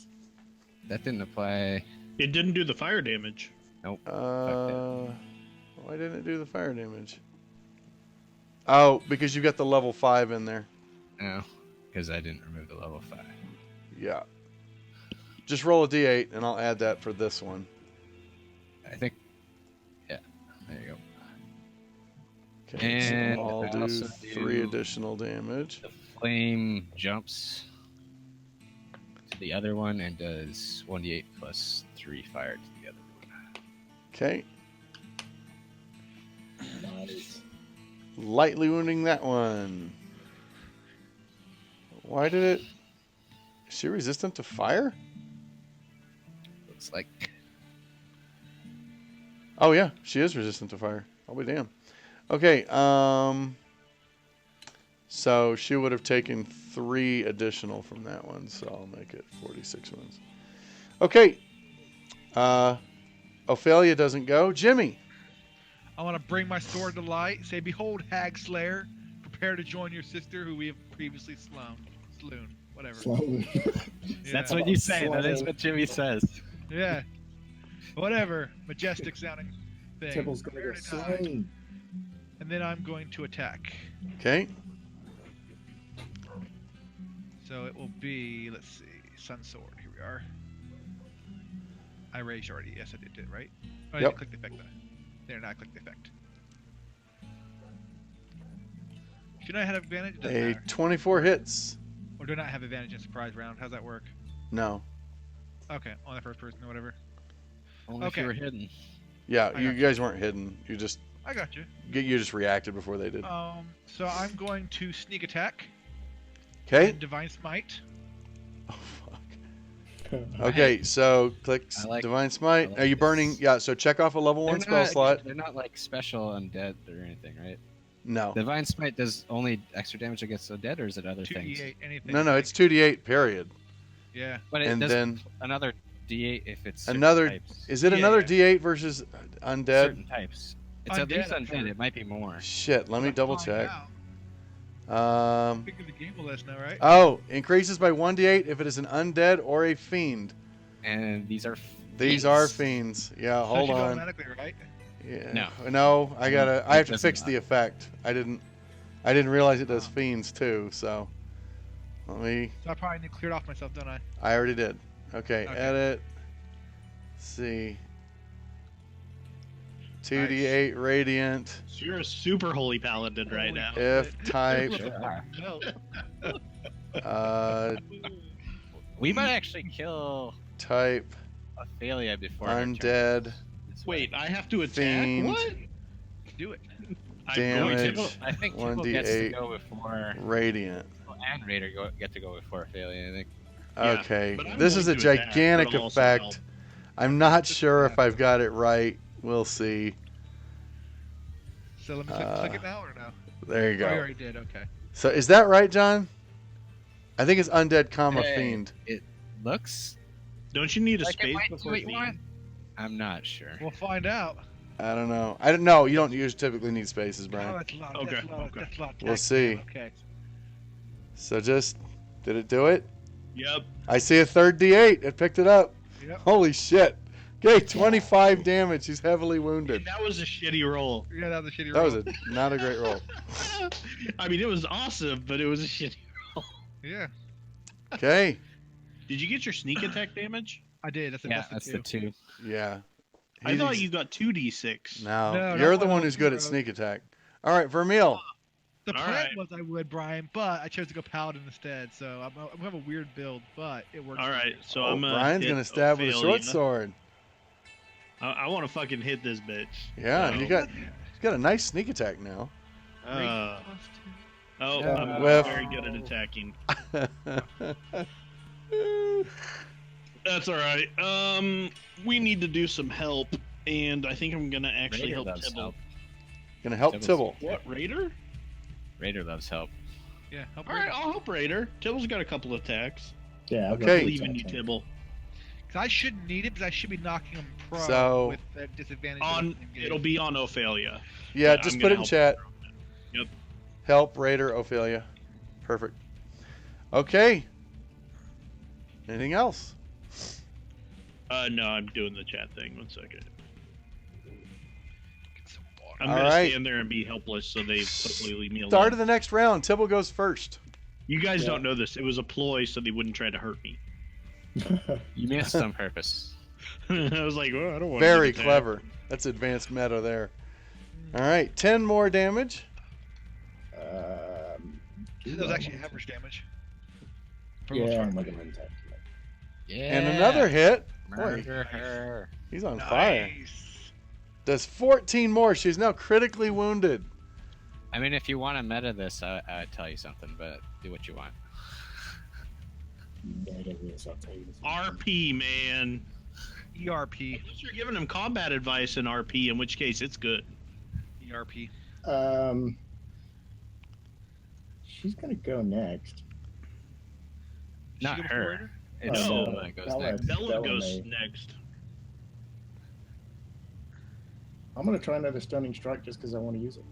F: That didn't apply.
D: It didn't do the fire damage.
A: Why didn't it do the fire damage? Oh, because you got the level 5 in there.
F: No, because I didn't remove the level 5.
A: Yeah. Just roll a d8, and I'll add that for this one.
F: I think. Yeah, there you go.
A: Okay,
F: And
A: so I'll
F: I
A: do
F: also
A: 3
F: do-
A: additional damage.
F: The flame jumps to the other one and does 1d8 plus 3 fire to the other one.
A: Okay.
B: Nice.
A: Lightly wounding that one. Why did it? Is she resistant to fire?
F: Looks like.
A: Oh yeah, she is resistant to fire. I'll be damned. Okay, so she would have taken 3 additional from that one, so I'll make it 46 wounds. Okay, Ophelia doesn't go. Jimmy.
C: I want to bring my sword to light. Say, behold, Hag Slayer, prepare to join your sister, who we have previously slewn. Whatever.
B: Sloan.
C: Yeah.
F: That's what you say. That is what Jimmy says.
C: Yeah. Whatever. Majestic sounding thing.
B: Tibble's gonna
C: Prepare
B: get
C: to die.
B: slain.
C: And then I'm going to attack.
A: Okay.
C: So it will be, let's see, Sun Sword. Here we are. I raised already. Yes, I did, right? Oh, I
A: Yep.
C: didn't click the effect then. There, now I click the effect. Should I have advantage? Doesn't
A: A
C: matter.
A: 24 hits.
C: Or do I not have advantage in surprise round? How's that work?
A: No.
C: Okay, on the first person or whatever.
F: Only if
C: Okay.
F: you were hidden.
A: Yeah,
C: I
A: you
C: got
A: guys weren't hidden. You just
C: I got you.
A: you reacted before they did.
C: So I'm going to sneak attack.
A: Okay.
C: And Divine Smite.
A: Oh fuck. Okay, so click
F: I like-
A: Divine Smite.
F: I like
A: Are you burning?
F: this.
A: Yeah. So check off a level 1 spell slot.
F: They're not like special undead or anything, right?
A: No.
F: Divine Smite does only extra damage against undead, or is it other
C: 2d8,
F: things?
C: anything.
A: No,
C: I
A: it's
C: think.
A: 2d8. Period.
C: Yeah.
F: But it
A: And
F: does
A: then
F: another D8 if it's certain
A: another.
F: types.
A: Is it
C: Yeah,
A: another
C: yeah.
A: D8 versus undead?
F: Certain types. It's at
C: Undead,
F: least
C: I'm
F: undead.
C: sure.
F: It might be more.
A: Shit. Let me
C: Let's
A: double
C: find
A: check.
C: out. Pick the game will let us know, right?
A: Oh, increases by 1d8 if it is an undead or a fiend.
F: And these are.
A: These are fiends. Yeah,
C: So
A: hold
C: she
A: on.
C: automatically, right?
A: Yeah.
F: No.
A: No, I gotta. I have to
F: does
A: fix
F: not.
A: the effect. I didn't realize it does
C: Oh.
A: fiends too. So let me.
C: So I probably need to clear it off myself, don't I?
A: I already did. Okay,
C: Okay.
A: edit. Let's see. 2d8 radiant.
D: So you're a super holy paladin right
C: Holy
D: now.
C: fuck.
A: If type.
F: Sure are.
C: No.
F: We might actually kill
A: Type
F: Ophelia before her turn.
A: undead
F: This way.
D: Wait, I have to attack?
A: Fiend.
D: What?
C: Do it.
D: I'm going
A: Damage.
D: to.
F: I think Tibble gets to
A: 1d8
F: go before.
A: radiant.
F: And Raider get to go before Ophelia. I think.
D: Yeah,
A: Okay,
D: but I'm
A: this is a
D: going to attack,
A: gigantic
D: but I'll also
A: effect.
D: help.
A: I'm not sure if I've got it right. We'll see.
C: So let me click it now or no?
A: There you
C: Oh, you
A: go.
C: already did. Okay.
A: So is that right, John? I think it's undead, comma
F: Hey.
A: fiend.
F: It looks
D: Don't you need a
F: like it
D: space
F: might do
D: before
F: what you want.
D: fiend?
F: I'm not sure.
C: We'll find out.
A: I don't know. I don't know. You don't usually typically need spaces,
C: Oh,
A: Brian.
C: that's a lot.
D: Okay,
C: That's a lot.
D: okay.
C: That's a lot.
A: We'll see.
C: Okay.
A: So just did it do it?
D: Yep.
A: I see a third D8. It picked it up.
C: Yep.
A: Holy shit. Okay, 25 damage. He's heavily wounded.
D: That was a shitty roll.
C: Yeah, that was a shitty
A: That
C: roll.
A: was not a great roll.
D: I mean, it was awesome, but it was a shitty.
C: Yeah,
A: Okay.
D: Did you get your sneak attack damage?
C: I did. That's a
F: Yeah, that's the two.
A: Yeah.
D: I thought
A: He's-
D: you got 2d6.
A: No,
C: No,
A: you're
C: that
A: the
C: one
A: one
C: was
A: who's good at
C: zero.
A: sneak attack. All right, Vermeil.
C: The
D: All
C: plan
D: right.
C: was I would, Brian, but I chose to go Paladin instead. So I'm gonna have a weird build, but it works.
D: All
C: for
D: right,
C: me.
D: so
A: Oh,
D: I'm
A: Brian's
D: hit
A: gonna stab with a
D: Ophelia.
A: short sword.
D: I want to fucking hit this bitch.
A: Yeah,
D: So,
A: you got a nice sneak attack now.
D: Oh,
B: Yeah.
D: I'm
A: Whiff.
D: very good at attacking. That's all right. We need to do some help, and I think I'm gonna actually
F: Raider
D: help
F: loves
D: Tibble.
F: help.
A: Gonna help
F: Tibble's-
A: Tibble.
D: What, Raider?
F: Raider loves help.
C: Yeah, help
D: All right, I'll help Raider. Tibble's got a couple attacks.
B: Yeah. I've got
A: Okay.
B: the
D: Believe in you,
B: attack.
D: Tibble.
C: Because I shouldn't need it because I should be knocking him pro
A: So-
C: with that disadvantage.
D: On, it'll be on Ophelia.
A: Yeah,
D: But
A: just
D: I'm
A: put
D: gonna
A: it in
D: help
A: chat.
D: her. Yep.
A: Help Raider Ophelia. Perfect. Okay. Anything else?
D: No, I'm doing the chat thing. One second. I'm
A: All
D: gonna
A: right.
D: stand there and be helpless, so they hopefully leave me alone.
A: Start of the next round. Tibble goes first.
D: You guys
B: Yeah.
D: don't know this. It was a ploy, so they wouldn't try to hurt me.
F: You missed on purpose.
D: I was like, well, I don't want.
A: Very
D: to get
A: clever. That's advanced meta there. All right, 10 more damage.
C: That was actually average damage. For
B: Yeah,
C: most
B: I'm
C: part.
B: gonna attack.
F: Yeah.
A: And another hit. Boy,
F: Murder her.
A: he's on fire.
C: Nice.
A: Does 14 more. She's now critically wounded.
F: I mean, if you want to meta this, I'd tell you something, but do what you want.
B: Yeah, it is. I'll tell you this.
D: RP, man.
C: ERP.
D: Unless you're giving him combat advice in RP, in which case it's good.
C: ERP.
B: She's gonna go next.
F: Not
C: She go
F: her.
C: before
F: It's
D: No.
F: Bella that goes
B: Bella.
F: next.
D: Bella goes
B: may.
D: next.
B: I'm gonna try another stunning strike just because I want to use it.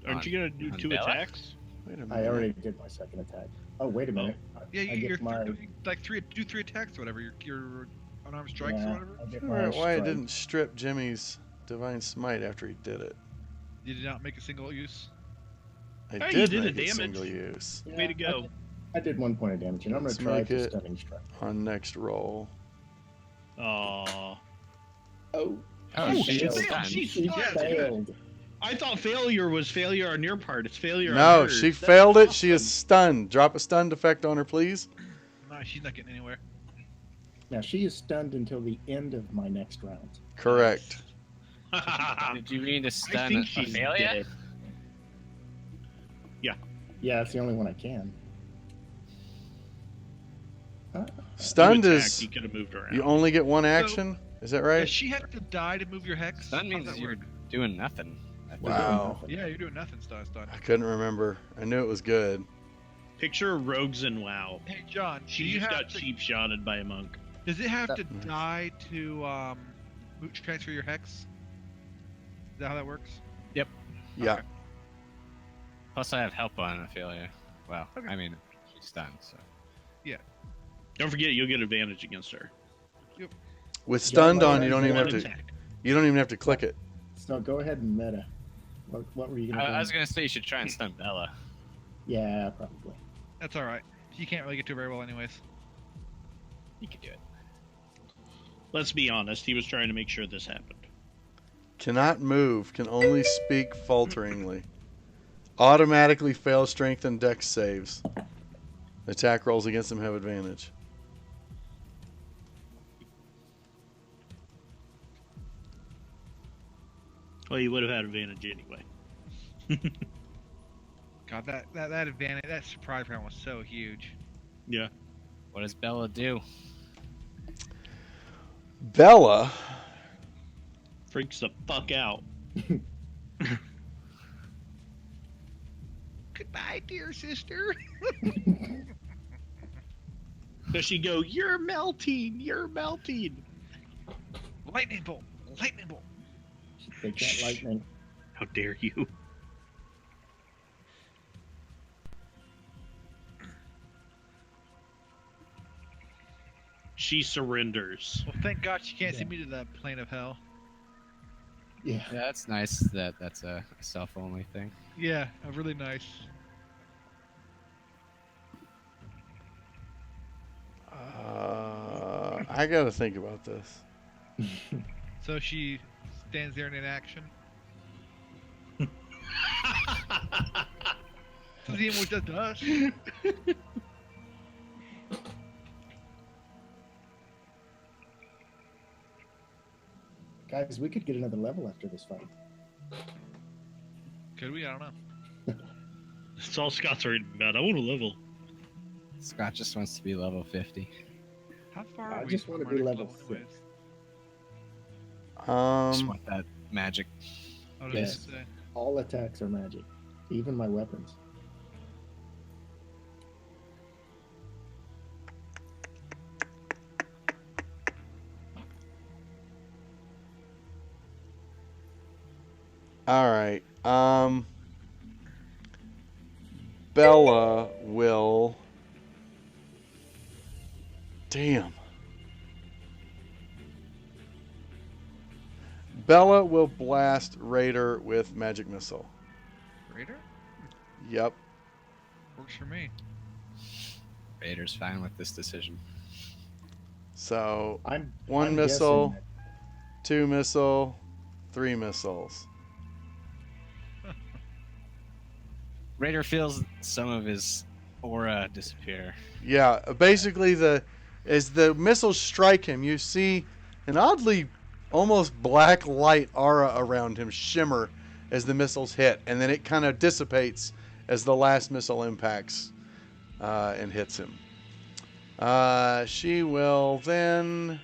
D: Aren't you gonna do
F: on
D: 2
F: Bella?
D: attacks?
A: Wait a minute.
B: I already did my second attack. Oh, wait a minute.
C: Yeah,
B: I
C: you're
B: get my,
C: like do 3 attacks or whatever. Your unarmed strikes
B: yeah,
C: or whatever.
B: I get
A: I
B: my
A: wonder why it
B: strike.
A: didn't strip Jimmy's divine smite after he did it.
C: You did not make a single use.
A: I
D: Hey, you
A: did
D: did the
A: make it
D: damage.
A: single use
B: Yeah,
D: Way to go.
B: I did 1 point of damage, and I'm
A: Let's
B: gonna try
A: make
B: the
A: it-
B: stunning strike.
A: on next roll.
D: Aw.
B: Oh,
F: Oh,
D: She
F: she's
D: failed.
F: stunned.
D: She
B: she
D: failed.
B: failed.
D: I thought failure was failure on your part. It's failure on
A: No,
D: hers.
A: she
D: That's
A: failed it. She is
D: awesome.
A: stunned. Drop a stunned effect on her, please.
C: No, she's not getting anywhere.
B: Now she is stunned until the end of my next round.
A: Correct.
F: Did you mean to
D: I
F: stun
D: think
F: a
D: she's
F: failure?
D: dead.
B: Yeah, that's the only one I can.
A: Stunned
D: You
A: is
D: attacked, you could have moved around.
A: you only get one action. Is that right?
C: Does she have to die to move your hex?
F: Stun
C: How does
F: means
C: that
F: you're
C: work?
F: doing nothing. I think.
A: Wow.
C: Yeah, you're doing nothing. Stun.
A: I couldn't remember. I knew it was good.
D: Picture rogues in WoW.
C: Hey, John. Do
D: She
C: you
D: just
C: have
D: got
C: to,
D: cheap shotted by a monk.
C: Does it have to
A: Mhm.
C: die to transfer your hex? Is that how that works?
A: Yeah.
C: Okay.
F: Plus, I have help on a failure. Well,
C: Okay.
F: I mean, she's stunned, so.
D: Don't forget, you'll get advantage against her.
A: With stunned
B: Yeah,
A: on, you don't even
D: One
A: have to.
D: attack.
A: You don't even have to click it.
B: So go ahead and meta. What were you gonna do?
F: I was gonna say you should try and stun Bella.
B: Yeah, probably.
C: That's all right. You can't really get to her very well, anyways.
F: You could do it.
D: Let's be honest, he was trying to make sure this happened.
A: Cannot move. Can only speak falteringly. Automatically fail strength and dex saves. Attack rolls against him have advantage.
D: Well, you would have had advantage anyway.
C: God, that advantage, that surprise round was so huge.
D: Yeah.
F: What does Bella do?
A: Bella.
D: Freaks the fuck out.
C: Goodbye, dear sister.
D: Does she go, "You're melting, you're melting"?
C: Lightning bolt. Lightning bolt.
B: They can't lightning.
D: How dare you? She surrenders.
C: Well, thank God she can't see
B: Yeah.
C: me to the plane of hell.
B: Yeah.
F: Yeah, that's nice that that's a self-only thing.
C: Yeah, really nice.
A: I gotta think about this.
C: So she stands there in inaction. Seeing what that does.
B: Guys, we could get another level after this fight.
C: Could we? I don't know.
D: That's all Scott's worried about. I want to level.
F: Scott just wants to be level 50.
C: How far
B: I
C: are we
B: just
C: from
B: wanna
C: our
B: be
C: next
B: level
C: level
B: 6.
C: anyways?
F: Just want that magic.
C: I was
B: Yes.
C: just gonna say.
B: All attacks are magic, even my weapons.
A: All right. Bella will. Damn. Bella will blast Raider with magic missile.
C: Raider?
A: Yep.
C: Works for me.
F: Vader's fine with this decision.
A: So
B: I'm
A: One
B: I'm
A: missile.
B: guessing
A: 2 missile, 3 missiles.
F: Raider feels some of his aura disappear.
A: Yeah, basically as the missiles strike him, you see an oddly almost black light aura around him shimmer as the missiles hit, and then it kind of dissipates as the last missile impacts and hits him. She will then.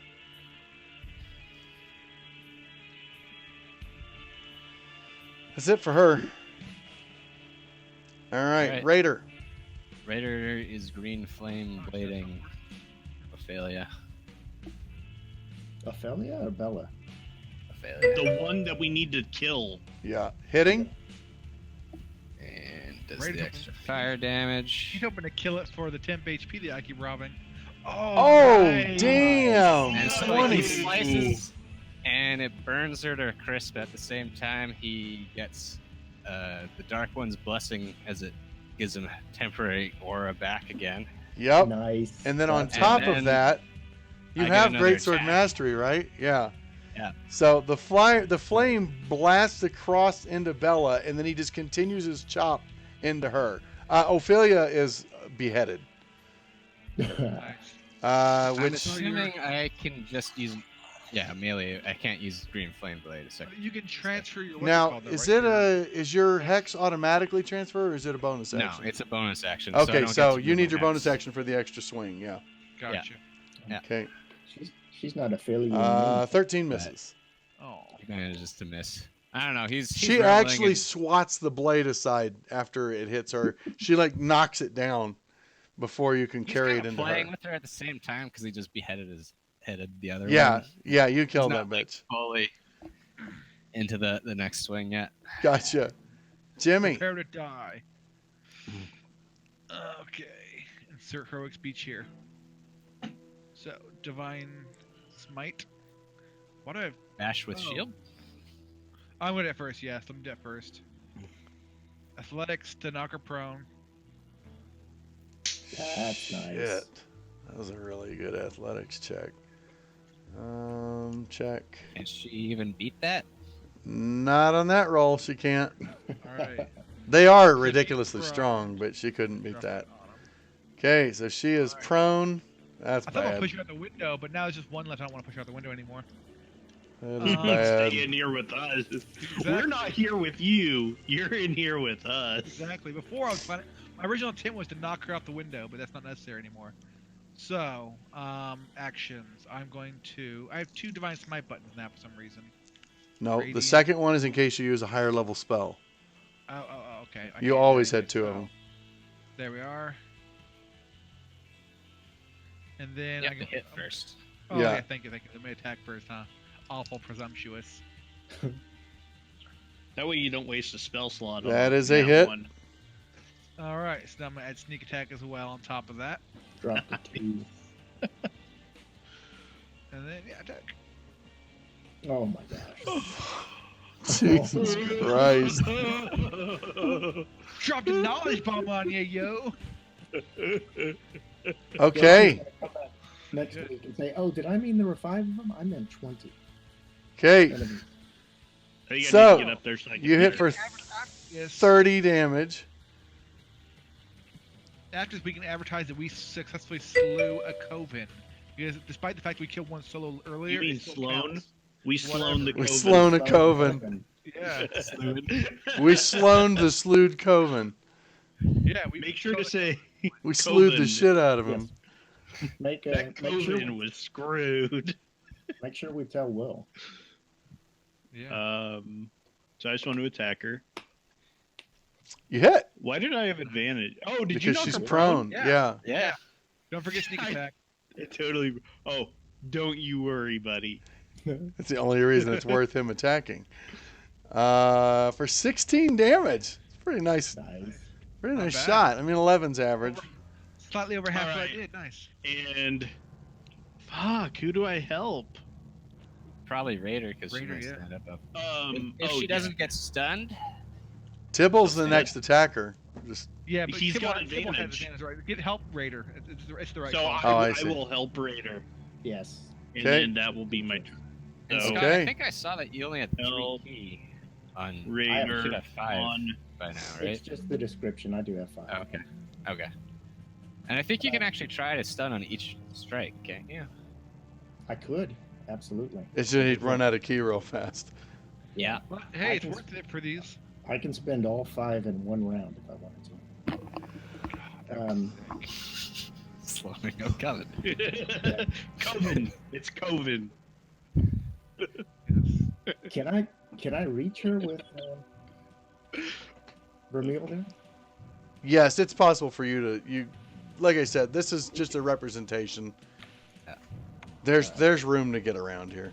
A: That's it for her. All right,
F: Alright.
A: Raider.
F: Raider is green flame blading Ophelia.
B: Ophelia or Bella?
F: Ophelia.
D: The one that we need to kill.
A: Yeah, hitting.
F: And does
C: Raider's
F: the extra fire damage.
C: She's hoping to kill it for the temp HP that I keep robbing.
A: Oh,
C: nice.
A: damn!
F: And so
A: 20.
F: he slices, and it burns her to a crisp. At the same time, he gets the Dark One's blessing as it gives him temporary aura back again.
A: Yep.
B: Nice.
A: And then on
B: That's
A: top
F: And
A: of
F: then
A: that, you
F: I get
A: have
F: another
A: Greatsword
F: attack.
A: Mastery, right? Yeah.
F: Yeah.
A: So the flame blasts across into Bella, and then he just continues his chop into her. Ophelia is beheaded.
C: Nice.
F: I'm
A: Which
F: assuming I can just use, melee. I can't use green flame blade a second.
C: You can transfer your.
A: now is your hex automatically transfer, or is it a bonus
F: No,
A: action?
F: it's a bonus action. I
A: Okay,
F: don't
A: so
F: get to
A: you
F: use
A: need
F: my
A: your bonus
F: hex.
A: action for the extra swing. Yeah.
C: Gotcha.
F: Yeah.
A: Okay.
B: she's not affiliated.
A: 13 misses.
C: Oh.
F: He manages to miss. I don't know. He's
A: She
F: reveling
A: actually
F: and-
A: swats the blade aside after it hits her. She like knocks it down before you can
F: he's
A: carry it
F: kinda
A: into
F: playing
A: her.
F: with her at the same time because he just headed the other
A: Yeah,
F: one.
A: yeah, you killed
F: He's
A: that
F: not, like,
A: bitch.
F: fully into the next swing yet.
A: Gotcha. Jimmy.
C: Prepare to die. Okay. Insert heroic speech here. So, divine smite. What do I have?
F: Bash with
C: Oh.
F: shield.
C: I'm gonna at first. Yes, I'm at first. Athletics to knock her prone.
B: That's nice.
A: Shit. That was a really good athletics check. Check.
F: Can she even beat that?
A: Not on that roll. She can't.
C: All right.
A: They are
C: she's
A: ridiculously
C: prone.
A: strong, but she couldn't beat
C: Drop
A: that.
C: it on him.
A: Okay, so she is
C: Alright.
A: prone. That's
C: I thought I'd
A: bad.
C: push her out the window, but now there's just one left. I don't want to push her out the window anymore.
A: That is
C: Um,
A: bad.
D: Stay in here with us.
C: Exactly.
D: We're not here with you. You're in here with us.
C: Exactly. Before I was planning, my original intent was to knock her out the window, but that's not necessary anymore. So, actions. I have 2 divine smite buttons now for some reason.
A: No, the
C: Radiant.
A: second one is in case you use a higher level spell.
C: Oh, okay. I
A: You
C: can't do
A: always
C: anything,
A: had 2 of
C: so
A: them.
C: There we are. And then
F: You
C: I
F: have to
C: go.
F: hit first.
C: Oh,
A: Yeah.
C: yeah. Thank you. Let me attack first, huh? Awful presumptuous.
D: That way you don't waste a spell slot. on
A: That is a
D: that
A: hit.
D: one.
C: All right. So now I'm gonna add sneak attack as well on top of that,
B: Drop the 2.
C: and then yeah, attack.
B: Oh my gosh.
A: Jesus Christ.
C: Dropped a knowledge bomb on you, yo.
A: Okay.
B: Next week and say, oh, did I mean there were 5 of them? I meant 20.
A: Okay.
B: Gonna be-
D: I think I
A: So,
D: need to get up there so I can
A: You hit
D: it.
A: for
C: Yes.
A: 30 damage.
C: After this, we can advertise that we successfully slew a coven. Because despite the fact we killed one solo earlier,
D: You mean
C: it still
D: Sloan?
C: counts.
D: We Sloan the
C: Whatever.
A: We
D: Coven.
A: Sloan a coven.
C: Yeah,
A: We slowed the slewed coven.
C: yeah. We
D: Make sure to
C: killed-
D: say
A: We slewed the
D: Coven.
A: shit out of him.
B: Make,
D: that
B: make, sure,
D: Coven was screwed.
B: make sure we tell Will.
C: Yeah.
D: So I just want to attack her.
A: You hit
D: Why did I have advantage? Oh, did you
A: because
D: knock
A: she's
D: her
A: prone.
C: Yeah.
A: Yeah.
C: Don't forget sneak attack.
D: It totally. Oh, don't you worry, buddy.
A: That's the only reason it's worth him attacking. For 16 damage. It's pretty nice.
B: Nice.
A: Pretty
C: Not
A: nice
C: bad.
A: shot. I mean, 11's average.
C: Slightly over half what I
D: Alright.
C: did. Nice.
D: And fuck, who do I help?
F: Probably Raider because she
C: Raider,
F: might
C: yeah.
F: stand up.
D: Oh,
F: If she
D: yeah.
F: doesn't get stunned,
A: Tibble's the
D: Okay.
A: next attacker. Just
C: Yeah, but
D: He's
C: Tibble-
D: got
C: Tibble has
D: advantage.
C: right. Get help, Raider. It's the right
D: So
C: call.
A: Oh, I
D: I
A: see.
D: will help Raider,
B: Yes.
D: and
A: Okay.
D: then that will be my turn.
F: and
D: So
F: Scott,
A: Okay.
F: I think I saw that you only had 3
D: Help.
F: key on. You should
D: Raider
F: have 5
D: on.
F: by now,
B: It's
F: right?
B: just the description. I do have 5.
F: Oh, okay. Okay. And I think you can actually try to stun on each strike, can't you?
B: I could. Absolutely.
A: it's just he'd run out of key real fast.
F: Yeah.
C: But, hey, it's
B: I can-
C: worth it for these.
B: I can spend all 5 in one round if I wanted to.
F: slowing. I'm coming.
D: Coven. It's Coven.
B: Can I reach her with Vermeil there?
A: Yes, it's possible for you to like I said, this is just a representation.
F: Yeah.
A: There's room to get around here.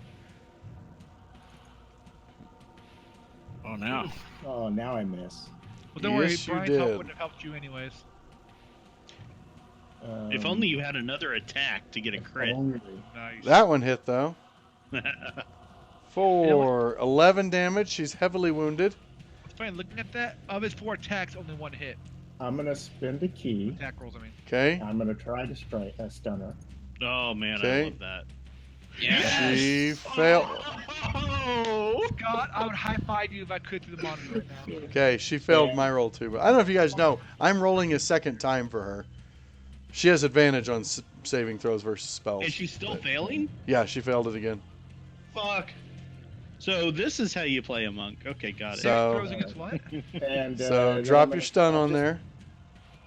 F: Oh no.
B: Oh, now I miss.
C: Well, don't worry,
A: Yes, you
C: Brian's help
A: did.
C: wouldn't have helped you anyways.
D: If only you had another attack to get a crit.
B: Only.
C: Nice.
A: That one hit though. For 11 damage, she's heavily wounded.
C: It's funny, looking at that, of his 4 attacks, only 1 hit.
B: I'm gonna spend a key.
C: Attack rolls, I mean.
A: Okay.
B: I'm gonna try to stun her.
D: Oh man,
A: Okay.
D: I love that.
A: She failed.
D: Oh!
C: Scott, I would high five you if I could through the monitor right now.
A: Okay, she failed my roll too. But I don't know if you guys know, I'm rolling a second time for her. She has advantage on saving throws versus spells.
D: And she's still
A: but-
D: failing?
A: Yeah, she failed it again.
D: Fuck. So this is how you play a monk. Okay, got it.
A: So-
C: Throws against what?
B: And
A: So
B: then
A: drop
B: I'm
A: your
B: gonna-
A: stun
B: I'll
A: on
B: just-
A: there.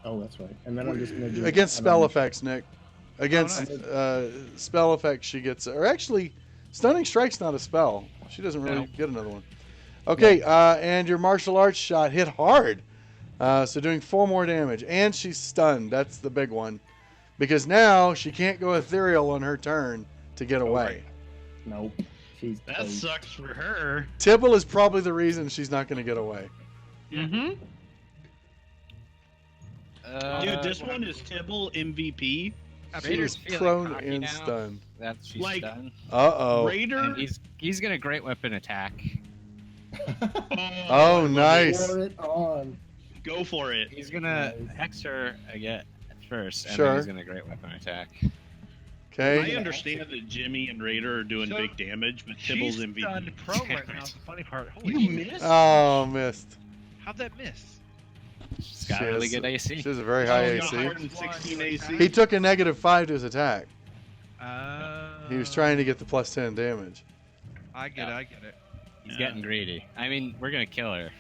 B: Oh, that's right. And then I'm just gonna do
A: Against
B: an
A: spell
B: unleash.
A: effects, Nick. Against
C: nice.
A: spell effects, she gets. Or actually, stunning strike's not a spell. She doesn't really
F: No.
A: get another one. Okay, and your martial arts shot hit hard. So doing 4 more damage, and she's stunned. That's the big one, because now she can't go ethereal on her turn to get away.
B: Nope. She's
D: That
B: toast.
D: sucks for her.
A: Tibble is probably the reason she's not going to get away.
D: Mm-hmm. Dude, this
C: well,
D: one is Tibble MVP.
F: Raider's
A: She's
F: feeling
A: prone
F: cocky
A: and
F: now.
A: stunned.
F: That's she's
D: Like-
F: done.
A: Uh-oh.
D: Raider.
F: And he's gonna great weapon attack.
A: Oh,
D: I love
A: nice.
D: it.
B: Pour it on.
D: Go for it.
F: He's gonna
B: Nice.
F: hex her again first, and
A: Sure.
F: then he's gonna great weapon attack.
A: Okay.
D: I understand that Jimmy and Raider are doing
C: So,
D: big damage, but
C: She's
D: Tibble's MVP.
C: stunned prone right now. Is the funny part. Holy
D: You
C: shit.
D: missed?
A: Oh, missed.
C: How'd that miss?
F: She's got
A: She
F: really
A: has-
F: good AC.
A: She has a very high
D: Oh, got
A: AC.
D: 116 AC.
A: He took a -5 to his attack. He was
C: Uh,
A: trying to get the +10 damage.
C: I get it. I get it.
F: He's
D: Yeah.
F: getting greedy. I mean, we're gonna kill her.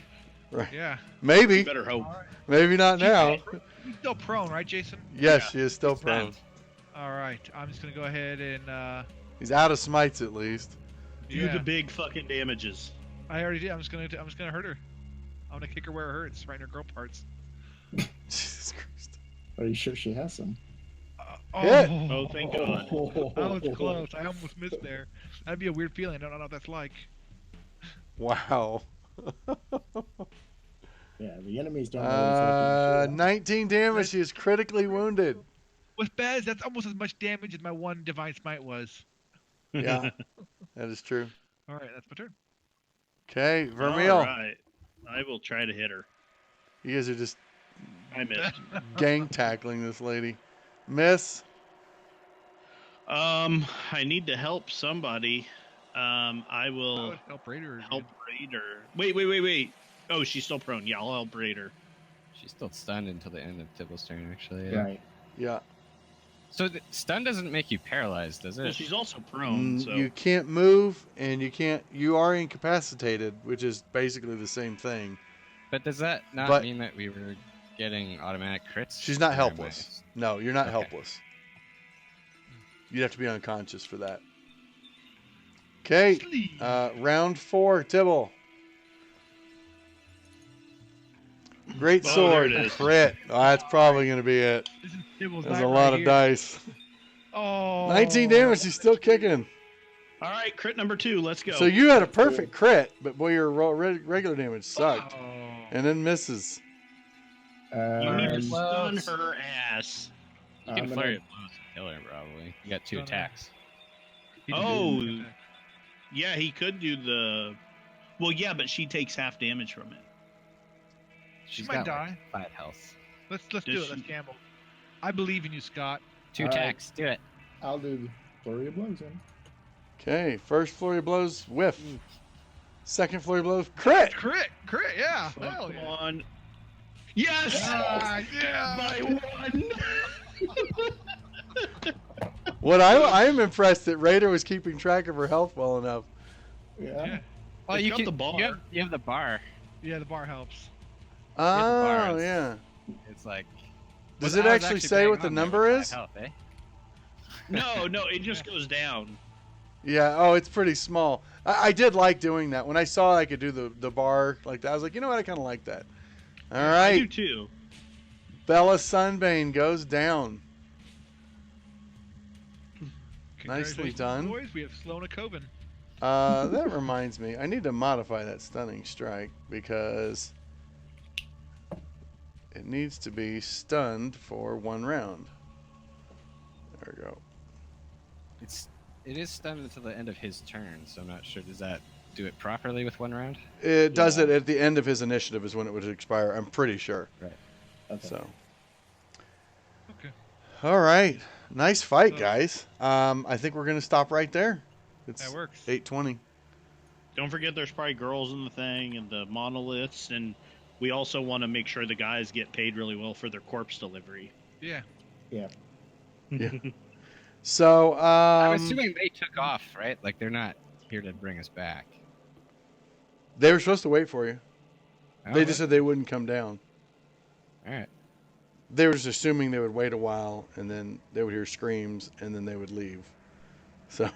C: Yeah.
A: Maybe.
D: You better hope.
C: All right.
A: Maybe not now.
C: She's still prone, right, Jason?
A: Yes,
D: Yeah.
A: she is still
F: It's
A: prone.
F: not.
C: All right. I'm just gonna go ahead and.
A: He's out of smites at least.
D: Do
C: Yeah.
D: the big fucking damages.
C: I already did. I'm just gonna hurt her. I'm gonna kick her where it hurts, right in her girl parts.
A: Jesus Christ.
B: Are you sure she has some?
A: Hit.
D: Oh, thank God.
C: That was close. I almost missed there. That'd be a weird feeling. I don't know what that's like.
A: Wow.
B: Yeah, the enemies don't always
A: 19 damage. She is critically wounded.
C: With Bez, that's almost as much damage as my one divine smite was.
A: Yeah, that is true.
C: All right, that's my turn.
A: Okay, Vermeil.
D: All right. I will try to hit her.
A: You guys are just
D: I missed.
A: gang tackling this lady. Miss.
D: I need to help somebody. I
C: I
D: will
C: would help Raider.
D: help Raider. Wait. Oh, she's still prone. Yeah, I'll help Raider.
F: She's still stunned until the end of Tibble's turn, actually.
B: do. Right.
A: Yeah.
F: So the stun doesn't make you paralyzed, does
D: Well,
F: it?
D: she's also prone, so
A: You can't move, and you are incapacitated, which is basically the same thing.
F: But does that not
A: But-
F: mean that we were getting automatic crits?
A: She's not
F: Or am
A: helpless. No, you're not
F: Okay.
A: helpless. You'd have to be unconscious for that. Okay,
C: Sleep.
A: round 4, Tibble. Great
D: Oh,
A: sword,
D: there it is.
A: crit. Oh, that's probably going to be it.
C: This is Tibble's
A: There's
C: knife
A: a lot
C: right
A: of
C: here.
A: dice.
C: Oh.
A: 19 damage, she's still kicking.
D: all right, crit number 2. Let's go.
A: So you had a perfect crit, but boy, your regular damage sucked.
C: Oh.
A: And then misses.
D: you need to
B: Um,
D: stun her ass.
F: You can
B: I'm
F: flurry
B: gonna-
F: of blows and kill her, probably. You got 2
C: Don't know.
F: attacks.
C: He did
D: Oh.
C: do that.
D: Yeah, he could do the. Well, yeah, but she takes half damage from it.
C: She
F: She's
C: might
F: got
C: die.
F: like 5 health.
C: Let's
D: Does
C: do it.
D: she-
C: Let's gamble. I believe in you, Scott.
F: 2
B: All right.
F: attacks. Do it.
B: I'll do the flurry of blows then.
A: Okay, first flurry of blows, whiff. Second flurry of blows, crit.
C: Crit, yeah.
D: Oh,
C: Hell
D: come
C: yeah.
D: on. Yes!
C: Ah, yeah.
D: By 1!
A: What I am impressed that Raider was keeping track of her health well enough.
B: Yeah.
C: Yeah.
F: Well,
D: It's
F: you
D: got
F: can.
D: the bar.
F: You have the bar.
C: Yeah, the bar helps.
A: Oh,
F: bars.
A: yeah.
F: It's like
A: Does
F: Well,
A: it
F: I was
A: actually say
F: bang
A: what the
F: on there
A: number
F: with my
A: is?
F: health, eh?
D: No, it just goes down.
A: Yeah. Oh, it's pretty small. I did like doing that. When I saw I could do the bar like that, I was like, you know what? I kind of like that. All
D: I do
A: right.
D: too.
A: Bella Sunbane goes down. Nicely
C: Congratulations,
A: done.
C: boys. We have Sloana Coven.
A: That reminds me. I need to modify that stunning strike because it needs to be stunned for 1 round. There we go.
F: It is stunned until the end of his turn, so I'm not sure. Does that do it properly with 1 round?
A: It does
B: Yeah.
A: it at the end of his initiative is when it would expire. I'm pretty sure.
B: Okay.
A: So.
C: Okay.
A: All right. Nice fight,
C: So-
A: guys. I think we're going to stop right there. It's
C: That works.
A: 8:20.
D: Don't forget there's probably girls in the thing and the monoliths, and we also want to make sure the guys get paid really well for their corpse delivery.
C: Yeah.
B: Yeah.
A: Yeah. So,
F: I'm assuming they took off, right? Like they're not here to bring us back.
A: they were supposed to wait for you. They
F: Oh,
A: just said they wouldn't come down.
F: all right.
A: They were just assuming they would wait a while, and then they would hear screams, and then they would leave. So,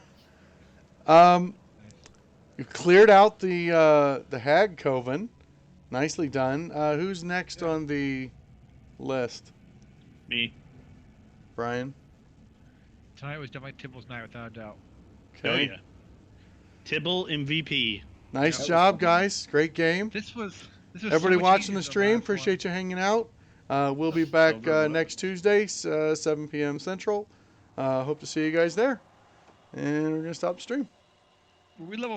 A: you cleared out the Hag Coven. Nicely done. Who's next on the list?
D: Me.
A: Brian?
C: Tonight was definitely Tibble's night without a doubt.
D: Oh yeah. Tibble MVP.
A: Nice
B: That was
A: job,
B: fun.
A: guys. Great game.
C: This was.
A: Everybody
C: so much
A: watching
C: easier
A: the
C: than
A: stream,
C: last one.
A: appreciate you hanging out. We'll be back
D: Silver Bullet.
A: next Tuesday, 7 p.m. Central. Hope to see you guys there. And we're going to stop the stream.
C: Were we level